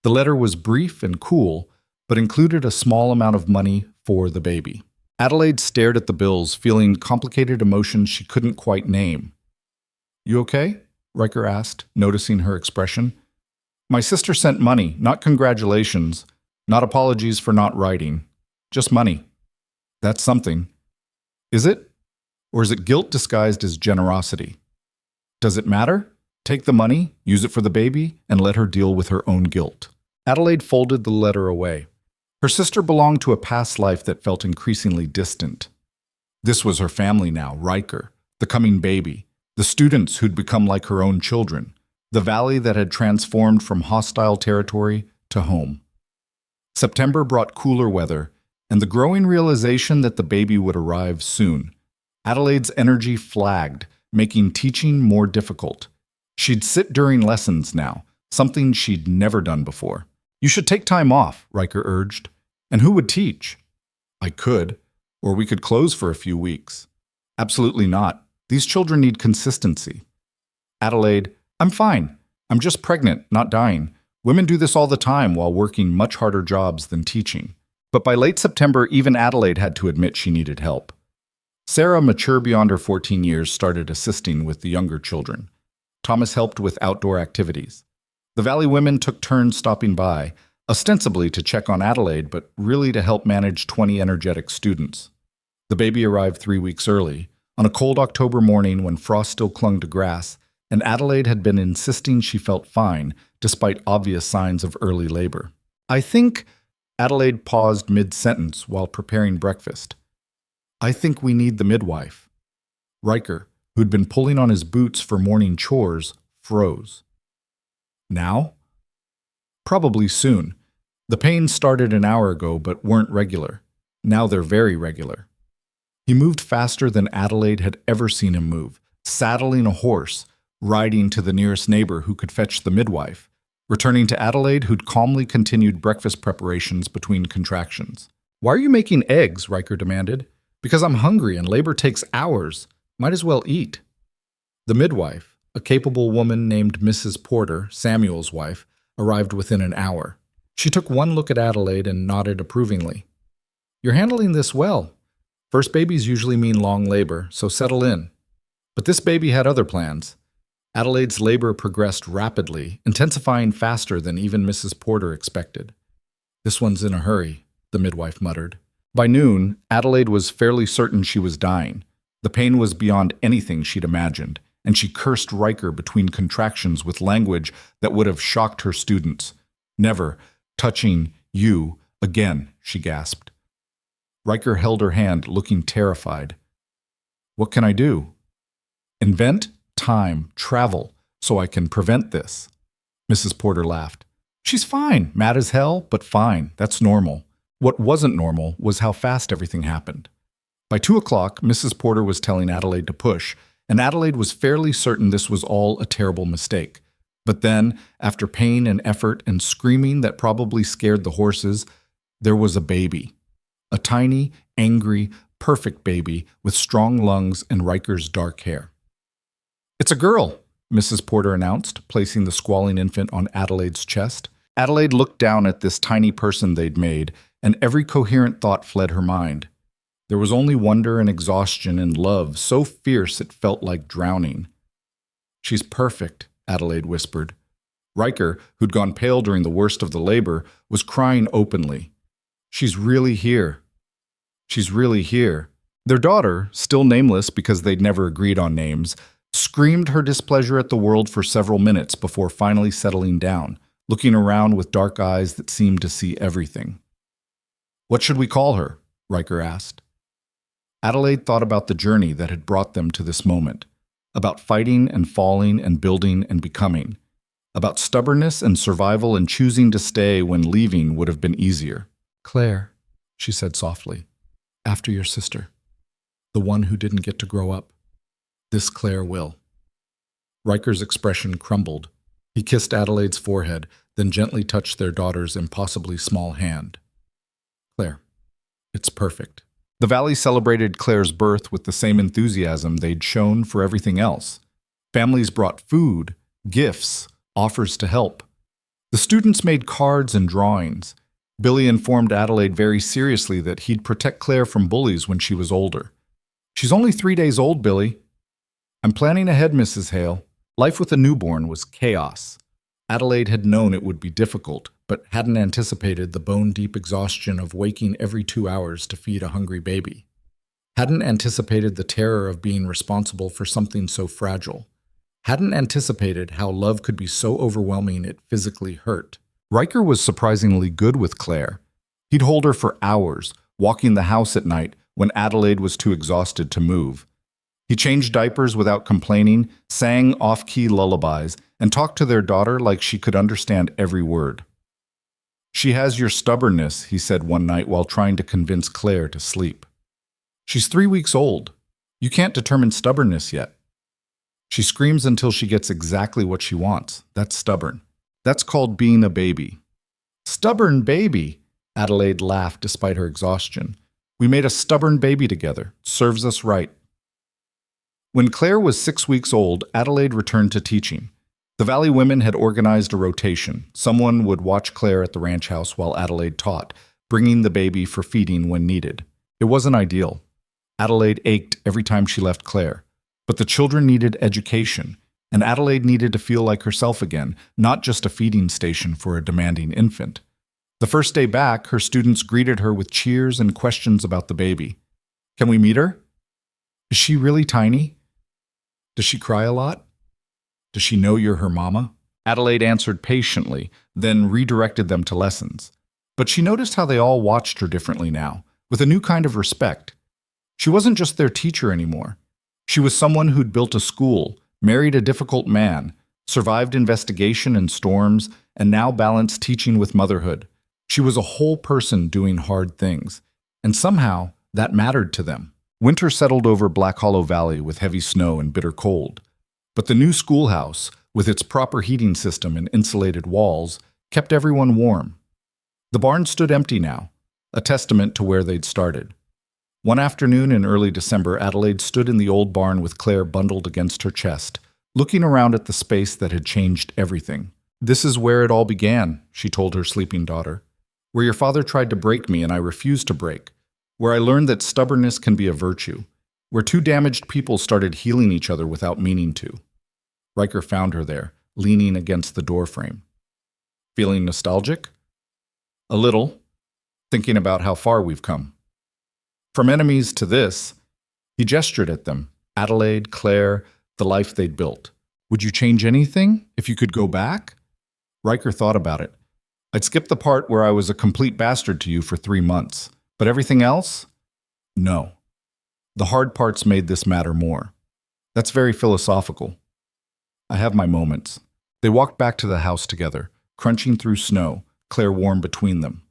The letter was brief and cool, but included a small amount of money for the baby. Adelaide stared at the bills, feeling complicated emotions she couldn't quite name. "You okay?" Riker asked, noticing her expression. "My sister sent money, not congratulations, not apologies for not writing, just money. That's something. Is it? Or is it guilt disguised as generosity? Does it matter? Take the money, use it for the baby, and let her deal with her own guilt." Adelaide folded the letter away. Her sister belonged to a past life that felt increasingly distant. This was her family now, Riker, the coming baby, the students who'd become like her own children, the valley that had transformed from hostile territory to home. September brought cooler weather, and the growing realization that the baby would arrive soon. Adelaide's energy flagged, making teaching more difficult. She'd sit during lessons now, something she'd never done before. "You should take time off," Riker urged. "And who would teach?" "I could, or we could close for a few weeks." "Absolutely not. These children need consistency." "Adelaide, I'm fine. I'm just pregnant, not dying. Women do this all the time while working much harder jobs than teaching." But by late September, even Adelaide had to admit she needed help. Sarah, mature beyond her 14 years, started assisting with the younger children. Thomas helped with outdoor activities. The Valley women took turns stopping by, ostensibly to check on Adelaide, but really to help manage 20 energetic students. The baby arrived 3 weeks early, on a cold October morning when frost still clung to grass, and Adelaide had been insisting she felt fine, despite obvious signs of early labor. "I think," Adelaide paused mid-sentence while preparing breakfast. "I think we need the midwife." Riker, who'd been pulling on his boots for morning chores, froze. "Now?" "Probably soon. The pains started an hour ago but weren't regular. Now they're very regular." He moved faster than Adelaide had ever seen him move, saddling a horse, riding to the nearest neighbor who could fetch the midwife, returning to Adelaide, who'd calmly continued breakfast preparations between contractions. "Why are you making eggs?" Riker demanded. "Because I'm hungry and labor takes hours. Might as well eat." The midwife, a capable woman named Mrs. Porter, Samuel's wife, arrived within an hour. She took one look at Adelaide and nodded approvingly. "You're handling this well. First babies usually mean long labor, so settle in." But this baby had other plans. Adelaide's labor progressed rapidly, intensifying faster than even Mrs. Porter expected. "This one's in a hurry," the midwife muttered. By noon, Adelaide was fairly certain she was dying. The pain was beyond anything she'd imagined, and she cursed Riker between contractions with language that would have shocked her students. "Never touching you again," she gasped. Riker held her hand, looking terrified. "What can I do?" "Invent time, travel, so I can prevent this." Mrs. Porter laughed. "She's fine, mad as hell, but fine. That's normal." What wasn't normal was how fast everything happened. By 2 o'clock, Mrs. Porter was telling Adelaide to push, and Adelaide was fairly certain this was all a terrible mistake. But then, after pain and effort and screaming that probably scared the horses, there was a baby. A tiny, angry, perfect baby with strong lungs and Riker's dark hair. "It's a girl," Mrs. Porter announced, placing the squalling infant on Adelaide's chest. Adelaide looked down at this tiny person they'd made, and every coherent thought fled her mind. There was only wonder and exhaustion and love so fierce it felt like drowning. "She's perfect," Adelaide whispered. Riker, who'd gone pale during the worst of the labor, was crying openly. "She's really here. She's really here." Their daughter, still nameless because they'd never agreed on names, screamed her displeasure at the world for several minutes before finally settling down, looking around with dark eyes that seemed to see everything. "What should we call her?" Riker asked. Adelaide thought about the journey that had brought them to this moment, about fighting and falling and building and becoming, about stubbornness and survival and choosing to stay when leaving would have been easier. "Claire," she said softly, "after your sister, the one who didn't get to grow up. This Claire will." Riker's expression crumbled. He kissed Adelaide's forehead, then gently touched their daughter's impossibly small hand. "Claire, it's perfect." The valley celebrated Claire's birth with the same enthusiasm they'd shown for everything else. Families brought food, gifts, offers to help. The students made cards and drawings. Billy informed Adelaide very seriously that he'd protect Claire from bullies when she was older. "She's only 3 days old, Billy." "I'm planning ahead, Mrs. Hale." Life with a newborn was chaos. Adelaide had known it would be difficult, but hadn't anticipated the bone-deep exhaustion of waking every 2 hours to feed a hungry baby. Hadn't anticipated the terror of being responsible for something so fragile. Hadn't anticipated how love could be so overwhelming it physically hurt. Riker was surprisingly good with Claire. He'd hold her for hours, walking the house at night when Adelaide was too exhausted to move. He changed diapers without complaining, sang off-key lullabies, and talked to their daughter like she could understand every word. "She has your stubbornness," he said one night while trying to convince Claire to sleep. "She's 3 weeks old. You can't determine stubbornness yet." "She screams until she gets exactly what she wants. That's stubborn. That's called being a baby." "Stubborn baby," Adelaide laughed despite her exhaustion. "We made a stubborn baby together. Serves us right." When Claire was 6 weeks old, Adelaide returned to teaching. The Valley women had organized a rotation. Someone would watch Claire at the ranch house while Adelaide taught, bringing the baby for feeding when needed. It wasn't ideal. Adelaide ached every time she left Claire. But the children needed education, and Adelaide needed to feel like herself again, not just a feeding station for a demanding infant. The first day back, her students greeted her with cheers and questions about the baby. "Can we meet her? Is she really tiny? Does she cry a lot? Does she know you're her mama?" Adelaide answered patiently, then redirected them to lessons. But she noticed how they all watched her differently now, with a new kind of respect. She wasn't just their teacher anymore. She was someone who'd built a school, married a difficult man, survived investigation and storms, and now balanced teaching with motherhood. She was a whole person doing hard things, and somehow that mattered to them. Winter settled over Black Hollow Valley with heavy snow and bitter cold. But the new schoolhouse, with its proper heating system and insulated walls, kept everyone warm. The barn stood empty now, a testament to where they'd started. One afternoon in early December, Adelaide stood in the old barn with Claire bundled against her chest, looking around at the space that had changed everything. "This is where it all began," she told her sleeping daughter. "Where your father tried to break me and I refused to break. Where I learned that stubbornness can be a virtue. Where two damaged people started healing each other without meaning to." Riker found her there, leaning against the doorframe. "Feeling nostalgic?" "A little. Thinking about how far we've come. From enemies to this." He gestured at them, Adelaide, Claire, the life they'd built. "Would you change anything if you could go back?" Riker thought about it. "I'd skip the part where I was a complete bastard to you for 3 months. But everything else? No. The hard parts made this matter more." "That's very philosophical." "I have my moments." They walked back to the house together, crunching through snow, Claire warm between them.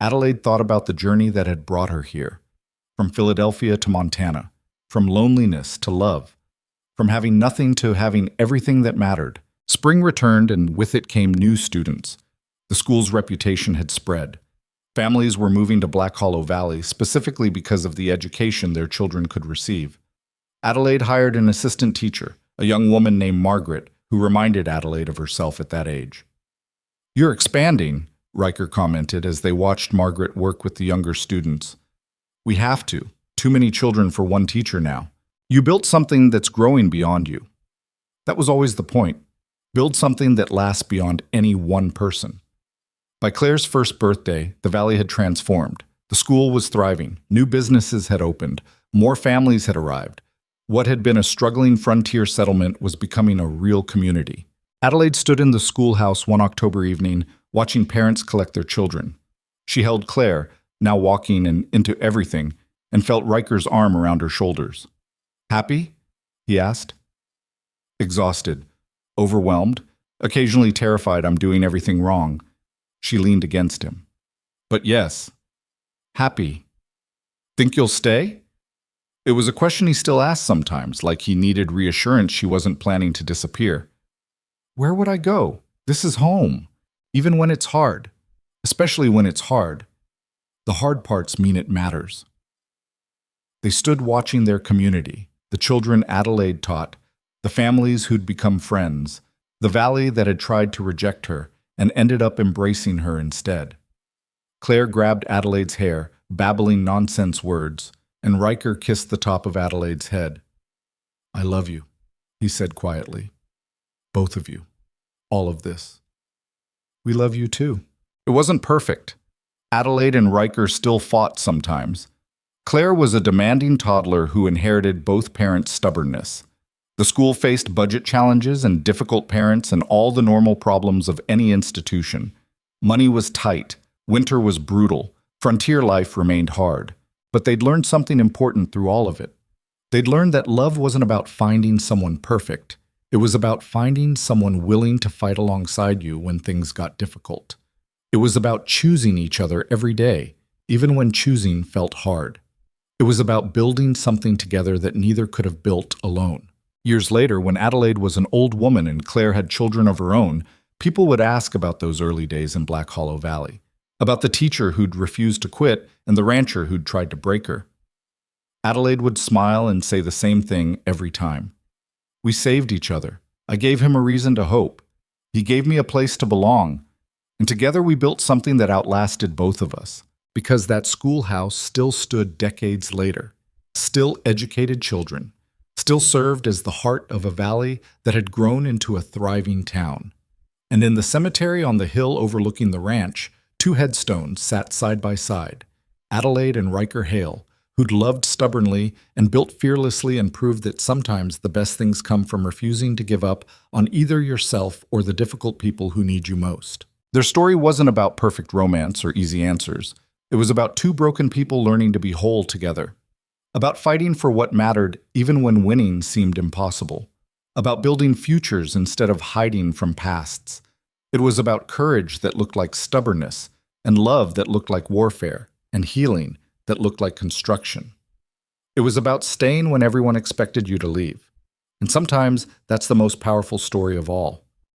Adelaide thought about the journey that had brought her here. From Philadelphia to Montana. From loneliness to love. From having nothing to having everything that mattered. Spring returned, and with it came new students. The school's reputation had spread. Families were moving to Black Hollow Valley specifically because of the education their children could receive. Adelaide hired an assistant teacher, a young woman named Margaret, who reminded Adelaide of herself at that age. "You're expanding," Riker commented as they watched Margaret work with the younger students. "We have to. Too many children for one teacher now. You built something that's growing beyond you." That was always the point. Build something that lasts beyond any one person. By Claire's first birthday, the valley had transformed. The school was thriving. New businesses had opened. More families had arrived. What had been a struggling frontier settlement was becoming a real community. Adelaide stood in the schoolhouse one October evening, watching parents collect their children. She held Claire, now walking and into everything, and felt Riker's arm around her shoulders. "Happy?" he asked. Exhausted, overwhelmed, occasionally terrified I'm doing everything wrong. She leaned against him. "But yes. Happy. Think you'll stay?" It was a question he still asked sometimes, like he needed reassurance she wasn't planning to disappear. "Where would I go? This is home. Even when it's hard. Especially when it's hard. The hard parts mean it matters." They stood watching their community, the children Adelaide taught, the families who'd become friends, the valley that had tried to reject her and ended up embracing her instead. Claire grabbed Adelaide's hair, babbling nonsense words, and Riker kissed the top of Adelaide's head. "I love you," he said quietly. "Both of you. All of this." "We love you too." It wasn't perfect. Adelaide and Riker still fought sometimes. Claire was a demanding toddler who inherited both parents' stubbornness. The school faced budget challenges and difficult parents and all the normal problems of any institution. Money was tight, winter was brutal, frontier life remained hard. But they'd learned something important through all of it. They'd learned that love wasn't about finding someone perfect. It was about finding someone willing to fight alongside you when things got difficult. It was about choosing each other every day, even when choosing felt hard. It was about building something together that neither could have built alone. Years later, when Adelaide was an old woman and Claire had children of her own, people would ask about those early days in Black Hollow Valley, about the teacher who'd refused to quit and the rancher who'd tried to break her. Adelaide would smile and say the same thing every time. "We saved each other. I gave him a reason to hope. He gave me a place to belong. And together we built something that outlasted both of us." Because that schoolhouse still stood decades later, still educated children, still served as the heart of a valley that had grown into a thriving town. And in the cemetery on the hill overlooking the ranch, 2 headstones sat side by side, Adelaide and Riker Hale, who'd loved stubbornly and built fearlessly and proved that sometimes the best things come from refusing to give up on either yourself or the difficult people who need you most. Their story wasn't about perfect romance or easy answers. It was about 2 broken people learning to be whole together. About fighting for what mattered even when winning seemed impossible. About building futures instead of hiding from pasts. It was about courage that looked like stubbornness, and love that looked like warfare, and healing that looked like construction. It was about staying when everyone expected you to leave. And sometimes that's the most powerful story of all.